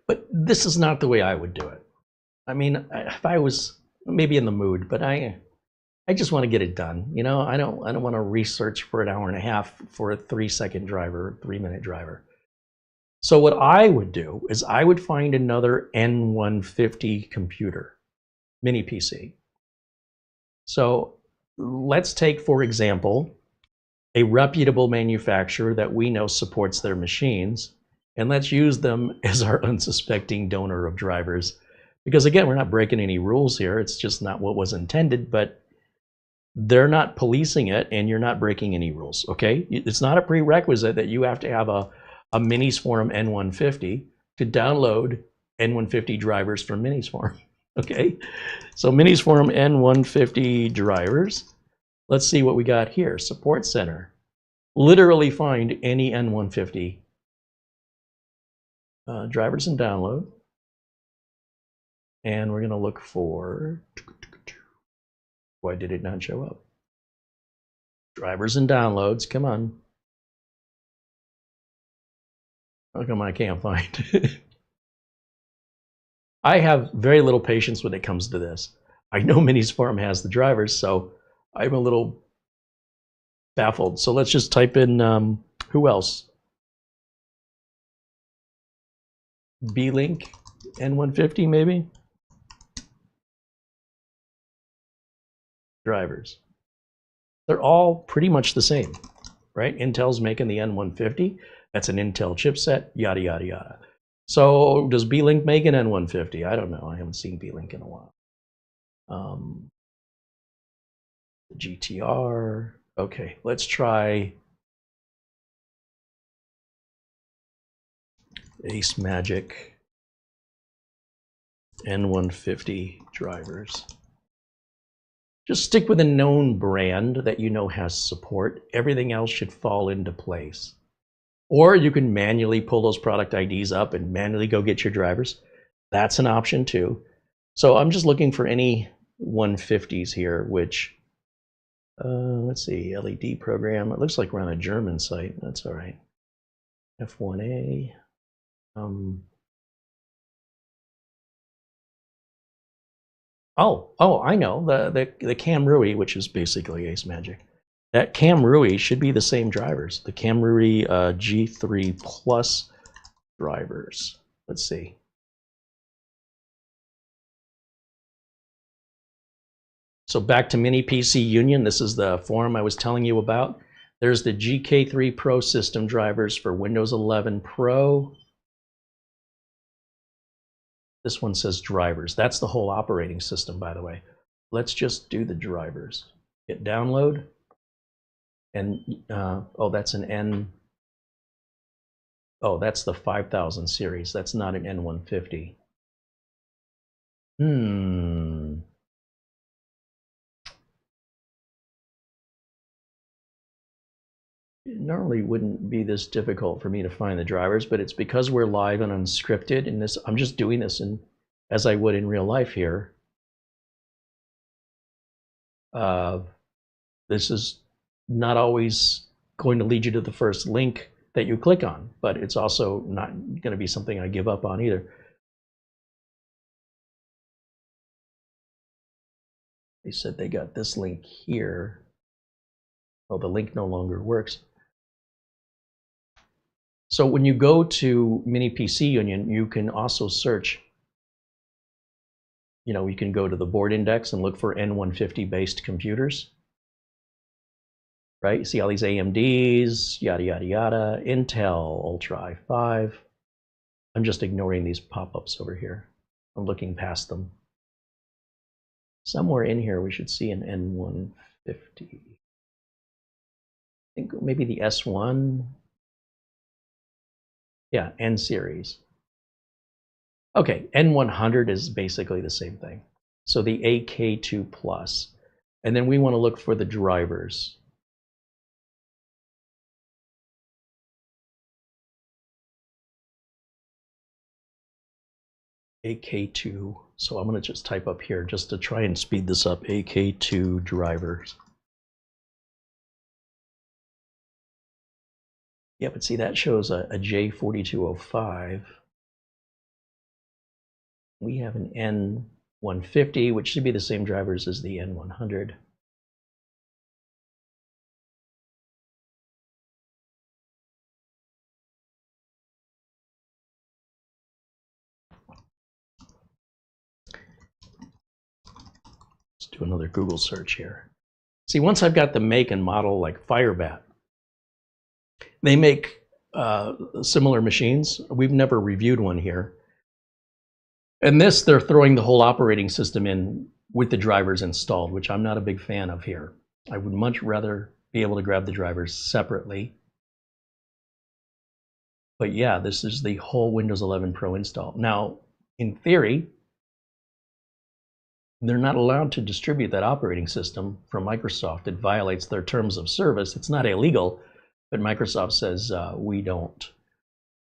But this is not the way I would do it. I mean, if I was maybe in the mood, but I just want to get it done. You know, I don't want to research for an hour and a half for a 3-second driver, 3-minute driver. So what I would do is I would find another N150 computer, mini PC. So let's take, for example, a reputable manufacturer that we know supports their machines, and let's use them as our unsuspecting donor of drivers. Because again, we're not breaking any rules here. It's just not what was intended, but they're not policing it and you're not breaking any rules, okay? It's not a prerequisite that you have to have a Minis Forum N150 to download N150 drivers from Minis Forum, okay? So Minis Forum N150 drivers. Let's see what we got here. Support Center. Literally find any N150 drivers and download. And we're gonna look for, why did it not show up? Drivers and downloads, come on. How come I can't find? I have very little patience when it comes to this. I know Minis Forum has the drivers, so I'm a little baffled. So let's just type in, who else? B-Link, N150 maybe? Drivers. They're all pretty much the same, right? Intel's making the N150. That's an Intel chipset, yada, yada, yada. So does B-Link make an N150? I don't know. I haven't seen B-Link in a while. GTR. Okay, let's try Ace Magic N150 drivers. Just stick with a known brand that you know has support. Everything else should fall into place. Or you can manually pull those product IDs up and manually go get your drivers. That's an option too. So I'm just looking for any 150s here, which, let's see, LED program. It looks like we're on a German site. That's all right. F1A. Oh, I know, the Camrui, which is basically Ace Magic. That Camrui should be the same drivers, the Camrui G3 Plus drivers. Let's see. So back to Mini PC Union, this is the forum I was telling you about. There's the GK3 Pro system drivers for Windows 11 Pro. This one says drivers. That's the whole operating system, by the way. Let's just do the drivers. Hit download. And, oh, that's an N. Oh, that's the 5000 series. That's not an N150. It normally wouldn't be this difficult for me to find the drivers, but it's because we're live and unscripted, and this, I'm just doing this as I would in real life here. This is not always going to lead you to the first link that you click on, but it's also not going to be something I give up on either. They said they got this link here. Oh, the link no longer works. So when you go to Mini PC Union, you can also search, you know, you can go to the board index and look for N150 based computers. right? You see all these AMDs, yada, yada, yada, Intel, Ultra i5. I'm just ignoring these pop-ups over here. I'm looking past them. Somewhere in here we should see an N150. I think maybe the S1. Yeah, N series. Okay, N100 is basically the same thing. So the AK2 Plus. And then we want to look for the drivers. AK2. So I'm going to just type up here just to try and speed this up. AK2 drivers. Yeah, but see, that shows a J4205. We have an N150, which should be the same drivers as the N100. Let's do another Google search here. See, once I've got the make and model like Firebat, they make similar machines. We've never reviewed one here. And this, they're throwing the whole operating system in with the drivers installed, which I'm not a big fan of here. I would much rather be able to grab the drivers separately. But yeah, this is the whole Windows 11 Pro install. Now, in theory, they're not allowed to distribute that operating system from Microsoft. It violates their terms of service. It's not illegal, but Microsoft says we don't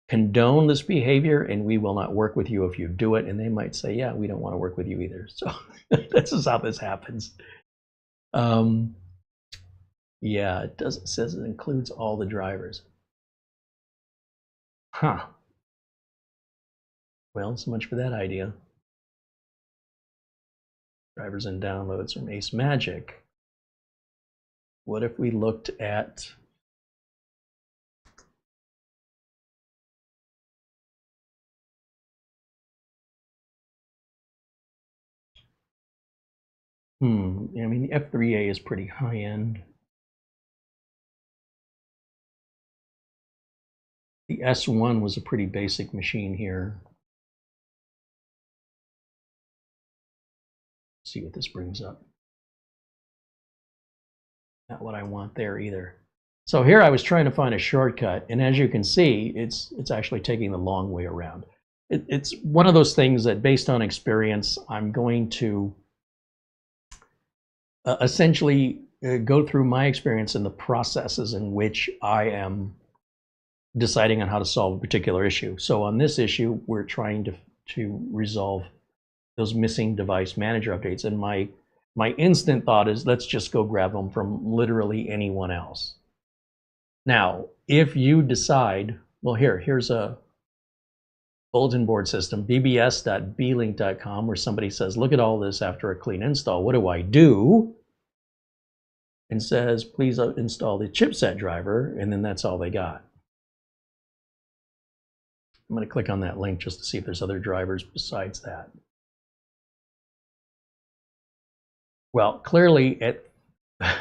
condone this behavior and we will not work with you if you do it. And they might say, yeah, we don't want to work with you either. So this is how this happens. Yeah, it does. It says it includes all the drivers. Huh. Well, so much for that idea. Drivers and downloads from Ace Magic. What if we looked at I mean, the F3A is pretty high end. The S1 was a pretty basic machine here. Let's see what this brings up. Not what I want there either. So here I was trying to find a shortcut, and as you can see, it's actually taking the long way around. It's one of those things that, based on experience, I'm going to essentially go through my experience and the processes in which I am deciding on how to solve a particular issue. So on this issue, we're trying to resolve those missing device manager updates. And my instant thought is, let's just go grab them from literally anyone else. Now, if you decide, well, here's a bulletin board system, bbs.blink.com, where somebody says, look at all this after a clean install. What do I do? And says, please install the chipset driver, and then that's all they got. I'm going to click on that link just to see if there's other drivers besides that. Well, clearly at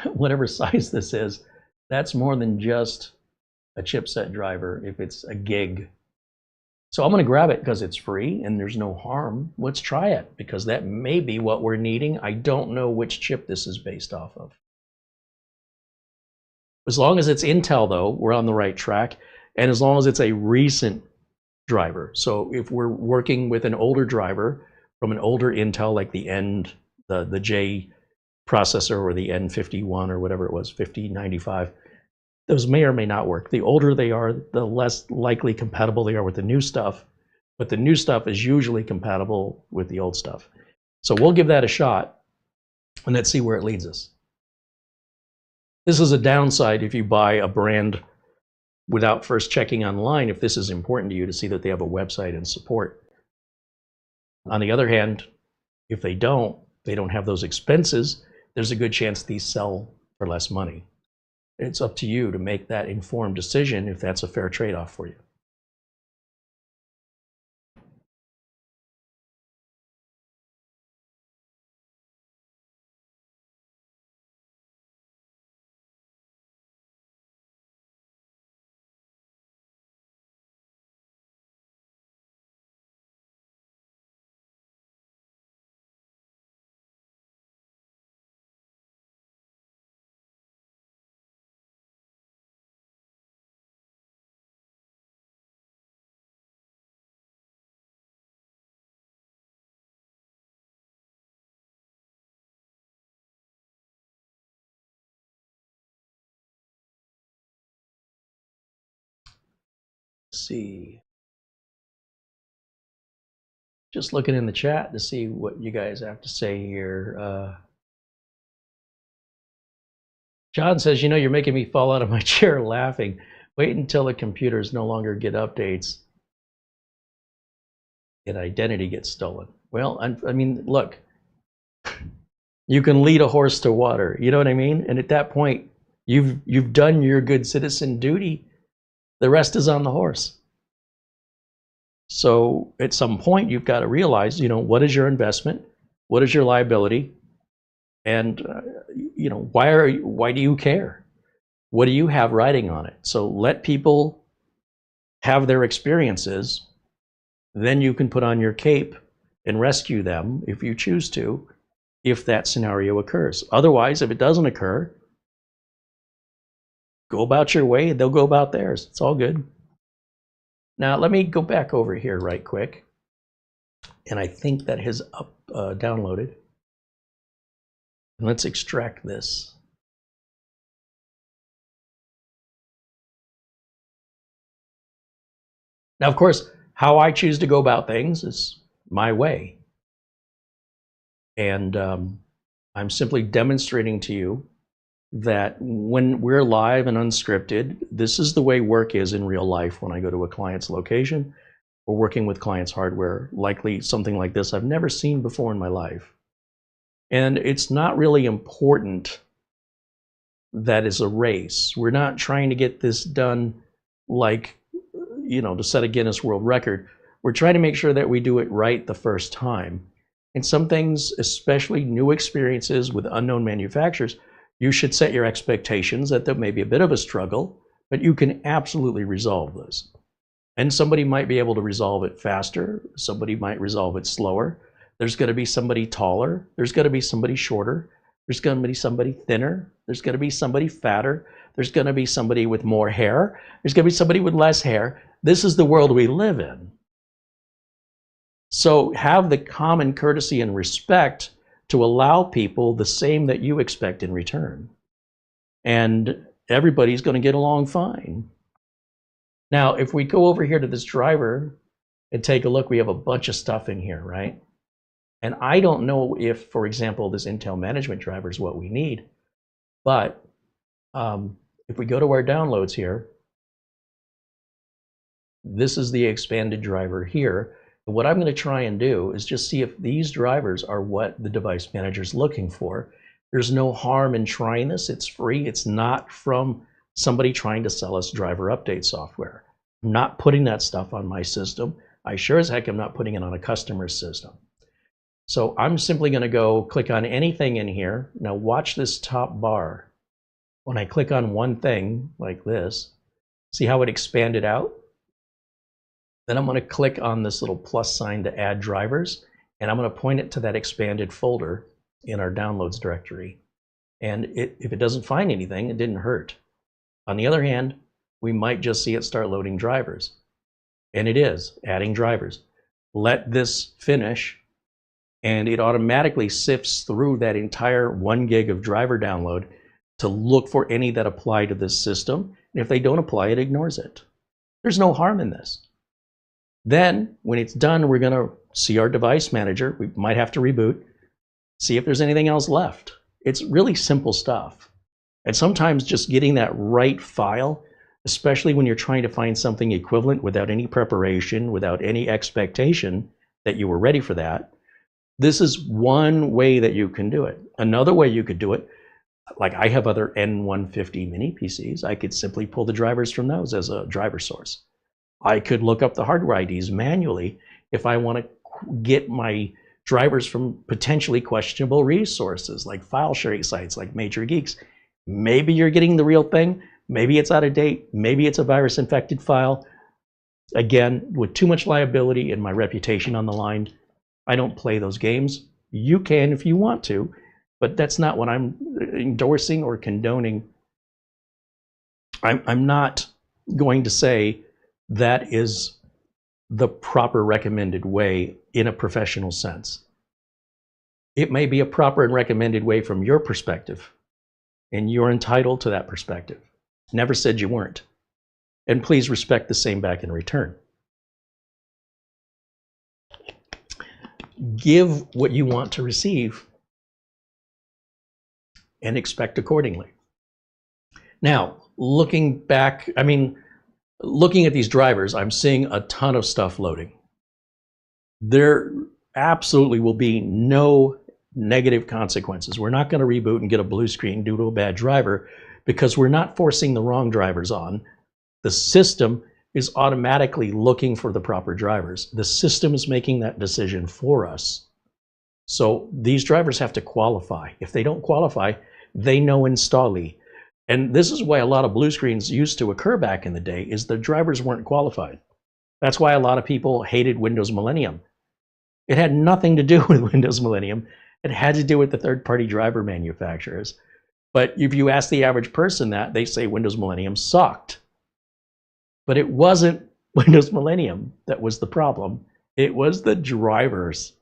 whatever size this is, that's more than just a chipset driver if it's a gig. So I'm going to grab it because it's free and there's no harm. Let's try it because that may be what we're needing. I don't know which chip this is based off of. As long as it's Intel, though, we're on the right track. And as long as it's a recent driver. So if we're working with an older driver from an older Intel, like the J processor or the N51 or whatever it was, 5095, those may or may not work. The older they are, the less likely compatible they are with the new stuff. But the new stuff is usually compatible with the old stuff. So we'll give that a shot and let's see where it leads us. This is a downside if you buy a brand without first checking online if this is important to you to see that they have a website and support. On the other hand, if they don't have those expenses, there's a good chance these sell for less money. It's up to you to make that informed decision if that's a fair trade-off for you. Let's see. Just looking in the chat to see what you guys have to say here. John says, you know, you're making me fall out of my chair laughing. Wait until the computers no longer get updates and identity gets stolen. Well, I mean, look, you can lead a horse to water. You know what I mean? And at that point, you've done your good citizen duty. The rest is on the horse. So at some point, you've got to realize, you know, what is your investment? What is your liability? And, you know, why do you care? What do you have riding on it? So let people have their experiences. Then you can put on your cape and rescue them if you choose to, if that scenario occurs. Otherwise, if it doesn't occur, go about your way, they'll go about theirs. It's all good. Now, let me go back over here right quick. And I think that has downloaded. And let's extract this. Now, of course, how I choose to go about things is my way. And I'm simply demonstrating to you that when we're live and unscripted, this is the way work is in real life when I go to a client's location or working with clients' hardware, likely something like this I've never seen before in my life. And it's not really important that it's a race. We're not trying to get this done like, you know, to set a Guinness World Record. We're trying to make sure that we do it right the first time. And some things, especially new experiences with unknown manufacturers, you should set your expectations that there may be a bit of a struggle, but you can absolutely resolve this. And somebody might be able to resolve it faster. Somebody might resolve it slower. There's going to be somebody taller. There's going to be somebody shorter. There's going to be somebody thinner. There's going to be somebody fatter. There's going to be somebody with more hair. There's going to be somebody with less hair. This is the world we live in. So have the common courtesy and respect to allow people the same that you expect in return. And everybody's going to get along fine. Now, if we go over here to this driver and take a look, we have a bunch of stuff in here, right? And I don't know if, for example, this Intel management driver is what we need. But if we go to our downloads here, this is the expanded driver here. And what I'm going to try and do is just see if these drivers are what the device manager is looking for. There's no harm in trying this. It's free. It's not from somebody trying to sell us driver update software. I'm not putting that stuff on my system. I sure as heck am not putting it on a customer's system. So I'm simply going to go click on anything in here. Now watch this top bar. When I click on one thing like this, see how it expanded out? Then I'm going to click on this little plus sign to add drivers, and I'm going to point it to that expanded folder in our downloads directory. And if it doesn't find anything, it didn't hurt. On the other hand, we might just see it start loading drivers. And it is adding drivers. Let this finish, and it automatically sifts through that entire 1 gig of driver download to look for any that apply to this system. And if they don't apply, it ignores it. There's no harm in this. Then, when it's done, we're going to see our device manager. We might have to reboot, see if there's anything else left. It's really simple stuff. And sometimes just getting that right file, especially when you're trying to find something equivalent without any preparation, without any expectation that you were ready for that, this is one way that you can do it. Another way you could do it, like I have other N150 mini PCs, I could simply pull the drivers from those as a driver source. I could look up the hardware IDs manually if I want to get my drivers from potentially questionable resources like file sharing sites like Major Geeks. Maybe you're getting the real thing. Maybe it's out of date. Maybe it's a virus infected file. Again, with too much liability and my reputation on the line, I don't play those games. You can if you want to, but that's not what I'm endorsing or condoning. I'm not going to say that is the proper recommended way in a professional sense. It may be a proper and recommended way from your perspective, and you're entitled to that perspective. Never said you weren't. And please respect the same back in return. Give what you want to receive and expect accordingly. Now, looking back, looking at these drivers, I'm seeing a ton of stuff loading. There absolutely will be no negative consequences. We're not going to reboot and get a blue screen due to a bad driver because we're not forcing the wrong drivers on. The system is automatically looking for the proper drivers. The system is making that decision for us. So these drivers have to qualify. If they don't qualify, they no installee. And this is why a lot of blue screens used to occur back in the day, is the drivers weren't qualified. That's why a lot of people hated Windows Millennium. It had nothing to do with Windows Millennium. It had to do with the third-party driver manufacturers. But if you ask the average person that, they say Windows Millennium sucked. But it wasn't Windows Millennium that was the problem. It was the drivers.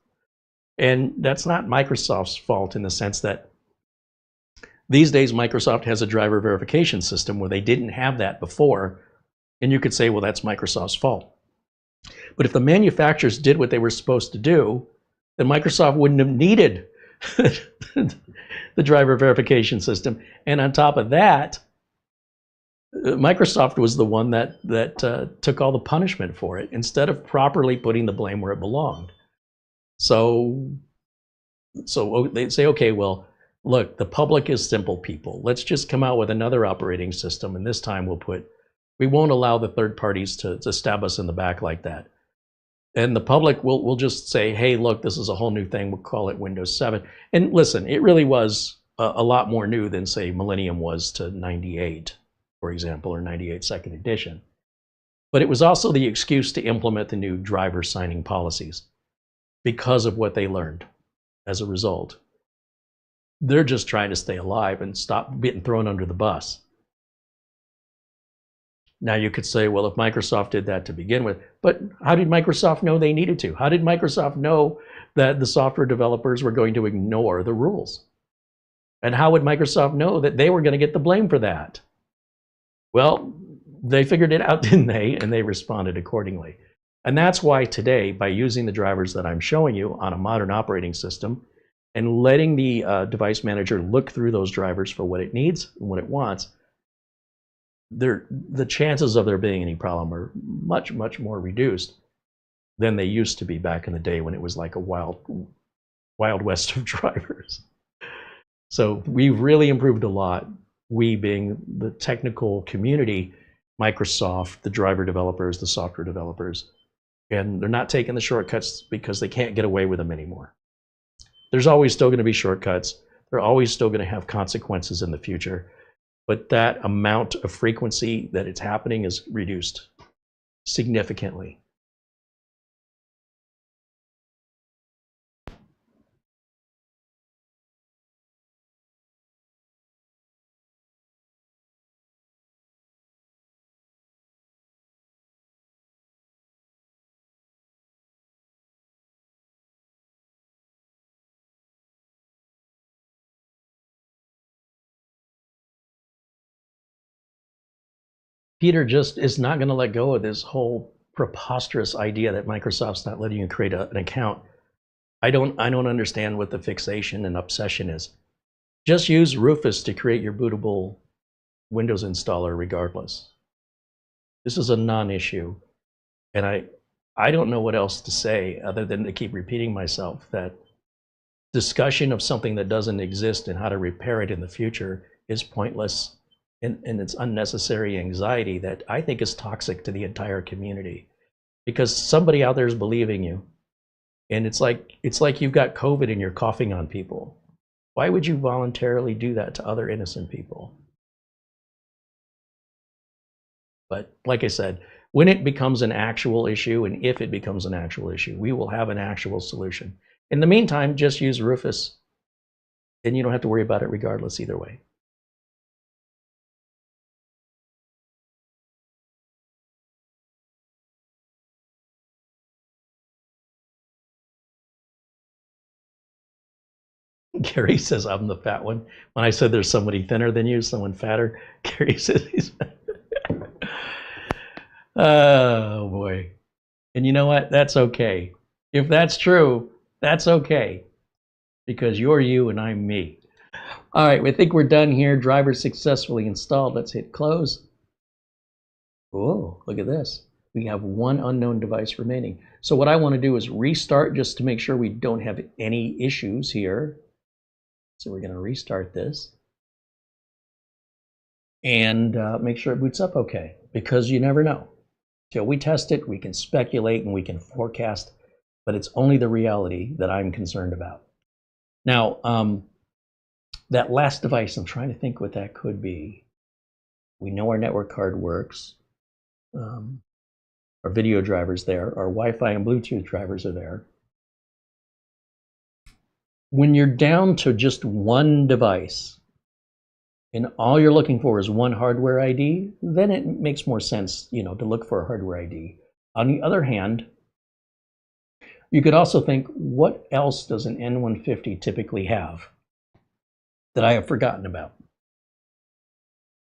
And that's not Microsoft's fault in the sense that these days Microsoft has a driver verification system where they didn't have that before. And you could say, well, that's Microsoft's fault. But if the manufacturers did what they were supposed to do, then Microsoft wouldn't have needed the driver verification system. And on top of that, Microsoft was the one that took all the punishment for it instead of properly putting the blame where it belonged. So they say, okay, well, look, the public is simple people. Let's just come out with another operating system, and this time we won't allow the third parties to stab us in the back like that. And the public will just say, hey, look, this is a whole new thing. We'll call it Windows 7. And listen, it really was a lot more new than, say, Millennium was to 98, for example, or 98 second edition. But it was also the excuse to implement the new driver signing policies because of what they learned as a result. They're just trying to stay alive and stop getting thrown under the bus. Now you could say, well, if Microsoft did that to begin with, but how did Microsoft know they needed to? How did Microsoft know that the software developers were going to ignore the rules? And how would Microsoft know that they were going to get the blame for that? Well, they figured it out, didn't they? And they responded accordingly. And that's why today, by using the drivers that I'm showing you on a modern operating system and letting the device manager look through those drivers for what it needs and what it wants, the chances of there being any problem are much, much more reduced than they used to be back in the day when it was like a wild west of drivers. So we've really improved a lot, we being the technical community, Microsoft, the driver developers, the software developers, and they're not taking the shortcuts because they can't get away with them anymore. There's always still going to be shortcuts. They're always still going to have consequences in the future. But that amount of frequency that it's happening is reduced significantly. Peter just is not going to let go of this whole preposterous idea that Microsoft's not letting you create an account. I don't understand what the fixation and obsession is. Just use Rufus to create your bootable Windows installer regardless. This is a non-issue. And I don't know what else to say other than to keep repeating myself that discussion of something that doesn't exist and how to repair it in the future is pointless. And it's unnecessary anxiety that I think is toxic to the entire community, because somebody out there is believing you, and it's like you've got COVID and you're coughing on people. Why would you voluntarily do that to other innocent people? But like I said, when it becomes an actual issue, and if it becomes an actual issue, we will have an actual solution. In the meantime, just use Rufus, and you don't have to worry about it regardless either way. Gary says I'm the fat one. When I said there's somebody thinner than you, someone fatter, Gary says he's Oh boy. And you know what? That's okay. If that's true, that's okay. Because you're you and I'm me. All right, we think we're done here. Driver successfully installed. Let's hit close. Oh, look at this. We have one unknown device remaining. So what I want to do is restart just to make sure we don't have any issues here. So we're going to restart this and make sure it boots up okay, because you never know. Till we test it, we can speculate and we can forecast, but it's only the reality that I'm concerned about. Now, that last device, I'm trying to think what that could be. We know our network card works. Our video drivers there, our Wi-Fi and Bluetooth drivers are there. When you're down to just one device and all you're looking for is one hardware ID, then it makes more sense, to look for a hardware ID. On the other hand, you could also think, what else does an N150 typically have that I have forgotten about?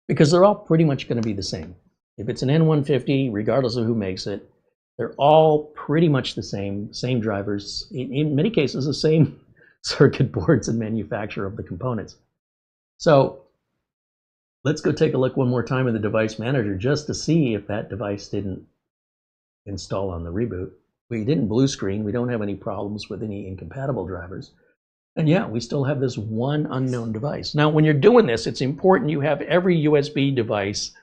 Because they're all pretty much going to be the same. If it's an N150, regardless of who makes it, they're all pretty much the same drivers, in many cases the same circuit boards and manufacturer of the components. So let's go take a look one more time in the device manager just to see if that device didn't install on the reboot. We didn't blue screen. We don't have any problems with any incompatible drivers. And yeah, we still have this one unknown device. Now, when you're doing this, it's important you have every USB device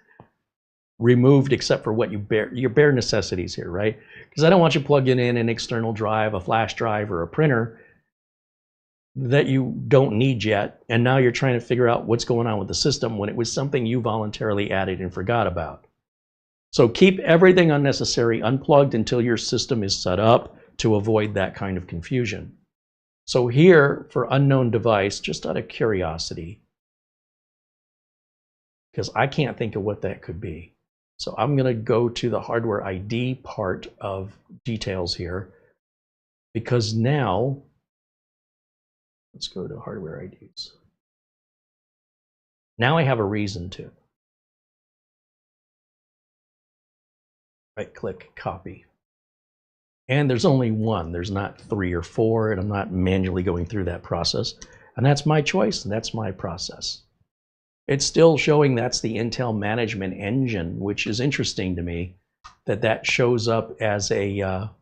removed except for what your bare necessities here, right? Because I don't want you plugging in an external drive, a flash drive, or a printer that you don't need yet, and now you're trying to figure out what's going on with the system when it was something you voluntarily added and forgot about. So keep everything unnecessary unplugged until your system is set up to avoid that kind of confusion. So here, for unknown device, just out of curiosity, because I can't think of what that could be. So I'm going to go to the hardware ID part of details here, because now, let's go to hardware IDs. Now I have a reason to. Right click, copy. And there's only one, there's not 3 or 4, and I'm not manually going through that process. And that's my choice, and that's my process. It's still showing that's the Intel management engine, which is interesting to me, that shows up as a, well,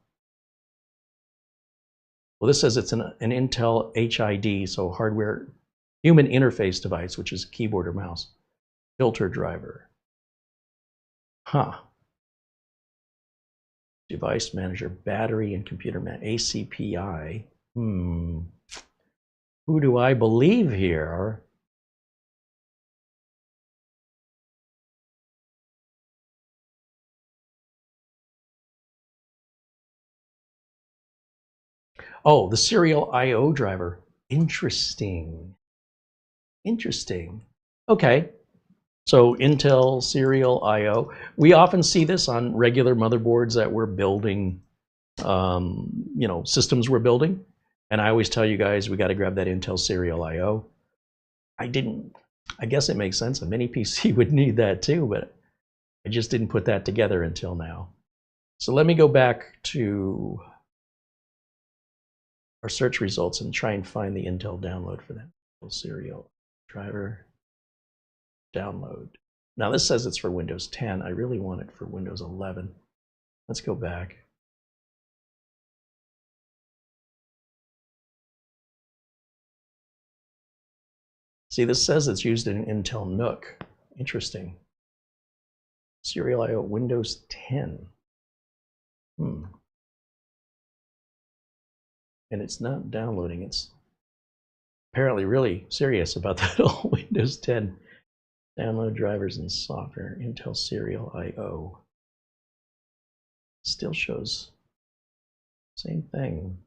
this says it's an Intel HID, so hardware human interface device, which is a keyboard or mouse, filter driver. Huh. Device manager, battery and computer ACPI. Who do I believe here? Oh, the serial I/O driver. Interesting. Interesting. Okay. So Intel serial I/O. We often see this on regular motherboards that we're building, systems we're building. And I always tell you guys, we got to grab that Intel serial I/O. I guess it makes sense. A mini PC would need that too, but I just didn't put that together until now. So let me go back to our search results and try and find the Intel download for that. Serial driver download. Now this says it's for Windows 10. I really want it for Windows 11. Let's go back. See, this says it's used in Intel NUC. Interesting. Serial I/O Windows 10. And it's not downloading. It's apparently really serious about that whole Windows 10. Download drivers and software. Intel serial I/O. Still shows same thing.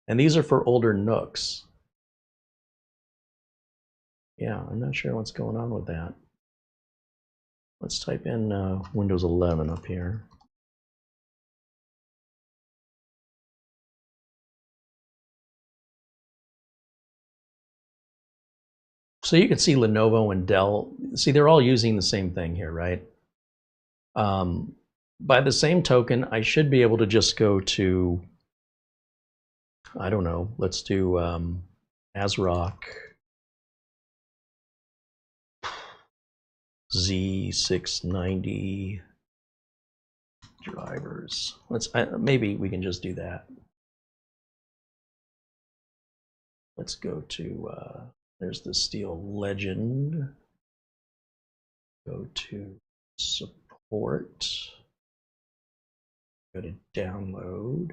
And these are for older NUCs. Yeah, I'm not sure what's going on with that. Let's type in Windows 11 up here. So you can see Lenovo and Dell. See, they're all using the same thing here, right? By the same token, I should be able to just go to, I don't know, let's do ASRock Z690 drivers. Maybe we can just do that. Let's go to, there's the Steel Legend. Go to support. Go to download.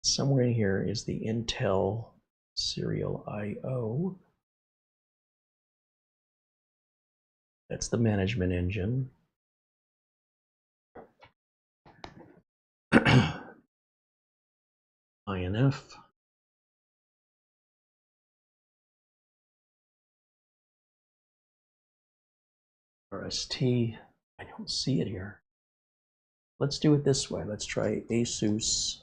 Somewhere in here is the Intel serial I/O. That's the management engine. INF. RST. I don't see it here. Let's do it this way. Let's try ASUS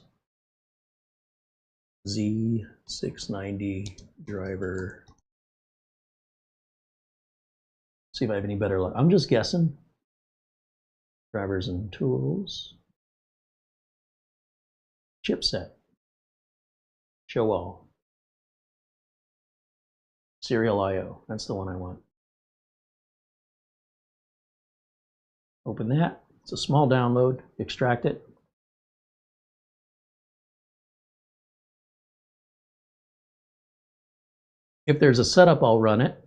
Z690 driver. See if I have any better luck. I'm just guessing. Drivers and tools. Chipset. Show all. Serial I/O. That's the one I want. Open that. It's a small download. Extract it. If there's a setup, I'll run it.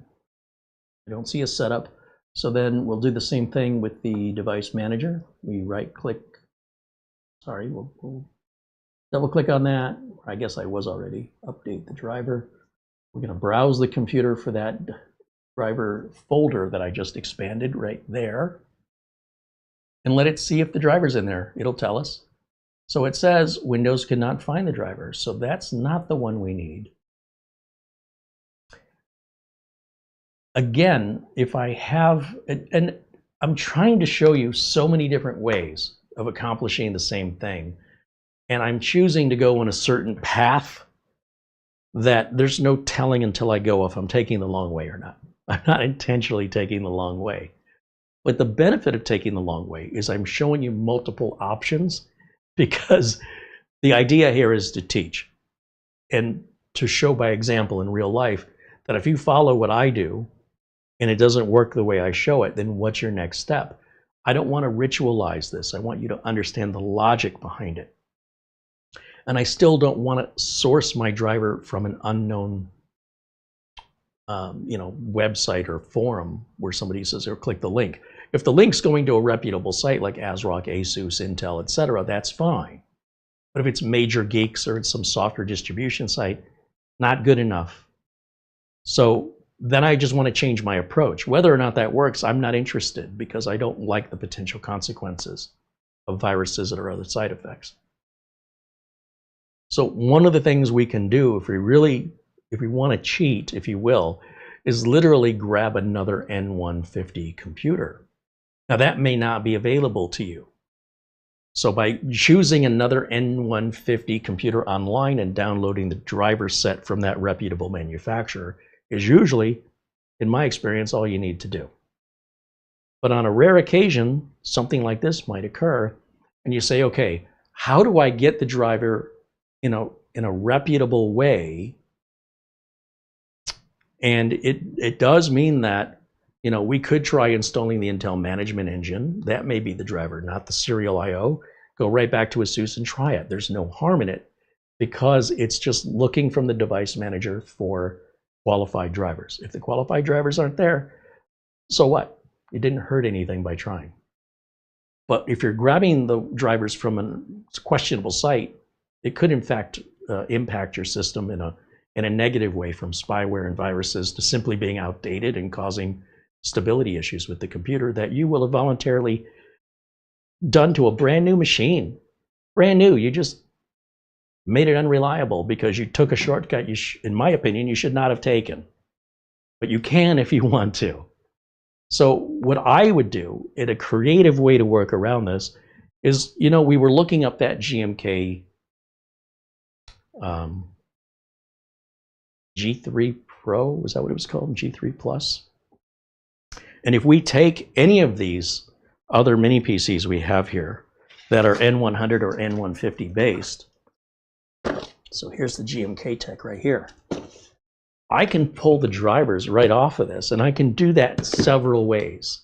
I don't see a setup. So then we'll do the same thing with the device manager. We right click. Sorry, we'll double click on that. I guess I was already. Update the driver. We're going to browse the computer for that driver folder that I just expanded right there. And let it see if the driver's in there. It'll tell us. So it says Windows could not find the driver. So that's not the one we need. Again, if I have, and I'm trying to show you so many different ways of accomplishing the same thing. And I'm choosing to go on a certain path that there's no telling until I go if I'm taking the long way or not. I'm not intentionally taking the long way. But the benefit of taking the long way is I'm showing you multiple options, because the idea here is to teach and to show by example in real life that if you follow what I do and it doesn't work the way I show it, then what's your next step? I don't want to ritualize this. I want you to understand the logic behind it. And I still don't want to source my driver from an unknown website or forum where somebody says, or click the link. If the link's going to a reputable site like ASRock, ASUS, Intel, etc., that's fine. But if it's Major Geeks or it's some software distribution site, not good enough. So then I just want to change my approach. Whether or not that works, I'm not interested, because I don't like the potential consequences of viruses or other side effects. So one of the things we can do if we want to cheat, if you will, is literally grab another N150 computer. Now that may not be available to you. So by choosing another N150 computer online and downloading the driver set from that reputable manufacturer is usually, in my experience, all you need to do. But on a rare occasion, something like this might occur, and you say, okay, how do I get the driver in a reputable way? And it does mean that, we could try installing the Intel management engine. That may be the driver, not the serial I/O. Go right back to ASUS and try it. There's no harm in it, because it's just looking from the device manager for qualified drivers. If the qualified drivers aren't there, so what? It didn't hurt anything by trying. But if you're grabbing the drivers from a questionable site, it could in fact impact your system in a negative way, from spyware and viruses to simply being outdated and causing stability issues with the computer that you will have voluntarily done to a brand new machine. Brand new, you just made it unreliable because you took a shortcut in my opinion, you should not have taken. But you can if you want to. So what I would do, in a creative way to work around this, is, we were looking up that GMK G3 Pro, was that what it was called? G3 Plus? And if we take any of these other mini PCs we have here that are N100 or N150 based. So here's the GMK Tech right here. I can pull the drivers right off of this, and I can do that several ways.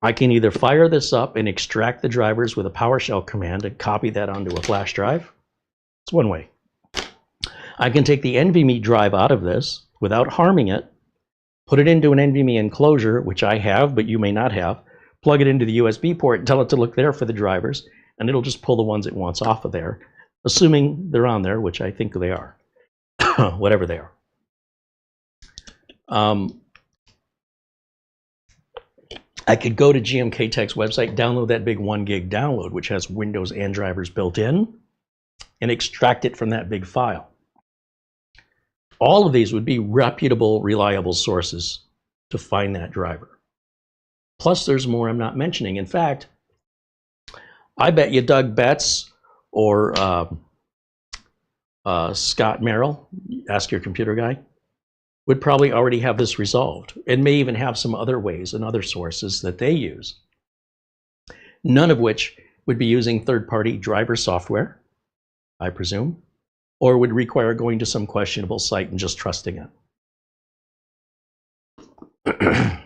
I can either fire this up and extract the drivers with a PowerShell command and copy that onto a flash drive. It's one way. I can take the NVMe drive out of this without harming it, put it into an NVMe enclosure, which I have, but you may not have, plug it into the USB port and tell it to look there for the drivers, and it'll just pull the ones it wants off of there, assuming they're on there, which I think they are, whatever they are. I could go to GMK Tech's website, download that big 1 gig download, which has Windows and drivers built in, and extract it from that big file. All of these would be reputable, reliable sources to find that driver. Plus, there's more I'm not mentioning. In fact, I bet you Doug Betts or Scott Merrill, ask your computer guy, would probably already have this resolved and may even have some other ways and other sources that they use. None of which would be using third-party driver software, I presume, or would require going to some questionable site and just trusting it.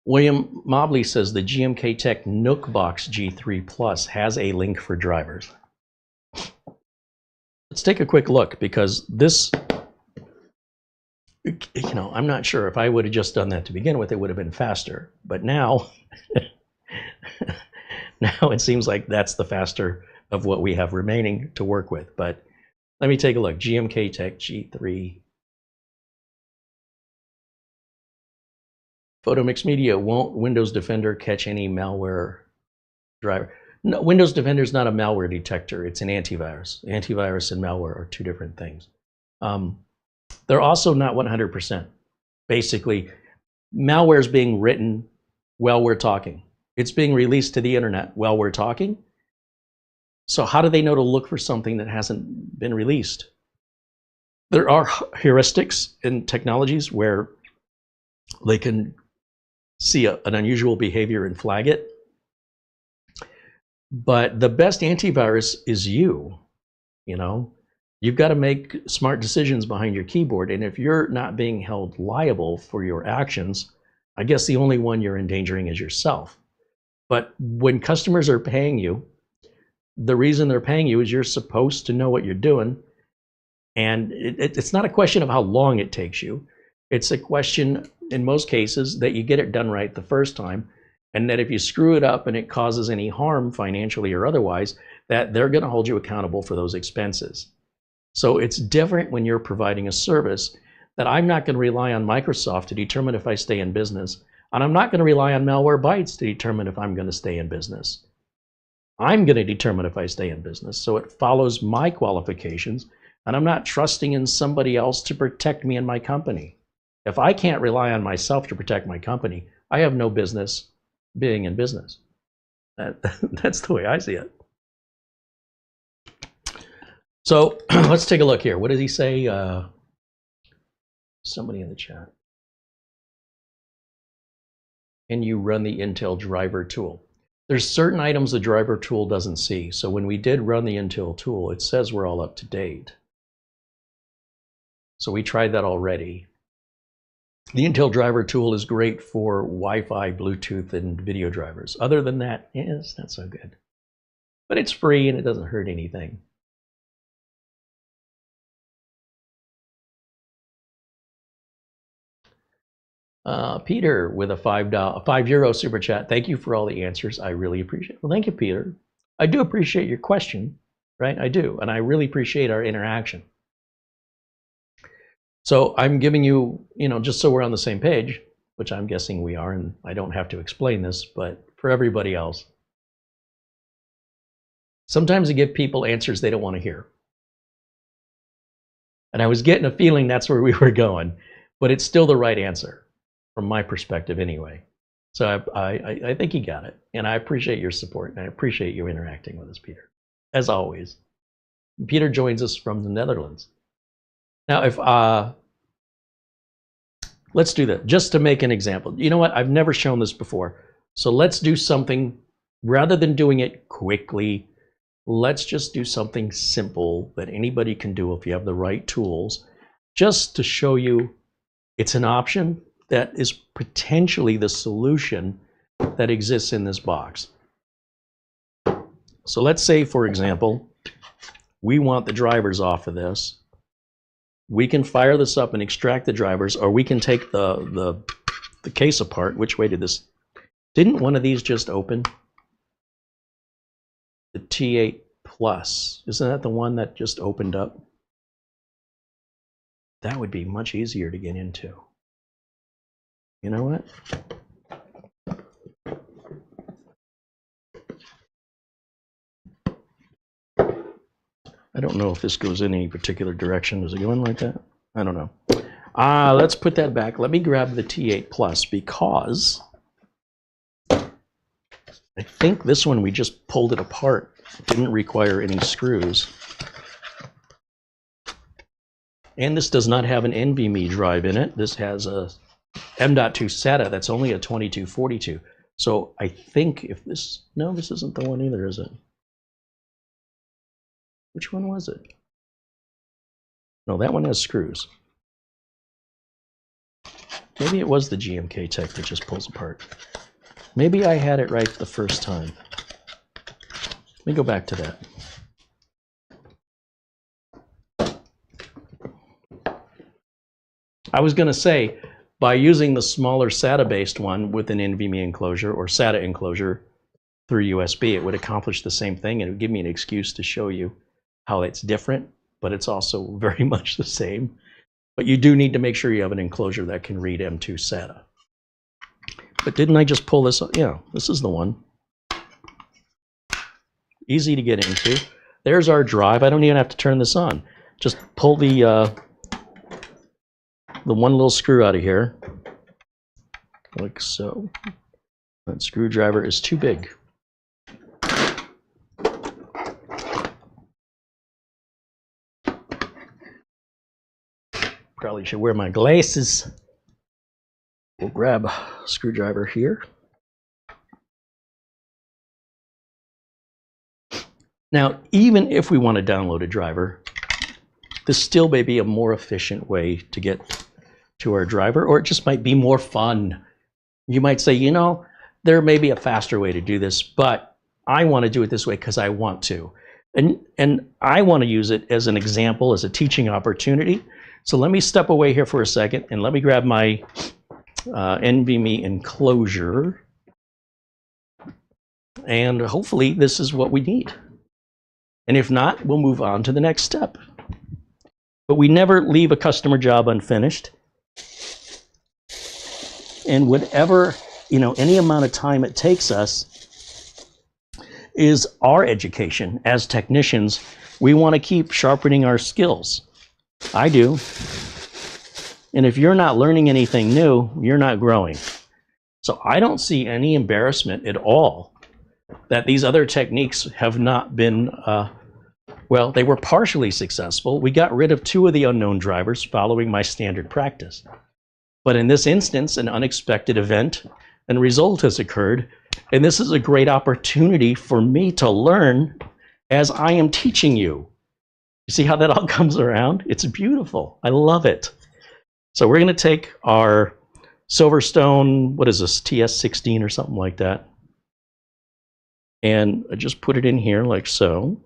William Mobley says the GMK Tech Nookbox G3 Plus has a link for drivers. Let's take a quick look, because this, you know, I'm not sure if I would have just done that to begin with, it would have been faster. But now, now it seems like that's the faster of what we have remaining to work with. But let me take a look. GMK Tech G3. PhotoMix Media, won't Windows Defender catch any malware driver? No, Windows Defender is not a malware detector. It's an antivirus. Antivirus and malware are two different things. They're also not 100%. Basically, malware is being written while we're talking. It's being released to the internet while we're talking. So how do they know to look for something that hasn't been released? There are heuristics in technologies where they can see an unusual behavior and flag it. But the best antivirus is you know? You've got to make smart decisions behind your keyboard, and if you're not being held liable for your actions, I guess the only one you're endangering is yourself. But when customers are paying you, the reason they're paying you is you're supposed to know what you're doing, and it's not a question of how long it takes you. It's a question, in most cases, that you get it done right the first time, and that if you screw it up and it causes any harm financially or otherwise, that they're going to hold you accountable for those expenses. So it's different when you're providing a service, that I'm not going to rely on Microsoft to determine if I stay in business, and I'm not going to rely on Malwarebytes to determine if I'm going to stay in business. I'm going to determine if I stay in business, so it follows my qualifications, and I'm not trusting in somebody else to protect me and my company. If I can't rely on myself to protect my company, I have no business being in business. That's the way I see it. So let's take a look here. What does he say? Somebody in the chat. Can you run the Intel driver tool? There's certain items the driver tool doesn't see. So when we did run the Intel tool, it says we're all up to date. So we tried that already. The Intel driver tool is great for Wi-Fi, Bluetooth, and video drivers. Other than that, it's not so good. But it's free and it doesn't hurt anything. Peter with a €5 super chat. Thank you for all the answers. I really appreciate it. Well, thank you, Peter. I do appreciate your question, right? I do. And I really appreciate our interaction. So I'm giving you, just so we're on the same page, which I'm guessing we are, and I don't have to explain this, but for everybody else, sometimes I give people answers they don't want to hear. And I was getting a feeling that's where we were going, but it's still the right answer from my perspective anyway. So I think you got it, and I appreciate your support, and I appreciate you interacting with us, Peter, as always. Peter joins us from the Netherlands. Now, if let's do that just to make an example. You know what? I've never shown this before. So let's do something, rather than doing it quickly, let's just do something simple that anybody can do if you have the right tools, just to show you it's an option that is potentially the solution that exists in this box. So let's say, for example, we want the drivers off of this. We can fire this up and extract the drivers, or we can take the case apart. Which way did this? Didn't one of these just open? The T8 Plus. Isn't that the one that just opened up? That would be much easier to get into. You know what? I don't know if this goes in any particular direction. Does it go in like that? I don't know. Let's put that back. Let me grab the T8 Plus, because I think this one, we just pulled it apart. It didn't require any screws. And this does not have an NVMe drive in it. This has a M.2 SATA that's only a 2242. So I think if this, no, this isn't the one either, is it? Which one was it? No, that one has screws. Maybe it was the GMK Tech that just pulls apart. Maybe I had it right the first time. Let me go back to that. I was going to say, by using the smaller SATA-based one with an NVMe enclosure or SATA enclosure through USB, it would accomplish the same thing, and it would give me an excuse to show you how it's different, but it's also very much the same. But you do need to make sure you have an enclosure that can read M2 SATA. But didn't I just pull this up? Yeah, this is the one. Easy to get into. There's our drive. I don't even have to turn this on. Just pull the one little screw out of here, like so. That screwdriver is too big. Probably should wear my glasses. We'll grab a screwdriver here. Now, even if we want to download a driver, this still may be a more efficient way to get to our driver, or it just might be more fun. You might say, you know, there may be a faster way to do this, but I want to do it this way because I want to. And I want to use it as an example, as a teaching opportunity. So let me step away here for a second and let me grab my NVMe enclosure. And hopefully this is what we need. And if not, we'll move on to the next step. But we never leave a customer job unfinished. And whatever, you know, any amount of time it takes us is our education. As technicians, we want to keep sharpening our skills. I do. And if you're not learning anything new, you're not growing. So I don't see any embarrassment at all that these other techniques have not been, well, they were partially successful. We got rid of 2 of the unknown drivers following my standard practice. But in this instance, an unexpected event and result has occurred. And this is a great opportunity for me to learn as I am teaching you. You see how that all comes around? It's beautiful. I love it. So we're going to take our Silverstone, what is this, TS16 or something like that. And I just put it in here like so.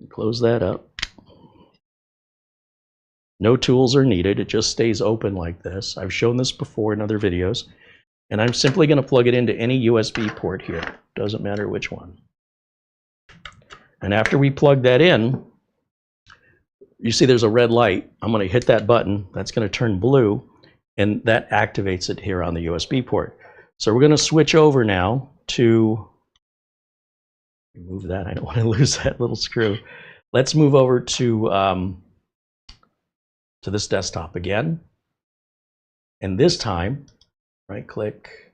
Close that up. No tools are needed. It just stays open like this. I've shown this before in other videos. And I'm simply going to plug it into any USB port here. Doesn't matter which one. And after we plug that in, you see there's a red light. I'm going to hit that button. That's going to turn blue, and that activates it here on the USB port. So we're going to switch over now to, move that. I don't want to lose that little screw. Let's move over to this desktop again. And this time, right click,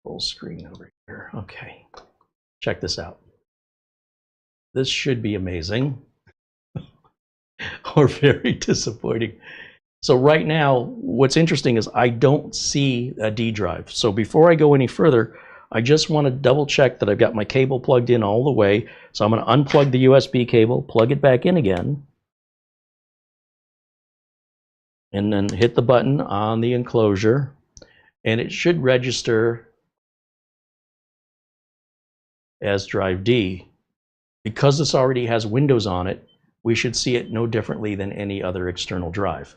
full screen over here. Okay, check this out. This should be amazing or very disappointing. So right now, what's interesting is I don't see a D drive. So before I go any further, I just want to double check that I've got my cable plugged in all the way. So I'm going to unplug the USB cable, plug it back in again, and then hit the button on the enclosure, and it should register as drive D. Because this already has Windows on it, we should see it no differently than any other external drive.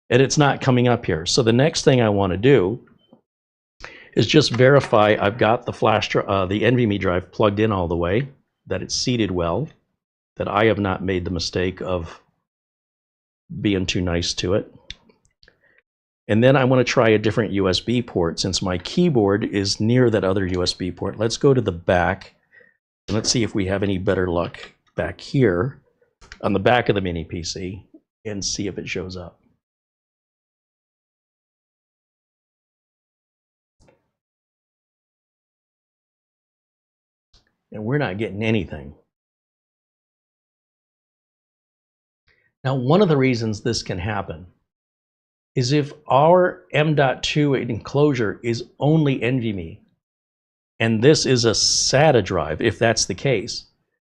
And it's not coming up here. So the next thing I want to do is just verify I've got the the NVMe drive plugged in all the way, that it's seated well, that I have not made the mistake of being too nice to it. And then I want to try a different USB port. Since my keyboard is near that other USB port, let's go to the back and let's see if we have any better luck back here on the back of the mini PC and see if it shows up. And we're not getting anything. Now, one of the reasons this can happen is if our M.2 enclosure is only NVMe, and this is a SATA drive, if that's the case,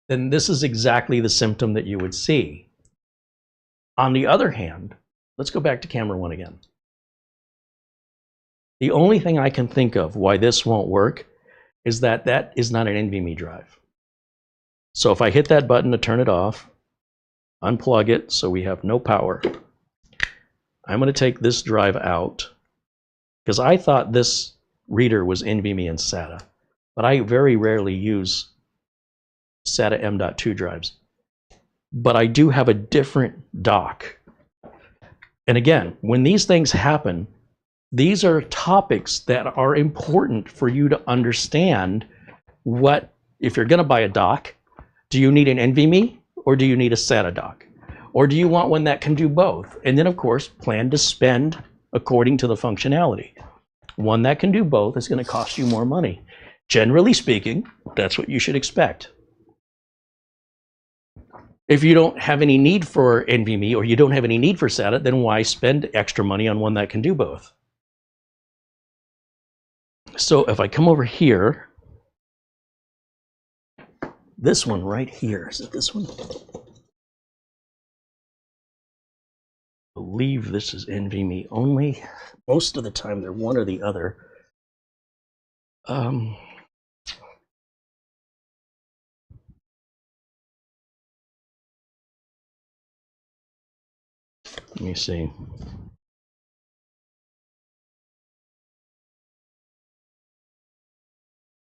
then this is exactly the symptom that you would see. On the other hand, let's go back to camera 1 again. The only thing I can think of why this won't work is that that is not an NVMe drive. So if I hit that button to turn it off, unplug it so we have no power, I'm going to take this drive out because I thought this reader was NVMe and SATA, but I very rarely use SATA M.2 drives. But I do have a different dock. And again, when these things happen, these are topics that are important for you to understand. What, if you're going to buy a dock, do you need an NVMe or do you need a SATA dock? Or do you want one that can do both? And then, of course, plan to spend according to the functionality. One that can do both is going to cost you more money. Generally speaking, that's what you should expect. If you don't have any need for NVMe or you don't have any need for SATA, then why spend extra money on one that can do both? So if I come over here, this one right here, is it this one? I believe this is NVMe only. Most of the time they're one or the other. Let me see.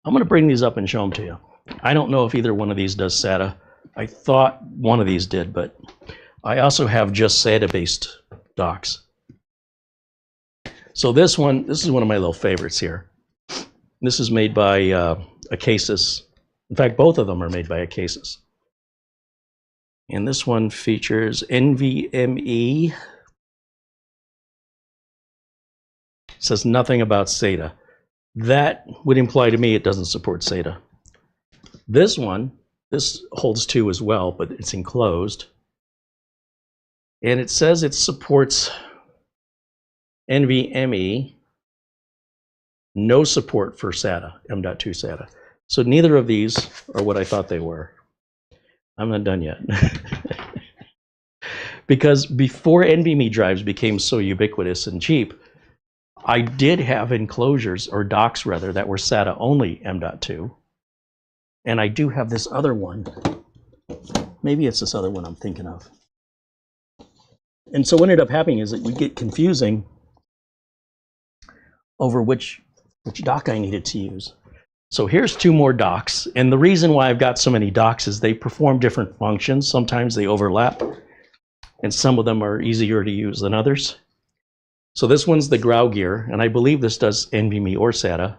I'm going to bring these up and show them to you. I don't know if either one of these does SATA. I thought one of these did, but I also have just SATA-based docks. So this is one of my little favorites here. This is made by Acasis. In fact, both of them are made by Acasis. And this one features NVMe. It says nothing about SATA. That would imply to me it doesn't support SATA. This one, this holds 2 as well, but it's enclosed. And it says it supports NVMe, no support for SATA, M.2 SATA. So neither of these are what I thought they were. I'm not done yet. Because before NVMe drives became so ubiquitous and cheap, I did have enclosures, or docks rather, that were SATA only M.2. And I do have this other one. Maybe it's this other one I'm thinking of. And so what ended up happening is that we get confusing over which dock I needed to use. So here's 2 more docks. And the reason why I've got so many docks is they perform different functions. Sometimes they overlap, and some of them are easier to use than others. So this one's the Grau gear, and I believe this does NVMe or SATA.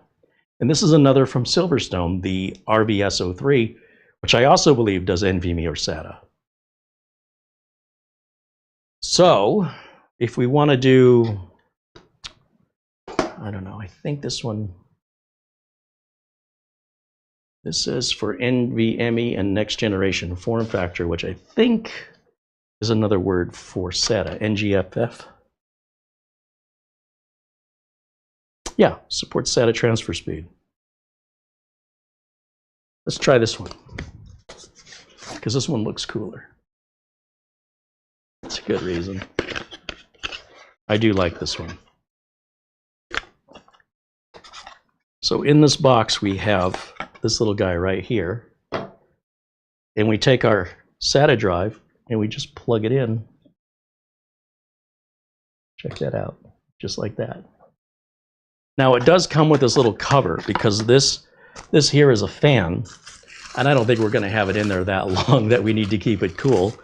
And this is another from Silverstone, the RBS03, which I also believe does NVMe or SATA. So if we want to do, I don't know, I think this one, this is for NVMe and next generation form factor, which I think is another word for SATA, NGFF. Yeah, supports SATA transfer speed. Let's try this one, because this one looks cooler. That's a good reason. I do like this one. So in this box, we have this little guy right here. And we take our SATA drive and we just plug it in. Check that out, just like that. Now it does come with this little cover because this here is a fan. And I don't think we're going to have it in there that long that we need to keep it cool.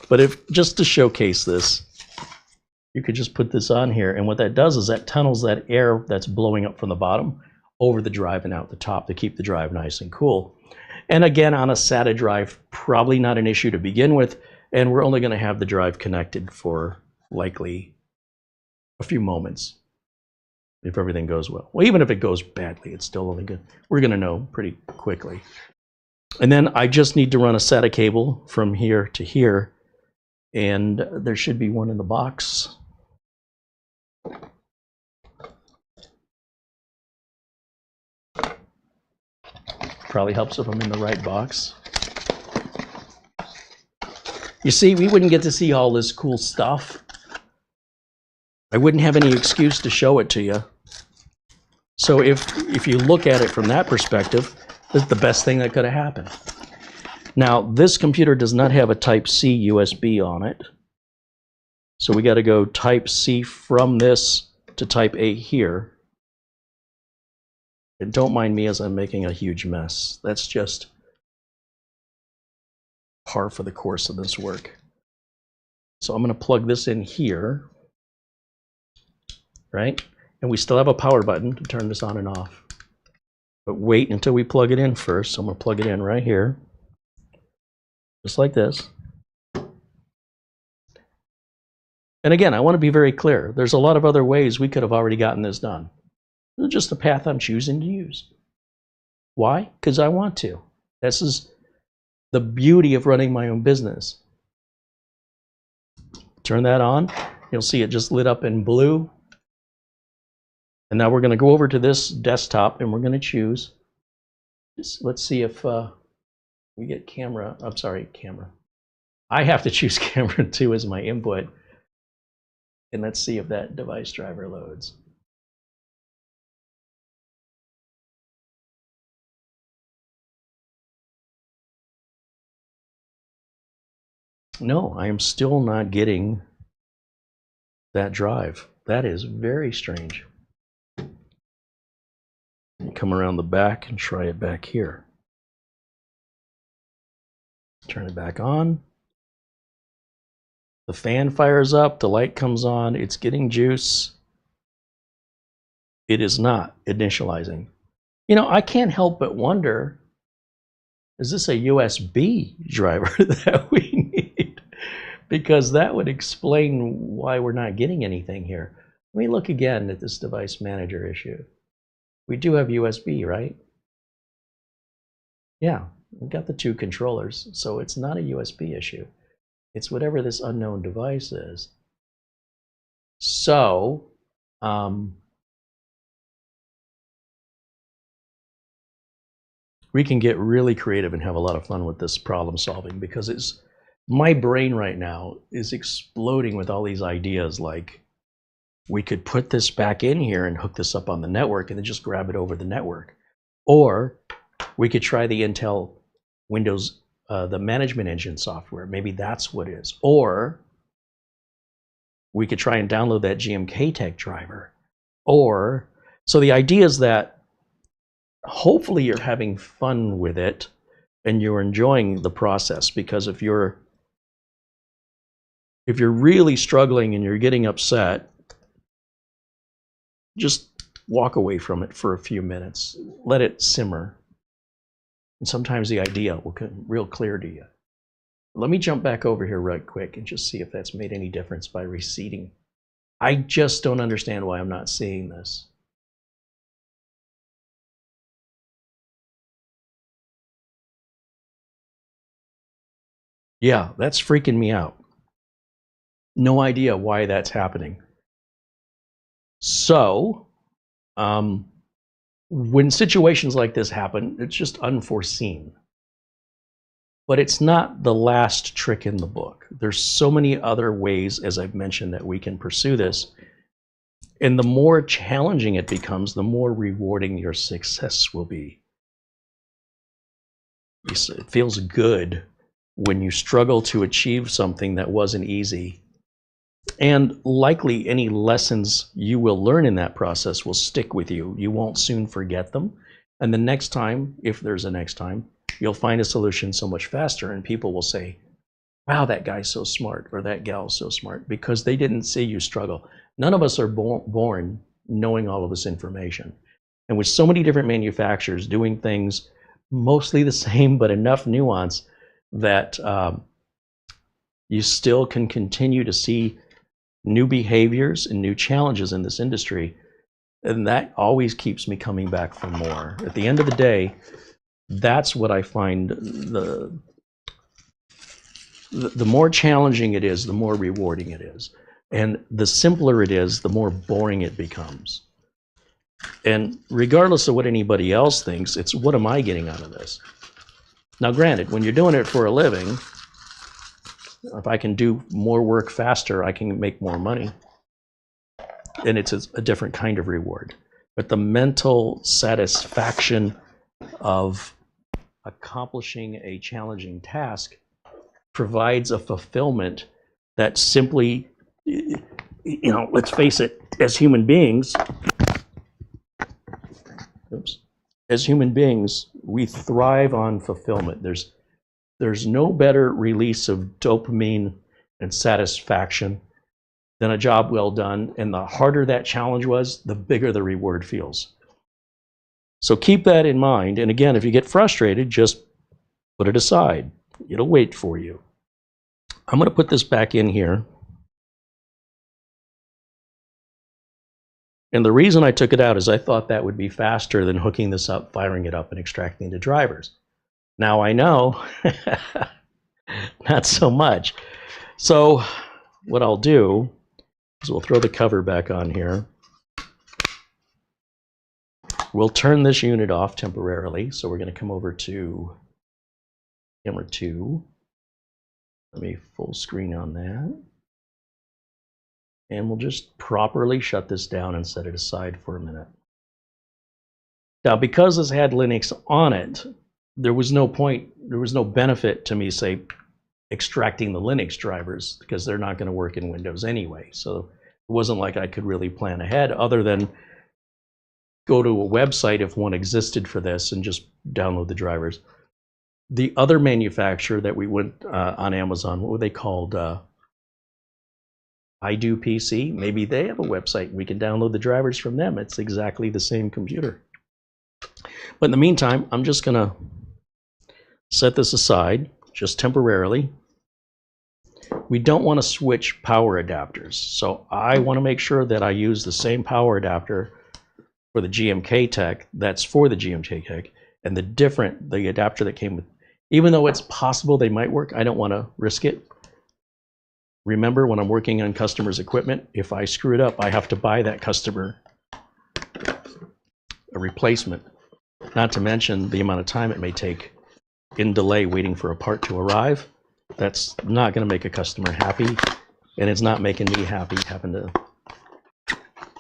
But if just to showcase this, you could just put this on here. And what that does is that tunnels that air that's blowing up from the bottom over the drive and out the top to keep the drive nice and cool. And again, on a SATA drive, probably not an issue to begin with. And we're only going to have the drive connected for likely a few moments if everything goes well. Well, even if it goes badly, it's still only good. We're going to know pretty quickly. And then I just need to run a SATA cable from here to here. And there should be one in the box. Probably helps if I'm in the right box. You see, we wouldn't get to see all this cool stuff. I wouldn't have any excuse to show it to you. So if you look at it from that perspective, it's the best thing that could have happened. Now, this computer does not have a Type-C USB on it. So we got to go Type-C from this to Type-A here. And don't mind me as I'm making a huge mess. That's just par for the course of this work. So I'm going to plug this in here, right? And we still have a power button to turn this on and off. But wait until we plug it in first. So I'm going to plug it in right here, just like this. And again, I want to be very clear. There's a lot of other ways we could have already gotten this done. This is just the path I'm choosing to use. Why? Because I want to. This is the beauty of running my own business. Turn that on. You'll see it just lit up in blue. And now we're going to go over to this desktop and we're going to choose. Let's see if we get camera. I'm sorry, camera. I have to choose camera 2 as my input. And let's see if that device driver loads. No, I am still not getting that drive. That is very strange. Come around the back and try it back here. Turn it back on. The fan fires up, the light comes on, it's getting juice. It is not initializing. You know, I can't help but wonder, is this a USB driver that we need? Because that would explain why we're not getting anything here. Let me look again at this device manager issue. We do have USB, right? Yeah, we've got the 2 controllers, so it's not a USB issue. It's whatever this unknown device is. So, we can get really creative and have a lot of fun with this problem solving, because my brain right now is exploding with all these ideas, like we could put this back in here and hook this up on the network and then just grab it over the network. Or we could try the Intel Windows, the management engine software. Maybe that's what it is. Or we could try and download that GMK Tech driver. Or, so the idea is that hopefully you're having fun with it and you're enjoying the process, because if you're really struggling and you're getting upset, just walk away from it for a few minutes. Let it simmer. And sometimes the idea will come real clear to you. Let me jump back over here right quick and just see if that's made any difference by reseating. I just don't understand why I'm not seeing this. Yeah, that's freaking me out. No idea why that's happening. So, when situations like this happen, it's just unforeseen. But it's not the last trick in the book. There's so many other ways, as I've mentioned, that we can pursue this. And the more challenging it becomes, the more rewarding your success will be. It feels good when you struggle to achieve something that wasn't easy. And likely any lessons you will learn in that process will stick with you. You won't soon forget them. And the next time, if there's a next time, you'll find a solution so much faster, and people will say, wow, that guy's so smart, or that gal's so smart, because they didn't see you struggle. None of us are born knowing all of this information. And with so many different manufacturers doing things mostly the same, but enough nuance that you still can continue to see new behaviors and new challenges in this industry. And that always keeps me coming back for more. At the end of the day, that's what I find the more challenging it is, the more rewarding it is. And the simpler it is, the more boring it becomes. And regardless of what anybody else thinks, it's what am I getting out of this? Now, granted, when you're doing it for a living, if I can do more work faster, I can make more money. And it's a different kind of reward. But the mental satisfaction of accomplishing a challenging task provides a fulfillment that simply, let's face it, as human beings, we thrive on fulfillment. There's no better release of dopamine and satisfaction than a job well done. And the harder that challenge was, the bigger the reward feels. So keep that in mind. And again, if you get frustrated, just put it aside. It'll wait for you. I'm going to put this back in here. And the reason I took it out is I thought that would be faster than hooking this up, firing it up, and extracting the drivers. Now I know, not so much. So what I'll do is we'll throw the cover back on here. We'll turn this unit off temporarily. So we're going to come over to camera 2. Let me full screen on that. And we'll just properly shut this down and set it aside for a minute. Now, because this had Linux on it, there was no benefit to me, say, extracting the Linux drivers, because they're not going to work in Windows anyway. So it wasn't like I could really plan ahead other than go to a website if one existed for this and just download the drivers. The other manufacturer that we went on Amazon, what were they called? I Do PC. Maybe they have a website. We can download the drivers from them. It's exactly the same computer. But in the meantime, I'm just going to set this aside just temporarily. We don't want to switch power adapters. So I want to make sure that I use the same power adapter for the GMK Tech that's for the GMK Tech, and the adapter that came with, even though it's possible they might work, I don't want to risk it. Remember, when I'm working on customers' equipment, if I screw it up, I have to buy that customer a replacement, not to mention the amount of time it may take in delay waiting for a part to arrive. That's not going to make a customer happy, and it's not making me happy having to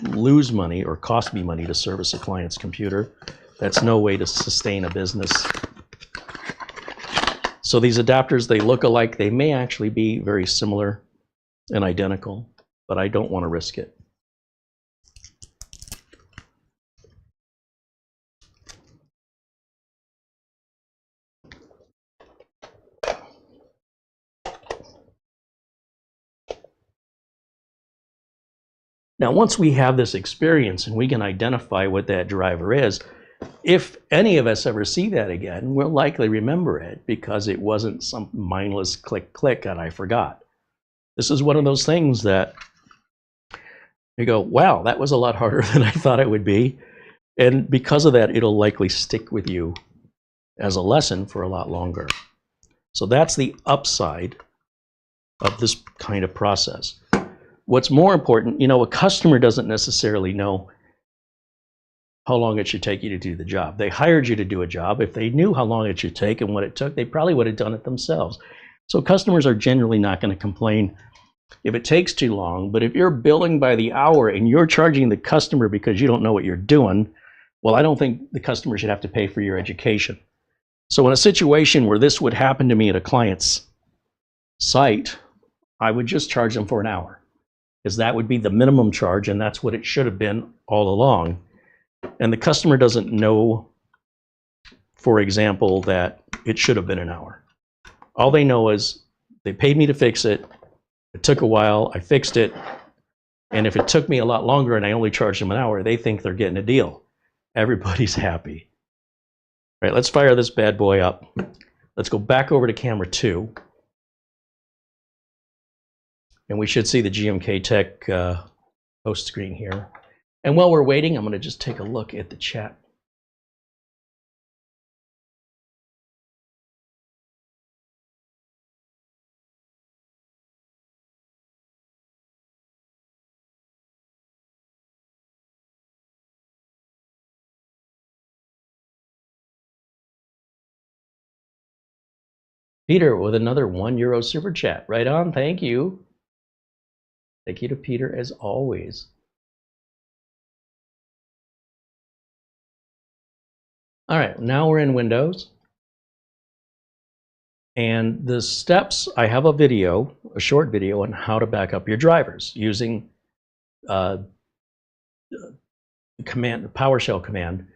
lose money or cost me money to service a client's computer. That's no way to sustain a business. So these adapters, they look alike. They may actually be very similar and identical, but I don't want to risk it. Now, once we have this experience and we can identify what that driver is, if any of us ever see that again, we'll likely remember it because it wasn't some mindless click, click, and I forgot. This is one of those things that you go, wow, that was a lot harder than I thought it would be. And because of that, it'll likely stick with you as a lesson for a lot longer. So that's the upside of this kind of process. What's more important, you know, a customer doesn't necessarily know how long it should take you to do the job. They hired you to do a job. If they knew how long it should take and what it took, they probably would have done it themselves. So customers are generally not going to complain if it takes too long. But if you're billing by the hour and you're charging the customer because you don't know what you're doing, well, I don't think the customer should have to pay for your education. So in a situation where this would happen to me at a client's site, I would just charge them for an hour, because that would be the minimum charge, and that's what it should have been all along. And the customer doesn't know, for example, that it should have been an hour. All they know is they paid me to fix it. It took a while. I fixed it. And if it took me a lot longer and I only charged them an hour, they think they're getting a deal. Everybody's happy. All right, let's fire this bad boy up. Let's go back over to camera 2. And we should see the GMK Tech host screen here. And while we're waiting, I'm going to just take a look at the chat. Peter with another €1 super chat. Right on. Thank you. Thank you to Peter as always. All right, now we're in Windows. And the steps, I have a video, a short video on how to back up your drivers using PowerShell command.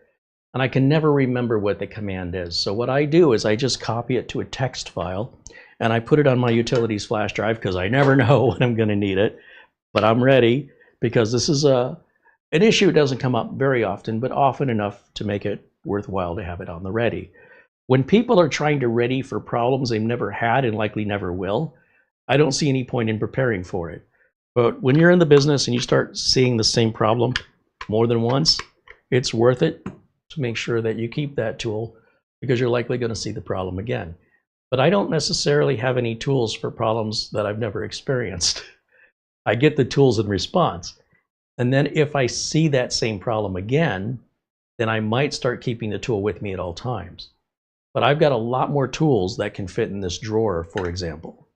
And I can never remember what the command is. So what I do is I just copy it to a text file and I put it on my utilities flash drive, because I never know when I'm going to need it. But I'm ready, because this is an issue that doesn't come up very often, but often enough to make it worthwhile to have it on the ready. When people are trying to ready for problems they've never had and likely never will, I don't see any point in preparing for it. But when you're in the business and you start seeing the same problem more than once, it's worth it to make sure that you keep that tool, because you're likely going to see the problem again. But I don't necessarily have any tools for problems that I've never experienced. I get the tools in response. And then if I see that same problem again, then I might start keeping the tool with me at all times. But I've got a lot more tools that can fit in this drawer, for example.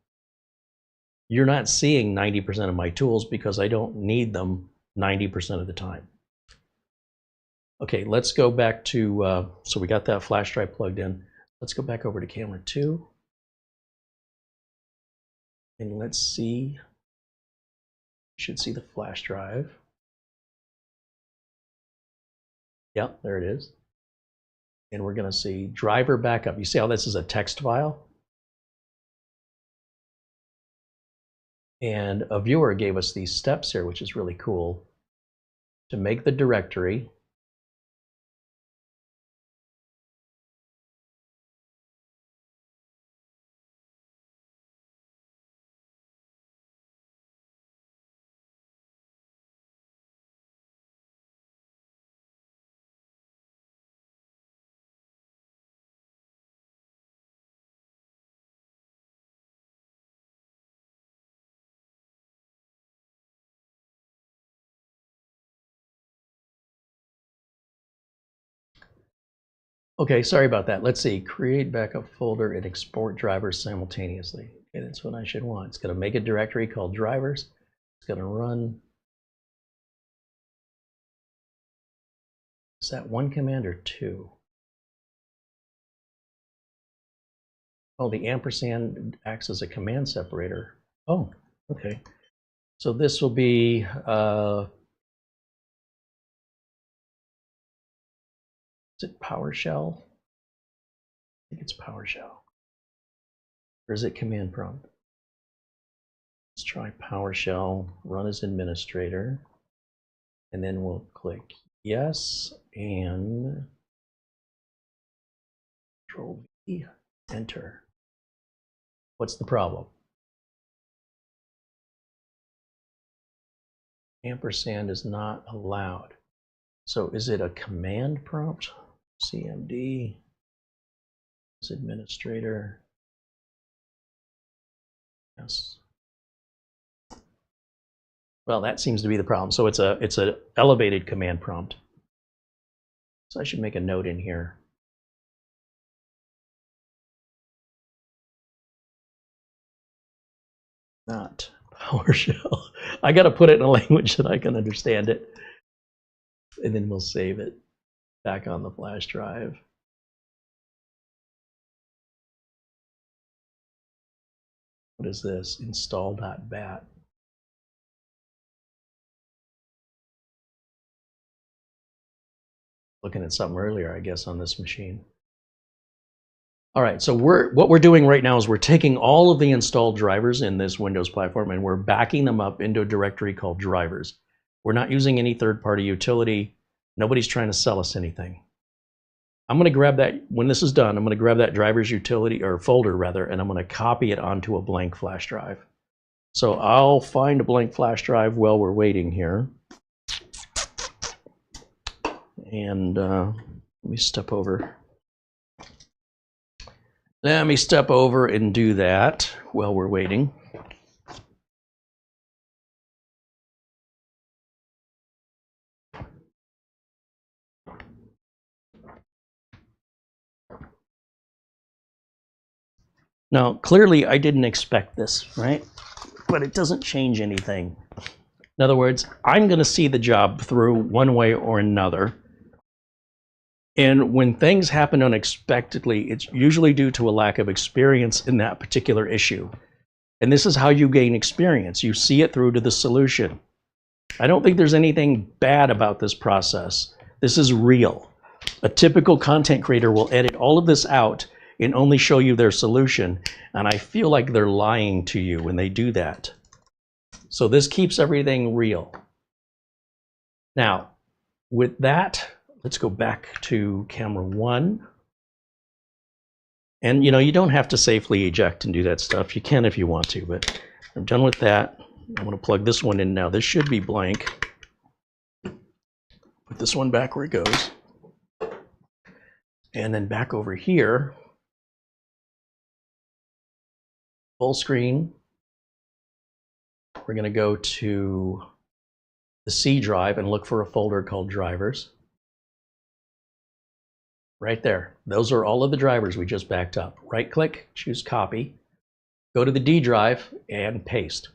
You're not seeing 90% of my tools because I don't need them 90% of the time. Okay, let's go back to, so we got that flash drive plugged in. Let's go back over to camera 2. And let's see, you should see the flash drive. Yep, there it is. And we're going to see driver backup. You see how this is a text file? And a viewer gave us these steps here, which is really cool, to make the directory. Okay, sorry about that. Let's see, create backup folder and export drivers simultaneously. Okay, that's what I should want. It's going to make a directory called drivers. It's going to run. Is that one command or two? Oh, the ampersand acts as a command separator. Oh, okay. So this will be is it PowerShell? I think it's PowerShell. Or is it command prompt? Let's try PowerShell, run as administrator, and then we'll click yes and Control V, enter. What's the problem? Ampersand is not allowed. So is it a command prompt? CMD as administrator. Yes. Well, that seems to be the problem. So it's a elevated command prompt. So I should make a note in here. Not PowerShell. I got to put it in a language that I can understand it. And then we'll save it back on the flash drive. What is this? Install.bat. Looking at something earlier, I guess, on this machine. All right, so what we're doing right now is we're taking all of the installed drivers in this Windows platform and we're backing them up into a directory called drivers. We're not using any third-party utility. Nobody's trying to sell us anything. I'm going to grab that, when this is done, I'm going to grab that drivers utility, or folder rather, and I'm going to copy it onto a blank flash drive. So I'll find a blank flash drive while we're waiting here. And let me step over. Let me step over and do that while we're waiting. Now, clearly I didn't expect this, right? But it doesn't change anything. In other words, I'm going to see the job through one way or another. And when things happen unexpectedly, it's usually due to a lack of experience in that particular issue. And this is how you gain experience. You see it through to the solution. I don't think there's anything bad about this process. This is real. A typical content creator will edit all of this out and only show you their solution. And I feel like they're lying to you when they do that. So this keeps everything real. Now, with that, let's go back to camera 1. And you don't have to safely eject and do that stuff. You can if you want to, but I'm done with that. I'm going to plug this one in now. This should be blank. Put this one back where it goes. And then back over here, full screen. We're going to go to the C drive and look for a folder called drivers. Right there. Those are all of the drivers we just backed up. Right click, choose copy, go to the D drive and paste.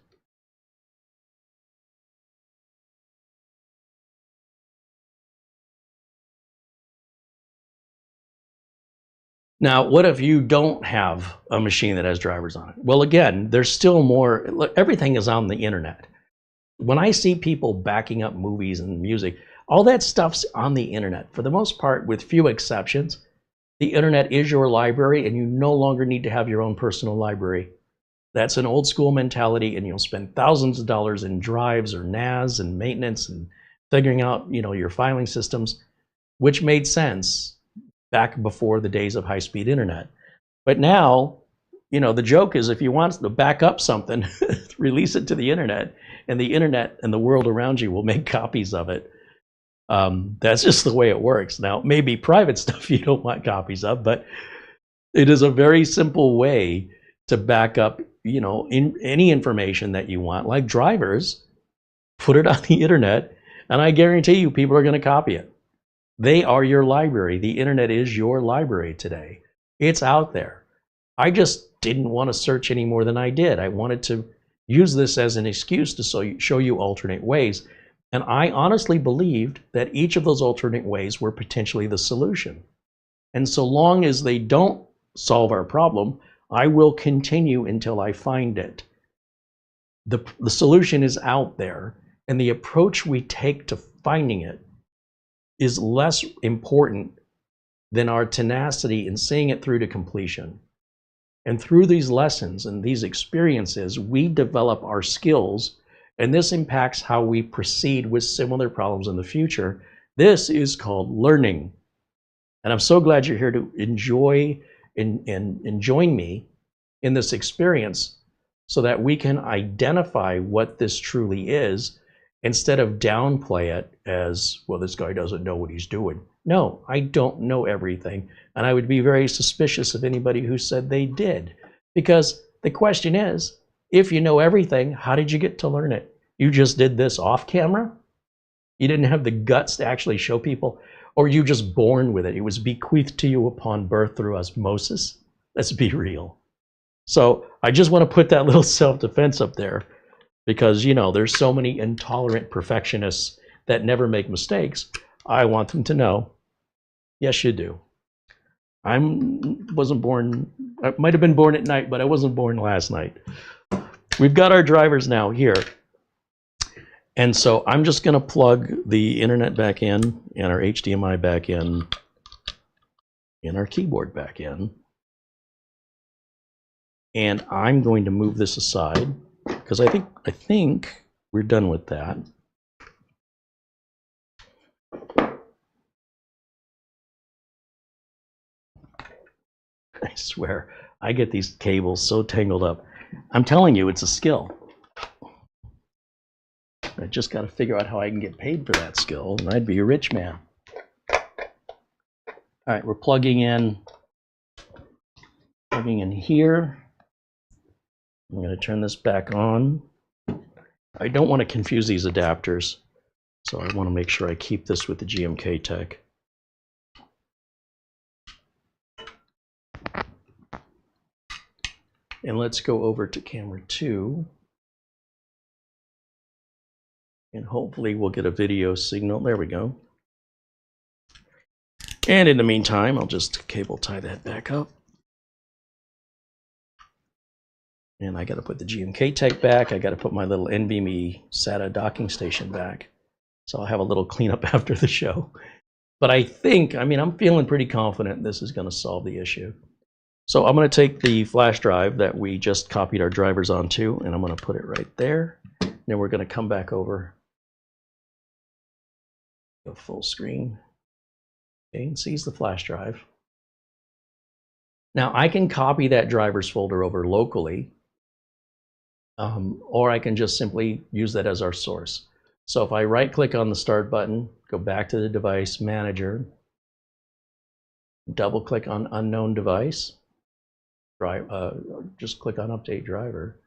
Now, what if you don't have a machine that has drivers on it? Well, again, there's still more. Look, everything is on the internet. When I see people backing up movies and music, all that stuff's on the internet. For the most part, with few exceptions, the internet is your library and you no longer need to have your own personal library. That's an old school mentality, and you'll spend thousands of dollars in drives or NAS and maintenance and figuring out, your filing systems, which made sense back before the days of high-speed internet. But now, the joke is if you want to back up something, release it to the internet, and the internet and the world around you will make copies of it. That's just the way it works. Now, maybe private stuff you don't want copies of, but it is a very simple way to back up, any information that you want, like drivers, put it on the internet, and I guarantee you people are going to copy it. They are your library. The internet is your library today. It's out there. I just didn't want to search any more than I did. I wanted to use this as an excuse to show you alternate ways. And I honestly believed that each of those alternate ways were potentially the solution. And so long as they don't solve our problem, I will continue until I find it. The solution is out there, and the approach we take to finding it is less important than our tenacity in seeing it through to completion. And through these lessons and these experiences, we develop our skills, and this impacts how we proceed with similar problems in the future. This is called learning. And I'm so glad you're here to enjoy and join me in this experience so that we can identify what this truly is instead of downplay it as, well, this guy doesn't know what he's doing. No, I don't know everything. And I would be very suspicious of anybody who said they did. Because the question is, if you know everything, how did you get to learn it? You just did this off camera? You didn't have the guts to actually show people? Or you just born with it? It was bequeathed to you upon birth through osmosis? Let's be real. So I just want to put that little self-defense up there because, you know, there's so many intolerant perfectionists that never make mistakes. I want them to know, yes, you do. I wasn't born, I might have been born at night, but I wasn't born last night. We've got our drivers now here. And so I'm just going to plug the internet back in and our HDMI back in and our keyboard back in. And I'm going to move this aside because I think we're done with that. I swear, I get these cables so tangled up. I'm telling you, it's a skill. I just got to figure out how I can get paid for that skill, and I'd be a rich man. All right, we're plugging in here. I'm going to turn this back on. I don't want to confuse these adapters, so I want to make sure I keep this with the GMK tech. And let's go over to camera 2. And hopefully we'll get a video signal. There we go. And in the meantime, I'll just cable tie that back up. And I got to put the GMK tech back. I got to put my little NVMe SATA docking station back. So I'll have a little cleanup after the show. But I'm feeling pretty confident this is going to solve the issue. So I'm going to take the flash drive that we just copied our drivers onto, and I'm going to put it right there. Then we're going to come back over. Go full screen. Okay, and sees the flash drive. Now I can copy that drivers folder over locally, or I can just simply use that as our source. So if I right click on the start button, go back to the device manager, double click on unknown device, just click on update driver,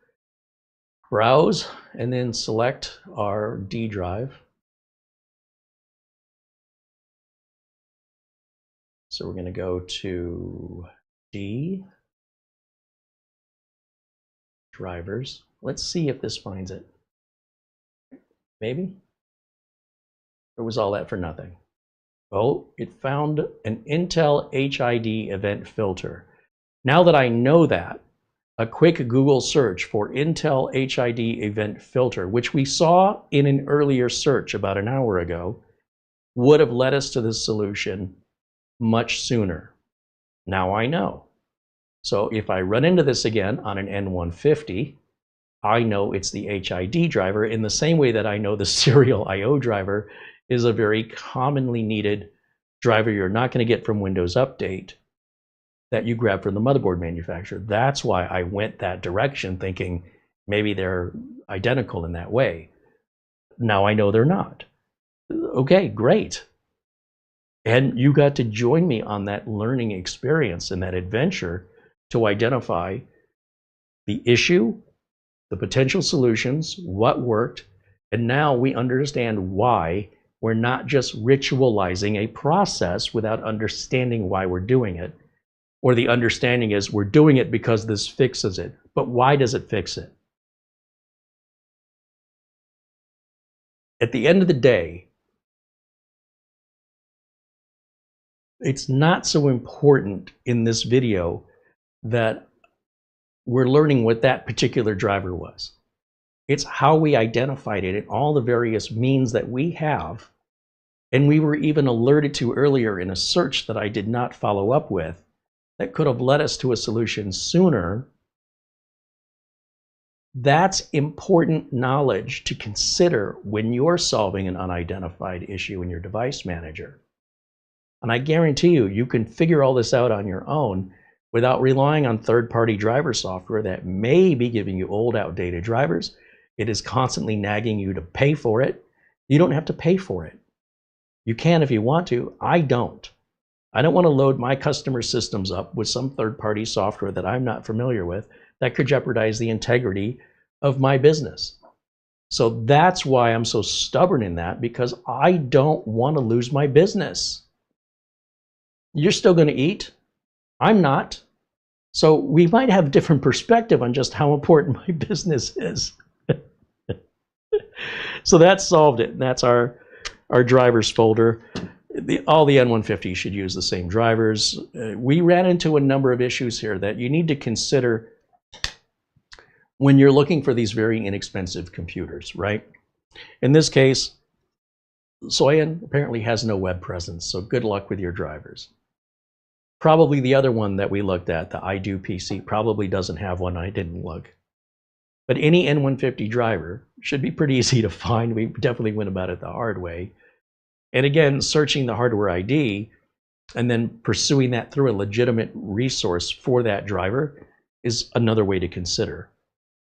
browse, and then select our D drive. So we're going to go to D, drivers. Let's see if this finds it. Maybe? Or was all that for nothing? Oh, it found an Intel HID event filter. Now that I know that, a quick Google search for Intel HID event filter, which we saw in an earlier search about an hour ago, would have led us to this solution much sooner. Now I know. So if I run into this again on an N150, I know it's the HID driver in the same way that I know the serial IO driver is a very commonly needed driver you're not going to get from Windows Update that you grab from the motherboard manufacturer. That's why I went that direction, thinking maybe they're identical in that way. Now I know they're not. Okay, great. And you got to join me on that learning experience and that adventure to identify the issue, the potential solutions, what worked, and now we understand why we're not just ritualizing a process without understanding why we're doing it. Or the understanding is we're doing it because this fixes it. But why does it fix it? At the end of the day, it's not so important in this video that we're learning what that particular driver was. It's how we identified it and all the various means that we have. And we were even alerted to earlier in a search that I did not follow up with that could have led us to a solution sooner. That's important knowledge to consider when you're solving an unidentified issue in your device manager. And I guarantee you, you can figure all this out on your own without relying on third-party driver software that may be giving you old, outdated drivers. It is constantly nagging you to pay for it. You don't have to pay for it. You can if you want to. I don't. I don't want to load my customer systems up with some third-party software that I'm not familiar with that could jeopardize the integrity of my business. So that's why I'm so stubborn in that, because I don't want to lose my business. You're still going to eat. I'm not. So we might have different perspective on just how important my business is. So that solved it. That's our drivers folder. All the N150 should use the same drivers. We ran into a number of issues here that you need to consider when you're looking for these very inexpensive computers, right? In this case, Soayan apparently has no web presence, so good luck with your drivers. Probably the other one that we looked at, the iDo PC, probably doesn't have one. I didn't look. But any N150 driver should be pretty easy to find. We definitely went about it the hard way. And again, searching the hardware ID and then pursuing that through a legitimate resource for that driver is another way to consider.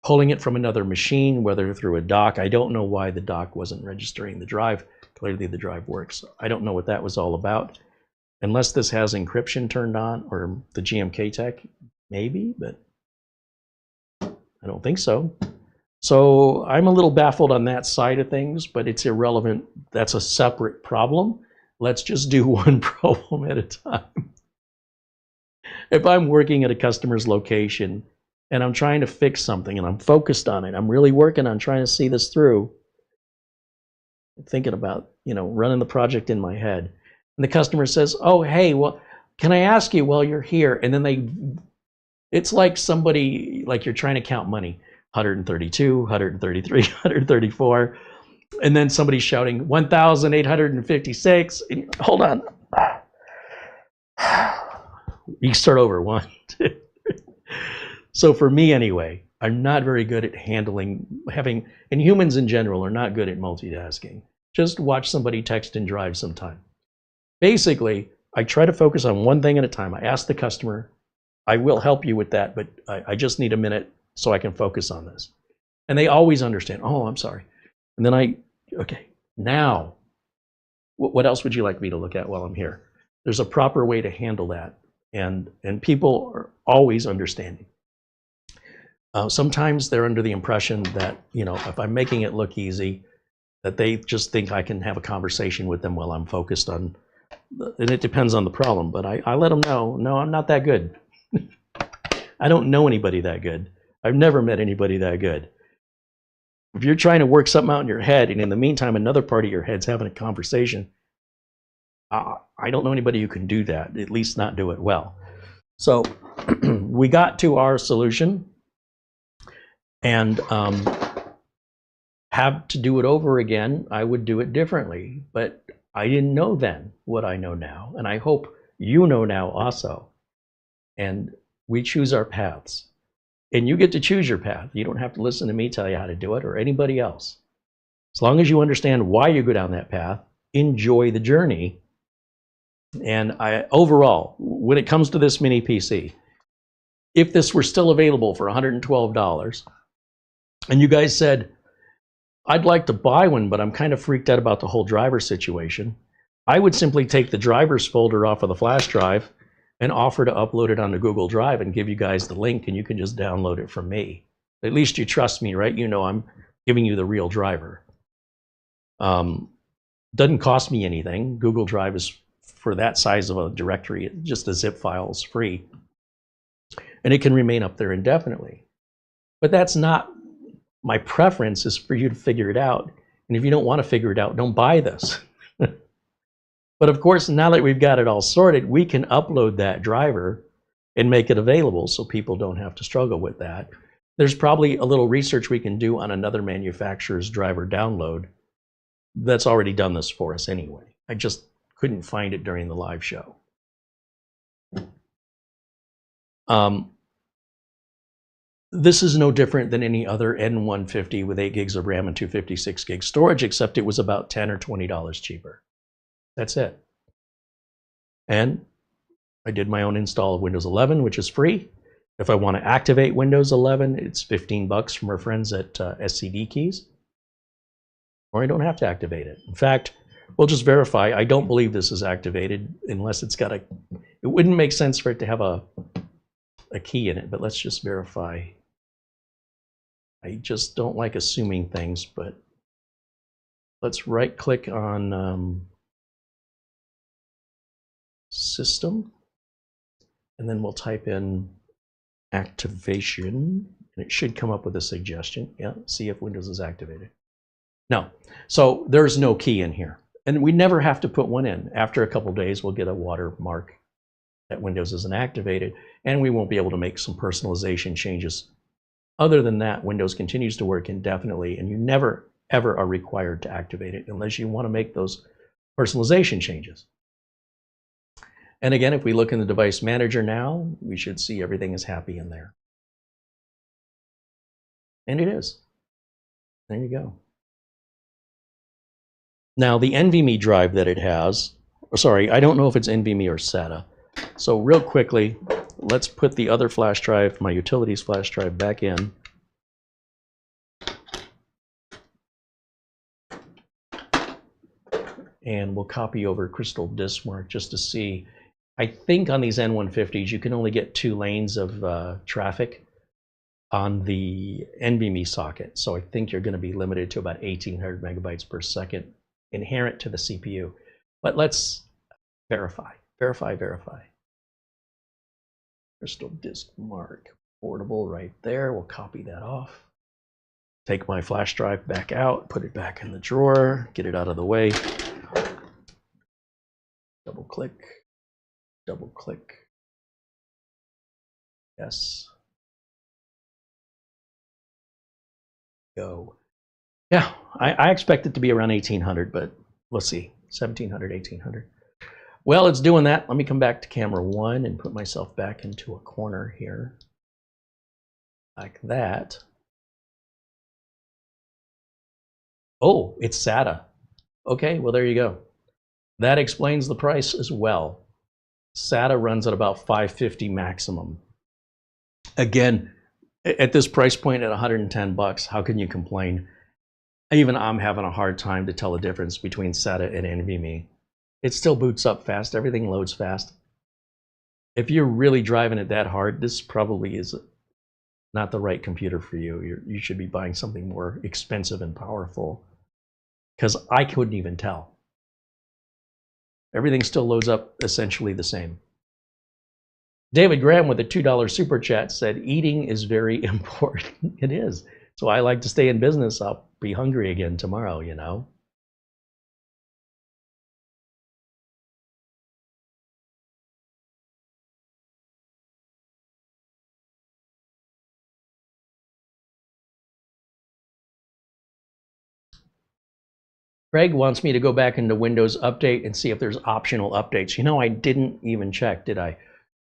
Pulling it from another machine, whether through a dock. I don't know why the dock wasn't registering the drive. Clearly the drive works. I don't know what that was all about. Unless this has encryption turned on, or the GMK tech, maybe, but I don't think so. So I'm a little baffled on that side of things, but it's irrelevant. That's a separate problem. Let's just do one problem at a time. If I'm working at a customer's location and I'm trying to fix something and I'm focused on it, I'm really working on trying to see this through, thinking about, running the project in my head. And the customer says, oh, hey, well, can I ask you while you're here? And then it's like somebody, like you're trying to count money, 132, 133, 134. And then somebody's shouting 1,856. Hold on. You start over, 1, 2. So for me anyway, I'm not very good at handling, and humans in general are not good at multitasking. Just watch somebody text and drive sometime. Basically, I try to focus on one thing at a time. I ask the customer, I will help you with that, but I just need a minute so I can focus on this. And they always understand, oh, I'm sorry. And then okay, now, what else would you like me to look at while I'm here? There's a proper way to handle that. And people are always understanding. Sometimes they're under the impression that, if I'm making it look easy, that they just think I can have a conversation with them while I'm focused on, and it depends on the problem, but I let them know, no, I'm not that good. I don't know anybody that good. I've never met anybody that good. If you're trying to work something out in your head, and in the meantime, another part of your head's having a conversation, I don't know anybody who can do that, at least not do it well. So we got to our solution, and have to do it over again, I would do it differently. But I didn't know then what I know now, and I hope you know now also. And we choose our paths. And you get to choose your path. You don't have to listen to me tell you how to do it, or anybody else. As long as you understand why you go down that path, enjoy the journey. And overall, when it comes to this mini PC, if this were still available for $112, and you guys said, I'd like to buy one, but I'm kind of freaked out about the whole driver situation, I would simply take the drivers folder off of the flash drive and offer to upload it onto Google Drive and give you guys the link, and you can just download it from me. At least you trust me, right? You know I'm giving you the real driver. Doesn't cost me anything. Google Drive is, for that size of a directory, just a zip file, is free. And it can remain up there indefinitely. But that's not my preference, is for you to figure it out. And if you don't want to figure it out, don't buy this. But of course, now that we've got it all sorted, we can upload that driver and make it available so people don't have to struggle with that. There's probably a little research we can do on another manufacturer's driver download that's already done this for us anyway. I just couldn't find it during the live show. This is no different than any other N150 with 8 gigs of RAM and 256 gig storage, except it was about $10 or $20 cheaper. That's it. And I did my own install of Windows 11, which is free. If I want to activate Windows 11, it's $15 from our friends at SCD Keys. Or I don't have to activate it. In fact, we'll just verify. I don't believe this is activated unless it's got it wouldn't make sense for it to have a key in it, but let's just verify. I just don't like assuming things, but let's right click on System, and then we'll type in activation, and it should come up with a suggestion. Yeah, see if Windows is activated. No, so there's no key in here. And we never have to put one in. After a couple days, we'll get a watermark that Windows isn't activated, and we won't be able to make some personalization changes. Other than that, Windows continues to work indefinitely, and you never, ever are required to activate it unless you want to make those personalization changes. And again, if we look in the device manager now, we should see everything is happy in there. And it is. There you go. Now, the NVMe drive that it has, sorry, I don't know if it's NVMe or SATA. So real quickly, let's put the other flash drive, my utilities flash drive, back in. And we'll copy over Crystal Disk Mark just to see. I think on these N150s, you can only get 2 lanes of traffic on the NVMe socket. So I think you're going to be limited to about 1800 megabytes per second inherent to the CPU. But let's verify. Crystal Disk Mark, portable right there. We'll copy that off. Take my flash drive back out, put it back in the drawer, get it out of the way. Double click. Yes. Go. Yeah, I expect it to be around 1800, but we'll see. 1700, 1800. Well, it's doing that. Let me come back to camera 1 and put myself back into a corner here. Like that. Oh, it's SATA. Okay, well, there you go. That explains the price as well. SATA runs at about $550 maximum. Again, at this price point at $110, how can you complain? Even I'm having a hard time to tell the difference between SATA and NVMe. It still boots up fast. Everything loads fast. If you're really driving it that hard, this probably is not the right computer for you. You should be buying something more expensive and powerful, because I couldn't even tell. Everything still loads up essentially the same. David Graham with a $2 super chat said, eating is very important. It is. So I like to stay in business. I'll be hungry again tomorrow, you know. Craig wants me to go back into Windows Update and see if there's optional updates. You know, I didn't even check, did I?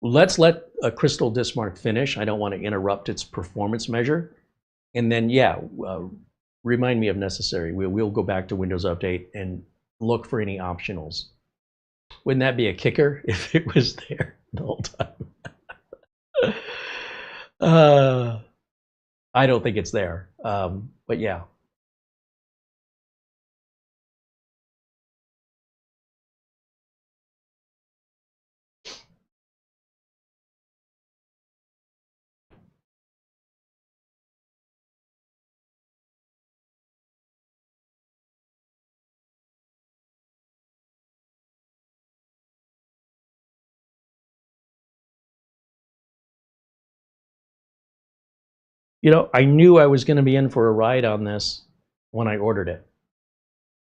Let's let a Crystal Disk Mark finish. I don't want to interrupt its performance measure. And then, yeah, remind me if necessary. We'll go back to Windows Update and look for any optionals. Wouldn't that be a kicker if it was there the whole time? I don't think it's there, but yeah. You know, I knew I was going to be in for a ride on this when I ordered it,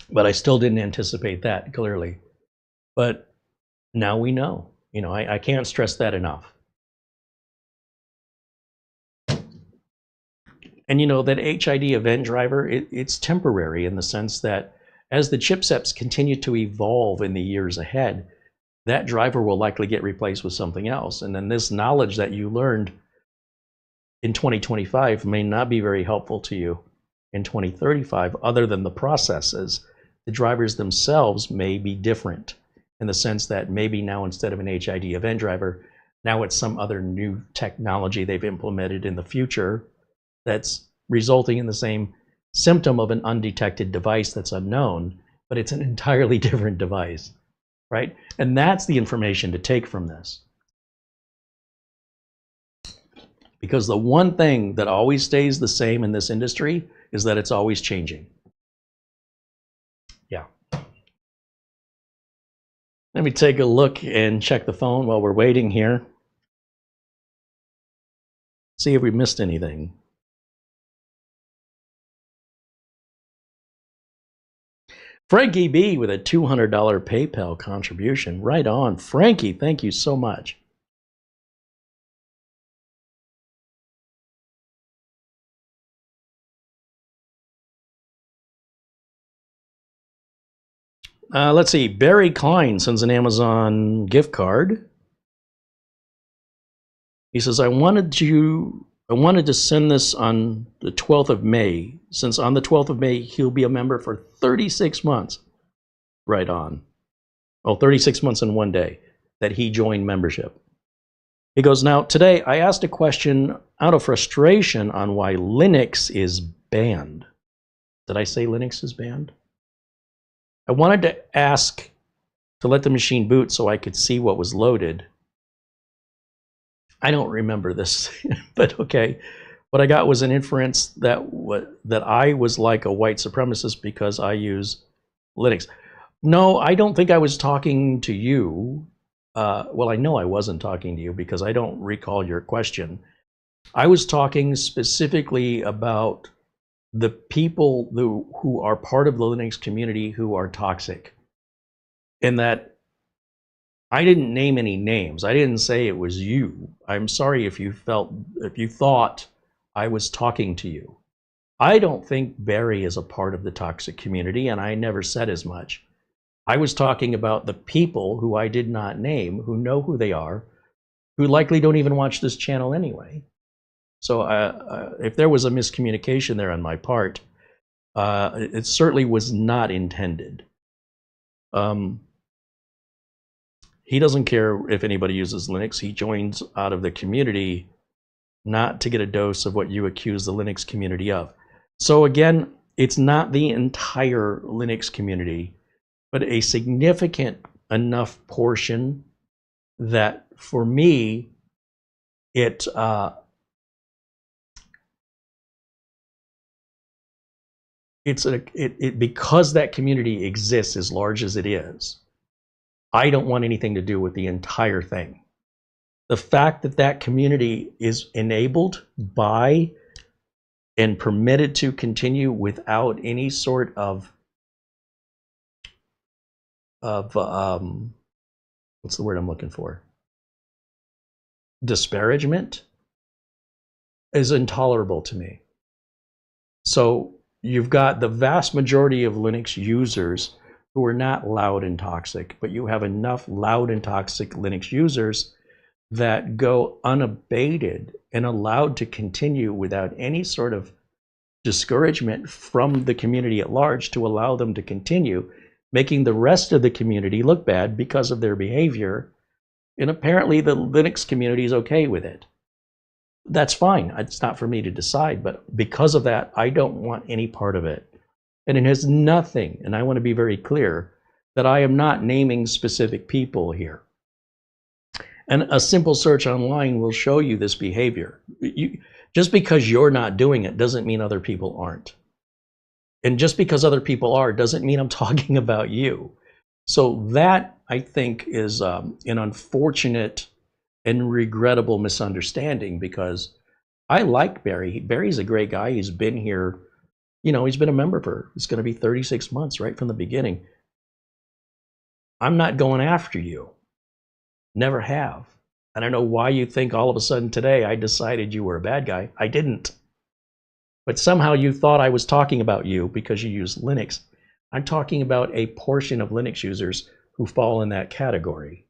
but I still didn't anticipate that clearly. But now we know. You know, I can't stress that enough. And you know, that HID event driver, it's temporary in the sense that as the chipsets continue to evolve in the years ahead, that driver will likely get replaced with something else. And then this knowledge that you learned in 2025 may not be very helpful to you in 2035, other than the processes. The drivers themselves may be different in the sense that maybe now instead of an HID event driver, now it's some other new technology they've implemented in the future that's resulting in the same symptom of an undetected device that's unknown, but it's an entirely different device, right? And that's the information to take from this. Because the one thing that always stays the same in this industry is that it's always changing. Yeah. Let me take a look and check the phone while we're waiting here. See if we missed anything. Frankie B with a $200 PayPal contribution. Right on. Frankie, thank you so much. Let's see. Barry Klein sends an Amazon gift card. He says, I wanted to send this on the 12th of May, since on the 12th of May, he'll be a member for 36 months. Right on. Oh, 36 months and 1 day that he joined membership. He goes, now, today I asked a question out of frustration on why Linux is banned. Did I say Linux is banned? I wanted to ask to let the machine boot so I could see what was loaded. I don't remember this, but okay. What I got was an inference that I was like a white supremacist because I use Linux. No, I don't think I was talking to you. Well, I know I wasn't talking to you because I don't recall your question. I was talking specifically about the people who are part of the Linux community who are toxic. And that I didn't name any names. I didn't say it was you. I'm sorry if you thought I was talking to you. I don't think Barry is a part of the toxic community, and I never said as much. I was talking about the people who I did not name, who know who they are, who likely don't even watch this channel anyway. So if there was a miscommunication there on my part, it certainly was not intended. He doesn't care if anybody uses Linux. He joins out of the community not to get a dose of what you accuse the Linux community of. So again, it's not the entire Linux community, but a significant enough portion that for me, because that community exists as large as it is, I don't want anything to do with the entire thing. The fact that that community is enabled by and permitted to continue without any sort of what's the word I'm looking for? Disparagement is intolerable to me. So you've got the vast majority of Linux users who are not loud and toxic, but you have enough loud and toxic Linux users that go unabated and allowed to continue without any sort of discouragement from the community at large to allow them to continue, making the rest of the community look bad because of their behavior. And apparently the Linux community is okay with it. That's fine. It's not for me to decide, but because of that, I don't want any part of it. And it has nothing, and I want to be very clear, that I am not naming specific people here. And a simple search online will show you this behavior. Just because you're not doing it doesn't mean other people aren't. And just because other people are doesn't mean I'm talking about you. So that, I think, is an unfortunate and regrettable misunderstanding, because I like Barry. Barry's a great guy. He's been here, you know, he's been a member for, it's going to be 36 months right from the beginning. I'm not going after you. Never have. I don't know why you think all of a sudden today I decided you were a bad guy. I didn't. But somehow you thought I was talking about you because you use Linux. I'm talking about a portion of Linux users who fall in that category.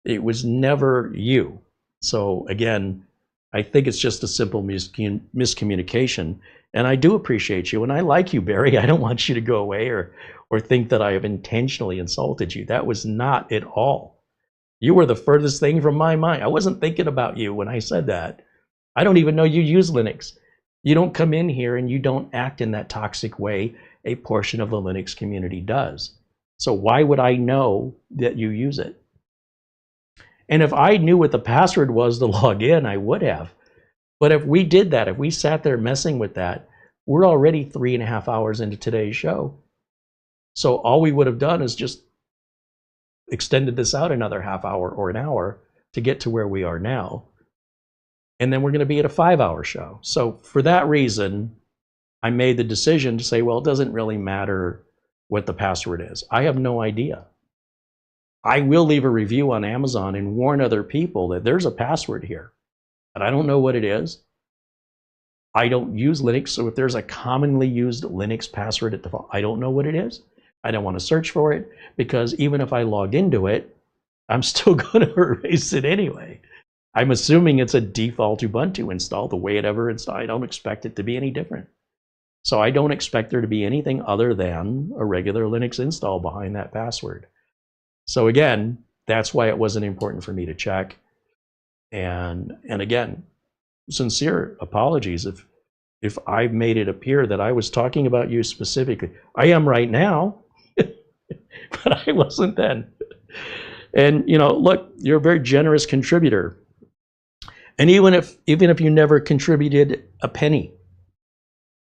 It was never you. So again, I think it's just a simple miscommunication. And I do appreciate you, and I like you, Barry. I don't want you to go away or think that I have intentionally insulted you. That was not at all. You were the furthest thing from my mind. I wasn't thinking about you when I said that. I don't even know you use Linux. You don't come in here and you don't act in that toxic way a portion of the Linux community does. So why would I know that you use it? And if I knew what the password was to log in, I would have. But if we did that, if we sat there messing with that, we're already 3.5 hours into today's show. So all we would have done is just extended this out another half hour or an hour to get to where we are now. And then we're going to be at a 5-hour show. So for that reason, I made the decision to say, well, it doesn't really matter what the password is. I have no idea. I will leave a review on Amazon and warn other people that there's a password here, but I don't know what it is. I don't use Linux, so if there's a commonly used Linux password at default, I don't know what it is. I don't want to search for it, because even if I logged into it, I'm still going to erase it anyway. I'm assuming it's a default Ubuntu install the way it ever installed. I don't expect it to be any different. So I don't expect there to be anything other than a regular Linux install behind that password. So again, that's why it wasn't important for me to check. And again, sincere apologies if I've made it appear that I was talking about you specifically. I am right now, but I wasn't then. And look, you're a very generous contributor. And even if you never contributed a penny,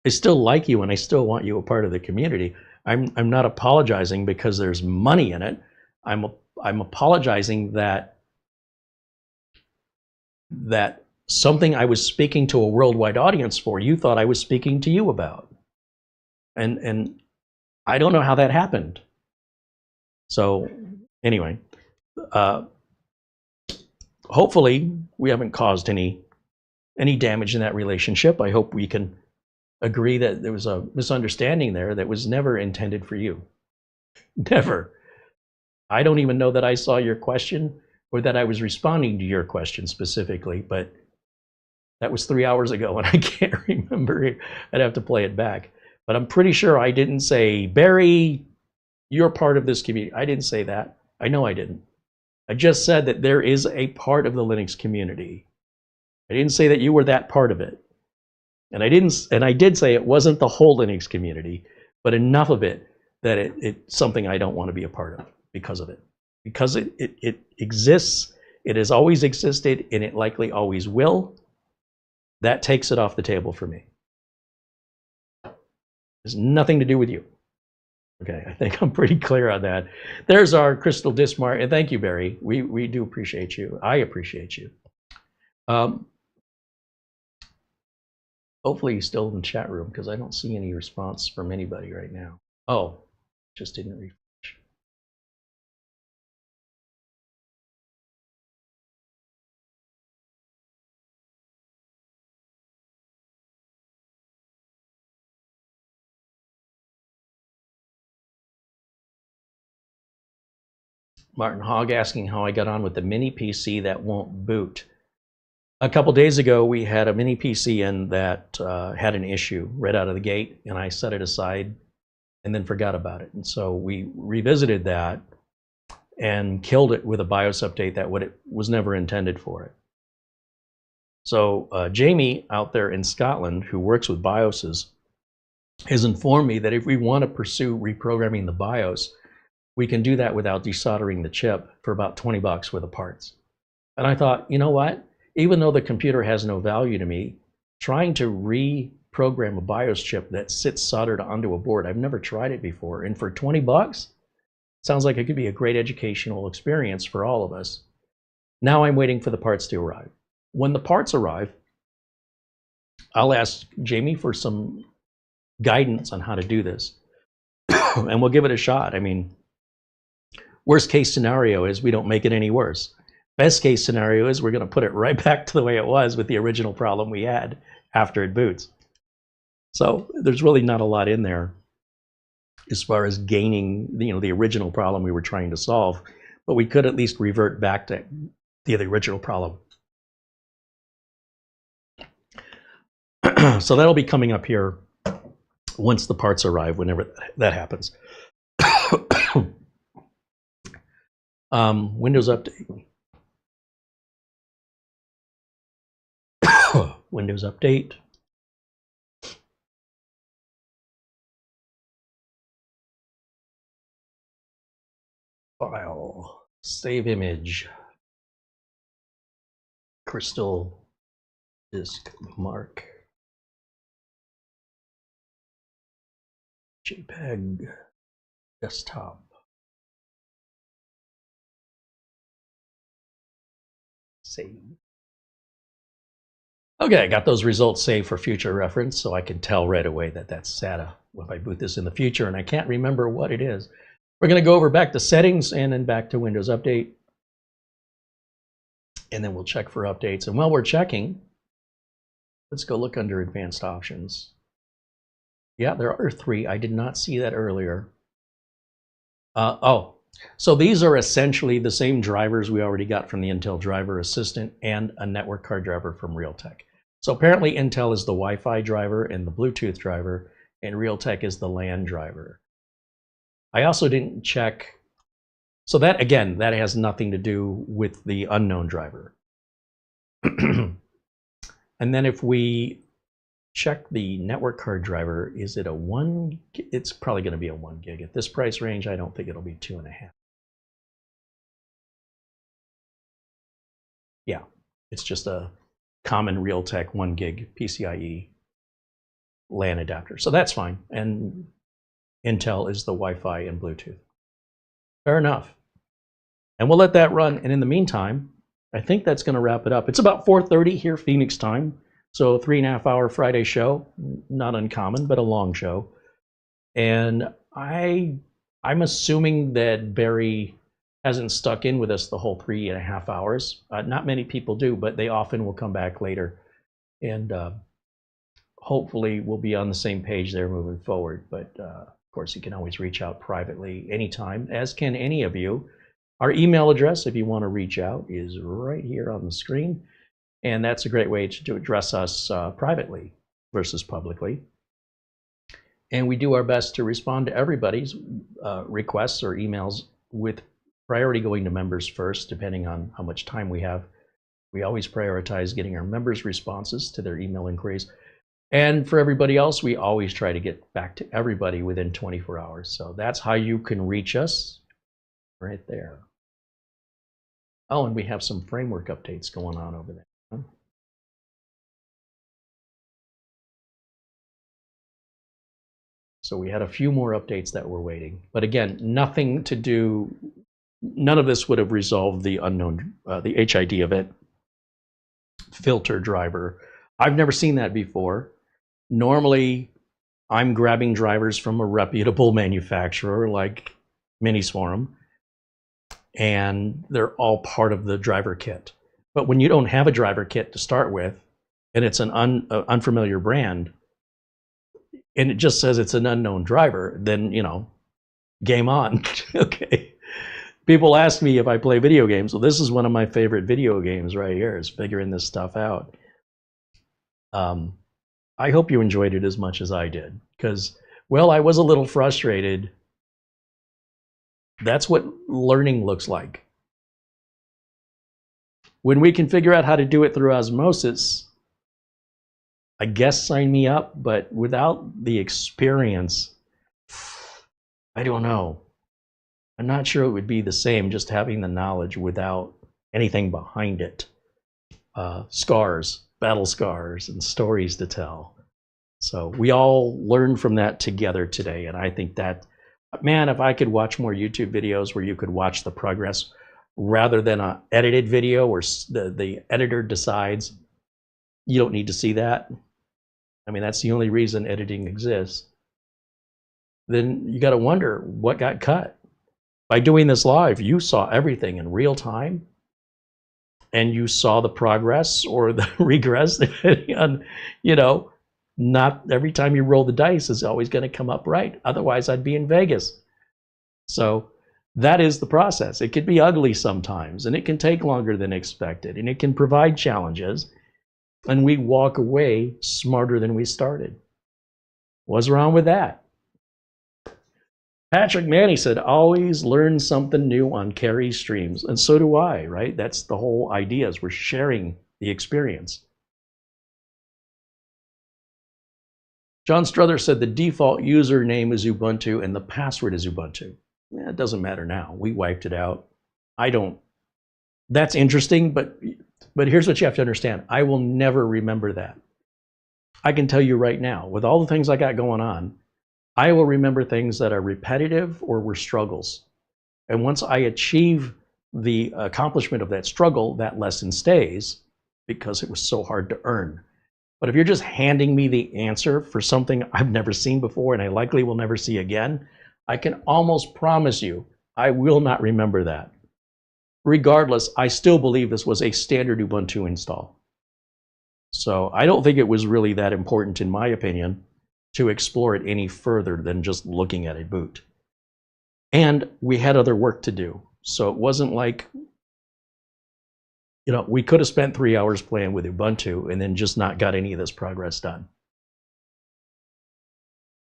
I still like you and I still want you a part of the community. I'm not apologizing because there's money in it. I'm apologizing that something I was speaking to a worldwide audience for, you thought I was speaking to you about. And I don't know how that happened. So anyway, hopefully we haven't caused any damage in that relationship. I hope we can agree that there was a misunderstanding there that was never intended for you. Never. I don't even know that I saw your question or that I was responding to your question specifically, but that was 3 hours ago and I can't remember. I'd have to play it back. But I'm pretty sure I didn't say, Barry, you're part of this community. I didn't say that. I know I didn't. I just said that there is a part of the Linux community. I didn't say that you were that part of it. And I did say it wasn't the whole Linux community, but enough of it that it's something I don't want to be a part of because of it. Because it exists, it has always existed, and it likely always will. That takes it off the table for me. It has nothing to do with you. Okay, I think I'm pretty clear on that. There's our Crystal Dismar, and thank you, Barry. We do appreciate you. I appreciate you. Hopefully he's still in the chat room because I don't see any response from anybody right now. Oh, just didn't refresh. Martin Hogg asking how I got on with the mini PC that won't boot. A couple days ago, we had a mini PC in that had an issue right out of the gate, and I set it aside and then forgot about it. And so we revisited that and killed it with a BIOS update that was never intended for it. So Jamie out there in Scotland, who works with BIOSes, has informed me that if we want to pursue reprogramming the BIOS, we can do that without desoldering the chip for about 20 bucks worth of parts. And I thought, you know what? Even though the computer has no value to me, trying to reprogram a BIOS chip that sits soldered onto a board, I've never tried it before. And for 20 bucks, sounds like it could be a great educational experience for all of us. Now I'm waiting for the parts to arrive. When the parts arrive, I'll ask Jamie for some guidance on how to do this. And we'll give it a shot. I mean, worst case scenario is we don't make it any worse. Best case scenario is we're going to put it right back to the way it was with the original problem we had after it boots. So there's really not a lot in there as far as gaining the original problem we were trying to solve, but we could at least revert back to the original problem. So that'll be coming up here once the parts arrive, whenever that happens. Windows update. Windows update. File. Save image. Crystal Disk mark. JPEG desktop. Save. Okay, I got those results saved for future reference, so I can tell right away that that's SATA if I boot this in the future, and I can't remember what it is. We're going to go over back to settings and then back to Windows Update, and then we'll check for updates. And while we're checking, let's go look under Advanced Options. Yeah, there are 3. I did not see that earlier. So these are essentially the same drivers we already got from the Intel Driver Assistant and a network card driver from Realtek. So apparently Intel is the Wi-Fi driver and the Bluetooth driver, and Realtek is the LAN driver. I also didn't check. So that, again, that has nothing to do with the unknown driver. And then if we check the network card driver, is it a 1? It's probably going to be a 1 gig. At this price range, I don't think it'll be 2.5. Yeah, it's just a common Realtek 1 gig PCIe LAN adapter. So that's fine. And Intel is the Wi-Fi and Bluetooth. Fair enough. And we'll let that run. And in the meantime, I think that's going to wrap it up. It's about 4:30 here, Phoenix time. So 3.5-hour Friday show. Not uncommon, but a long show. And I'm assuming that Barry hasn't stuck in with us the whole 3.5 hours. Not many people do, but they often will come back later. And hopefully we'll be on the same page there moving forward. But of course, you can always reach out privately anytime, as can any of you. Our email address, if you want to reach out, is right here on the screen. And that's a great way to address us privately versus publicly. And we do our best to respond to everybody's requests or emails, with priority going to members first, depending on how much time we have. We always prioritize getting our members' responses to their email inquiries. And for everybody else, we always try to get back to everybody within 24 hours. So that's how you can reach us, right there. Oh, and we have some framework updates going on over there. So we had a few more updates that were waiting. But again, nothing to do, none of this would have resolved the unknown, the HID event filter driver. I've never seen that before. Normally, I'm grabbing drivers from a reputable manufacturer like Minisforum, and they're all part of the driver kit. But when you don't have a driver kit to start with, and it's an unfamiliar brand, and it just says it's an unknown driver, then, you know, game on. Okay. People ask me if I play video games. Well, this is one of my favorite video games right here, is figuring this stuff out. I hope you enjoyed it as much as I did, because, well, I was a little frustrated. That's what learning looks like. When we can figure out how to do it through osmosis, I guess sign me up, but without the experience, I don't know. I'm not sure it would be the same just having the knowledge without anything behind it. Scars, battle scars, and stories to tell. So we all learned from that together today, and I think that, man, if I could watch more YouTube videos where you could watch the progress rather than an edited video where the editor decides you don't need to see that. I mean, that's the only reason editing exists. Then you got to wonder what got cut. By doing this live, you saw everything in real time, and you saw the progress or the regress, depending on, you know, not every time you roll the dice is always going to come up right. Otherwise, I'd be in Vegas. So that is the process. It can be ugly sometimes, and it can take longer than expected, and it can provide challenges, and we walk away smarter than we started. What's wrong with that? Patrick Manny said, always learn something new on Carey streams. And so do I, right? That's the whole idea, is we're sharing the experience. John Struther said the default username is Ubuntu and the password is Ubuntu. Yeah, it doesn't matter now. We wiped it out. I don't. That's interesting, but But here's what you have to understand. I will never remember that. I can tell you right now, with all the things I got going on, I will remember things that are repetitive or were struggles. And once I achieve the accomplishment of that struggle, that lesson stays because it was so hard to earn. But if you're just handing me the answer for something I've never seen before and I likely will never see again, I can almost promise you I will not remember that. Regardless, I still believe this was a standard Ubuntu install. So I don't think it was really that important, in my opinion, to explore it any further than just looking at a boot. And we had other work to do. So it wasn't like, you know, we could have spent 3 hours playing with Ubuntu and then just not got any of this progress done.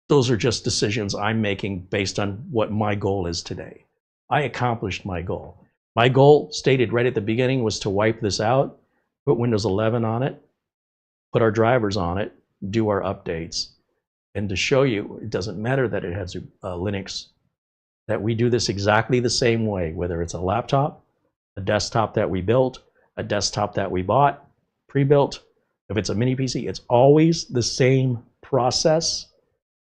Those are just decisions I'm making based on what my goal is today. I accomplished my goal. My goal, stated right at the beginning, was to wipe this out, put Windows 11 on it, put our drivers on it, do our updates, and to show you it doesn't matter that it has Linux, that we do this exactly the same way, whether it's a laptop, a desktop that we built, a desktop that we bought, pre-built. If it's a mini PC, it's always the same process,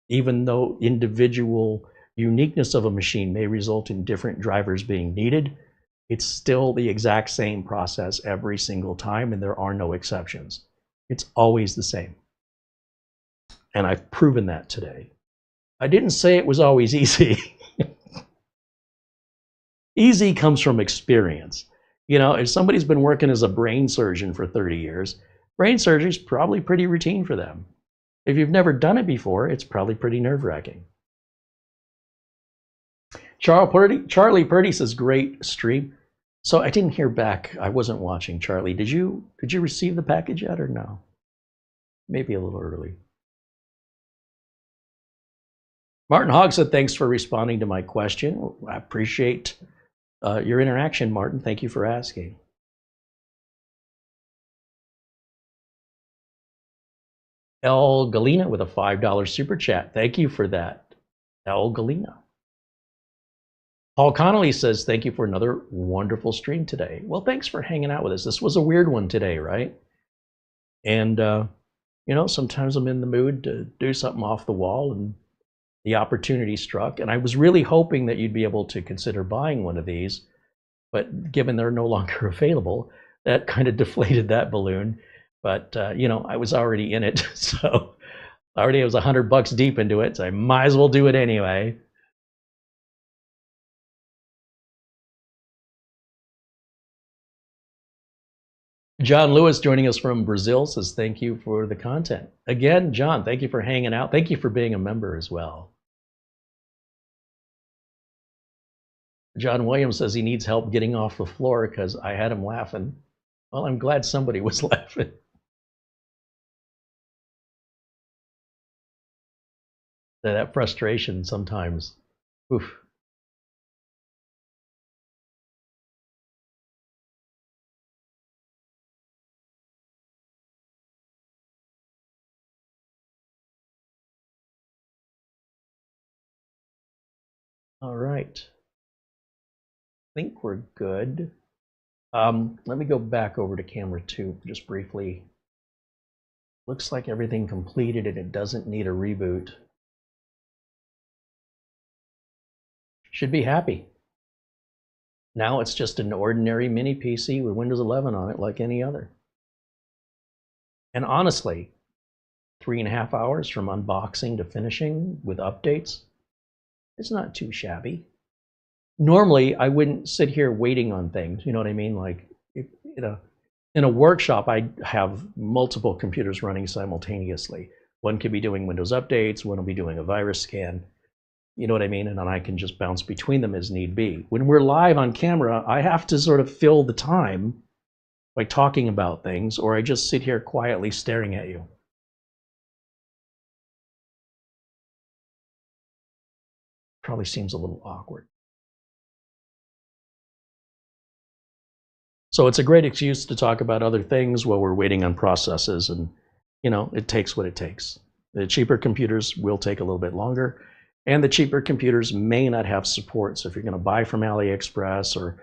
even though individual uniqueness of a machine may result in different drivers being needed. It's still the exact same process every single time, and there are no exceptions. It's always the same. And I've proven that today. I didn't say it was always easy. Easy comes from experience. You know, if somebody's been working as a brain surgeon for 30 years, brain surgery is probably pretty routine for them. If you've never done it before, it's probably pretty nerve-wracking. Charlie Purdy says, great stream. So I didn't hear back. I wasn't watching, Charlie. Did you receive the package yet or no? Maybe a little early. Martin Hogg said, thanks for responding to my question. I appreciate your interaction, Martin. Thank you for asking. El Galena with a $5 super chat. Thank you for that, El Galena. Paul Connolly says, thank you for another wonderful stream today. Well, thanks for hanging out with us. This was a weird one today, right? And, you know, sometimes I'm in the mood to do something off the wall, and the opportunity struck. And I was really hoping that you'd be able to consider buying one of these, but given they're no longer available, that kind of deflated that balloon. But, you know, I was already in it, so already I was $100 deep into it, so I might as well do it anyway. John Lewis joining us from Brazil says, thank you for the content. Again, John, thank you for hanging out. Thank you for being a member as well. John Williams says he needs help getting off the floor because I had him laughing. Well, I'm glad somebody was laughing. That frustration sometimes. Oof. All right. I think we're good. Let me go back over to camera 2 just briefly. Looks like everything completed and it doesn't need a reboot. Should be happy. Now it's just an ordinary mini PC with Windows 11 on it like any other. And honestly, 3.5 hours from unboxing to finishing with updates, it's not too shabby. Normally, I wouldn't sit here waiting on things, you know what I mean? Like, in a workshop, I have multiple computers running simultaneously. One could be doing Windows updates, one will be doing a virus scan, you know what I mean? And then I can just bounce between them as need be. When we're live on camera, I have to sort of fill the time by talking about things, or I just sit here quietly staring at you. Probably seems a little awkward. So it's a great excuse to talk about other things while we're waiting on processes, and you know, it takes what it takes. The cheaper computers will take a little bit longer, and the cheaper computers may not have support. So if you're going to buy from AliExpress or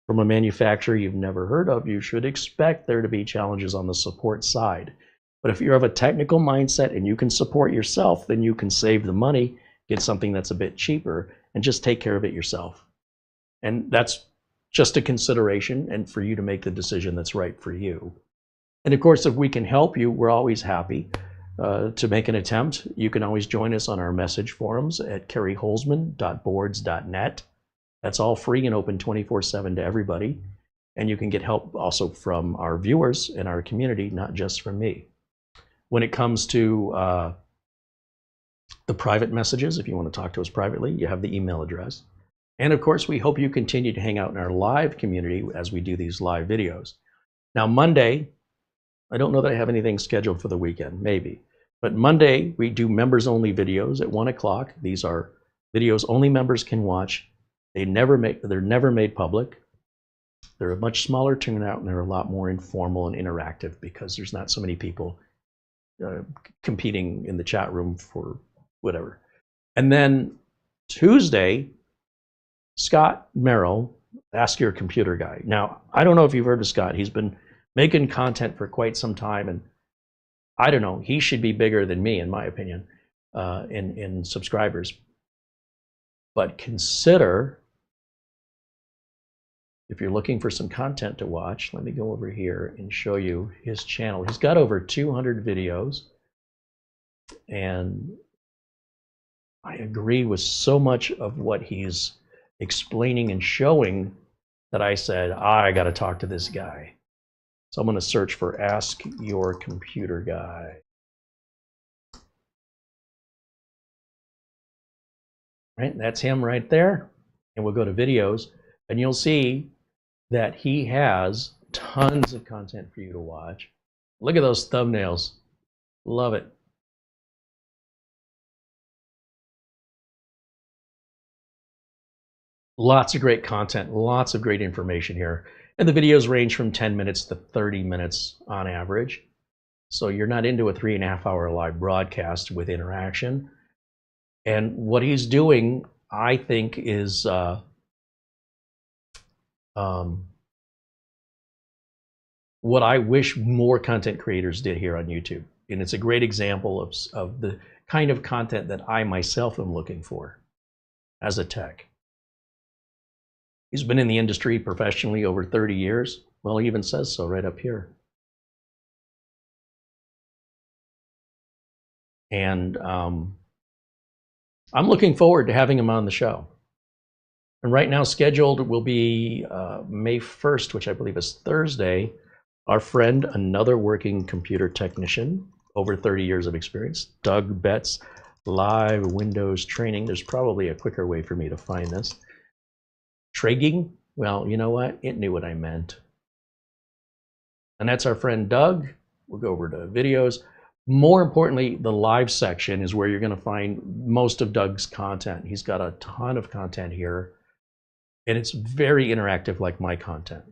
from a manufacturer you've never heard of, you should expect there to be challenges on the support side. But if you have a technical mindset and you can support yourself, then you can save the money, get something that's a bit cheaper, and just take care of it yourself. And that's just a consideration, and for you to make the decision that's right for you. And of course, if we can help you, we're always happy to make an attempt. You can always join us on our message forums at CareyHolzman.boards.net. That's all free and open 24/7 to everybody. And you can get help also from our viewers and our community, not just from me. When it comes to the private messages, if you want to talk to us privately, you have the email address. And of course, we hope you continue to hang out in our live community as we do these live videos. Now, Monday, I don't know that I have anything scheduled for the weekend, maybe. But Monday, we do members-only videos at 1 o'clock. These are videos only members can watch. They're never made public. They're a much smaller turnout, and they're a lot more informal and interactive because there's not so many people competing in the chat room for whatever. And then Tuesday, Scott Merrill, Ask Your Computer Guy. Now, I don't know if you've heard of Scott. He's been making content for quite some time, and I don't know, he should be bigger than me, in my opinion, in subscribers. But consider, if you're looking for some content to watch, let me go over here and show you his channel. He's got over 200 videos, and I agree with so much of what he's explaining and showing that I said, I got to talk to this guy. So I'm going to search for Ask Your Computer Guy. Right, that's him right there. And we'll go to videos, and you'll see that he has tons of content for you to watch. Look at those thumbnails. Love it. Lots of great content, lots of great information here. And the videos range from 10 minutes to 30 minutes on average. So you're not into a 3.5-hour live broadcast with interaction. And what he's doing, I think, is what I wish more content creators did here on YouTube. And it's a great example of the kind of content that I myself am looking for as a tech. He's been in the industry professionally over 30 years. Well, he even says so right up here. And I'm looking forward to having him on the show. And right now scheduled will be May 1st, which I believe is Thursday. Our friend, another working computer technician, over 30 years of experience, Doug Betts, live Windows training. There's probably a quicker way for me to find this. Traeging, well, you know what? It knew what I meant. And that's our friend Doug. We'll go over to videos. More importantly, the live section is where you're going to find most of Doug's content. He's got a ton of content here, and it's very interactive like my content.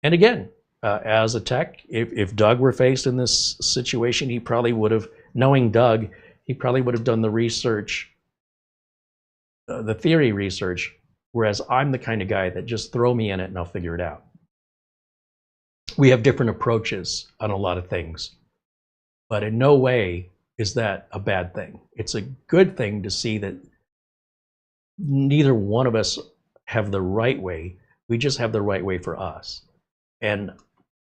And again, as a tech, if Doug were faced in this situation, he probably would have, knowing Doug, he probably would have done the research, the theory research, whereas I'm the kind of guy that just throw me in it and I'll figure it out. We have different approaches on a lot of things, but in no way is that a bad thing. It's a good thing to see that neither one of us have the right way. We just have the right way for us. And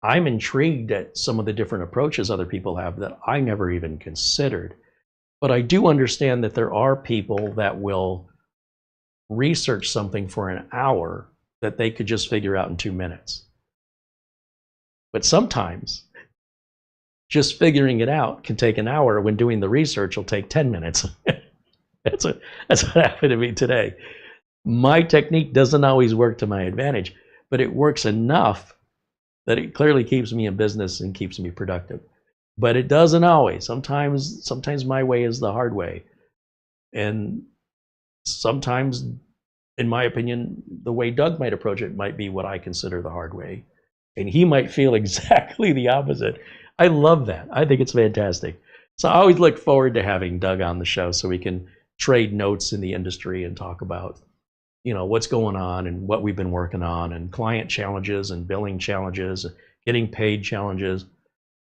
I'm intrigued at some of the different approaches other people have that I never even considered. But I do understand that there are people that will research something for an hour that they could just figure out in 2 minutes. But sometimes just figuring it out can take an hour when doing the research will take 10 minutes. That's what happened to me today. My technique doesn't always work to my advantage, but it works enough that it clearly keeps me in business and keeps me productive. But it doesn't always. Sometimes my way is the hard way. And sometimes, in my opinion, the way Doug might approach it might be what I consider the hard way. And he might feel exactly the opposite. I love that. I think it's fantastic. So I always look forward to having Doug on the show so we can trade notes in the industry and talk about what's going on and what we've been working on, and client challenges and billing challenges, getting paid challenges,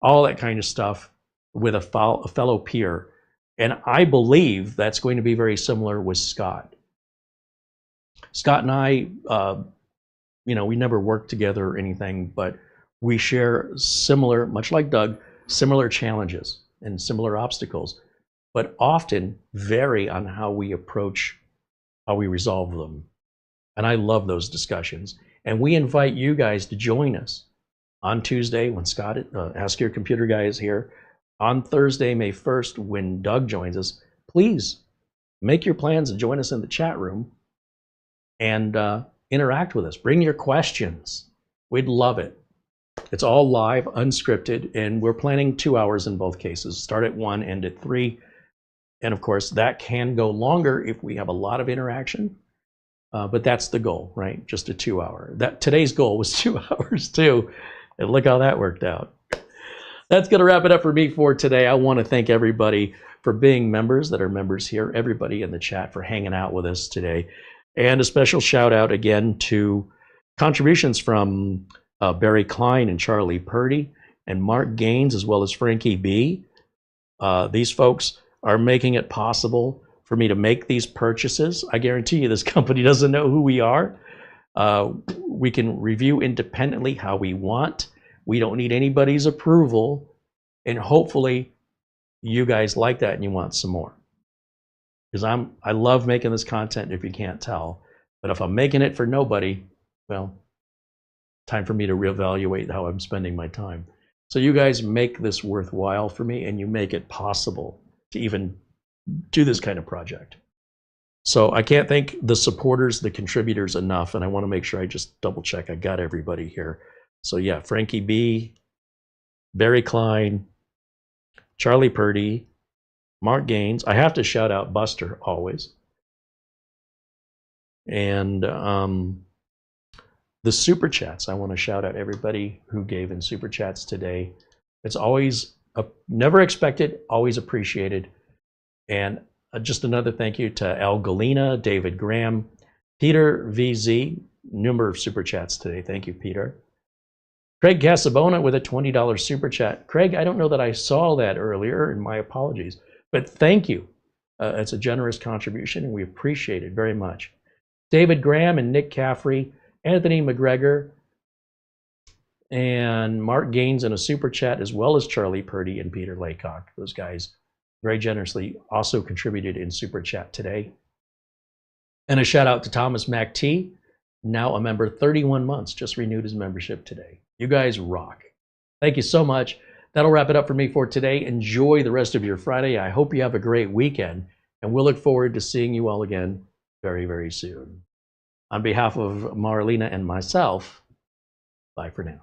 all that kind of stuff with a fellow peer. And I believe that's going to be very similar with Scott. Scott and I, we never worked together or anything, but we share similar, much like Doug, similar challenges and similar obstacles, but often vary on how we approach, how we resolve them. And I love those discussions. And we invite you guys to join us on Tuesday when Scott, Ask Your Computer Guy, is here. On Thursday, May 1st, when Doug joins us. Please make your plans and join us in the chat room and interact with us. Bring your questions. We'd love it. It's all live, unscripted, and we're planning 2 hours in both cases. Start at 1, end at 3. And of course, that can go longer if we have a lot of interaction. But that's the goal, right? Just a 2 hour. Today's goal was 2 hours too. And look how that worked out. That's going to wrap it up for me for today. I want to thank everybody for being members that are members here, everybody in the chat for hanging out with us today. And a special shout out again to contributions from Barry Klein and Charlie Purdy and Mark Gaines, as well as Frankie B. These folks are making it possible for me to make these purchases. I guarantee you this company doesn't know who we are. We can review independently how we want. We don't need anybody's approval. And hopefully you guys like that and you want some more. Because I love making this content, if you can't tell. But if I'm making it for nobody, well, time for me to reevaluate how I'm spending my time. So you guys make this worthwhile for me, and you make it possible to even do this kind of project. So I can't thank the supporters, the contributors enough, and I want to make sure I just double check I got everybody here. So yeah, Frankie B, Barry Klein, Charlie Purdy, Mark Gaines. I have to shout out Buster always. And the super chats, I want to shout out everybody who gave in super chats today. It's always never expected, always appreciated. And just another thank you to Al Galena, David Graham, Peter VZ, number of super chats today. Thank you, Peter. Craig Casabona with a $20 super chat. Craig, I don't know that I saw that earlier, and my apologies, but thank you. It's a generous contribution, and we appreciate it very much. David Graham and Nick Caffrey, Anthony McGregor, and Mark Gaines in a super chat, as well as Charlie Purdy and Peter Laycock. Those guys very generously also contributed in super chat today. And a shout out to Thomas MacT, now a member, 31 months, just renewed his membership today. You guys rock. Thank you so much. That'll wrap it up for me for today. Enjoy the rest of your Friday. I hope you have a great weekend, and we'll look forward to seeing you all again very, very soon. On behalf of Marlena and myself, bye for now.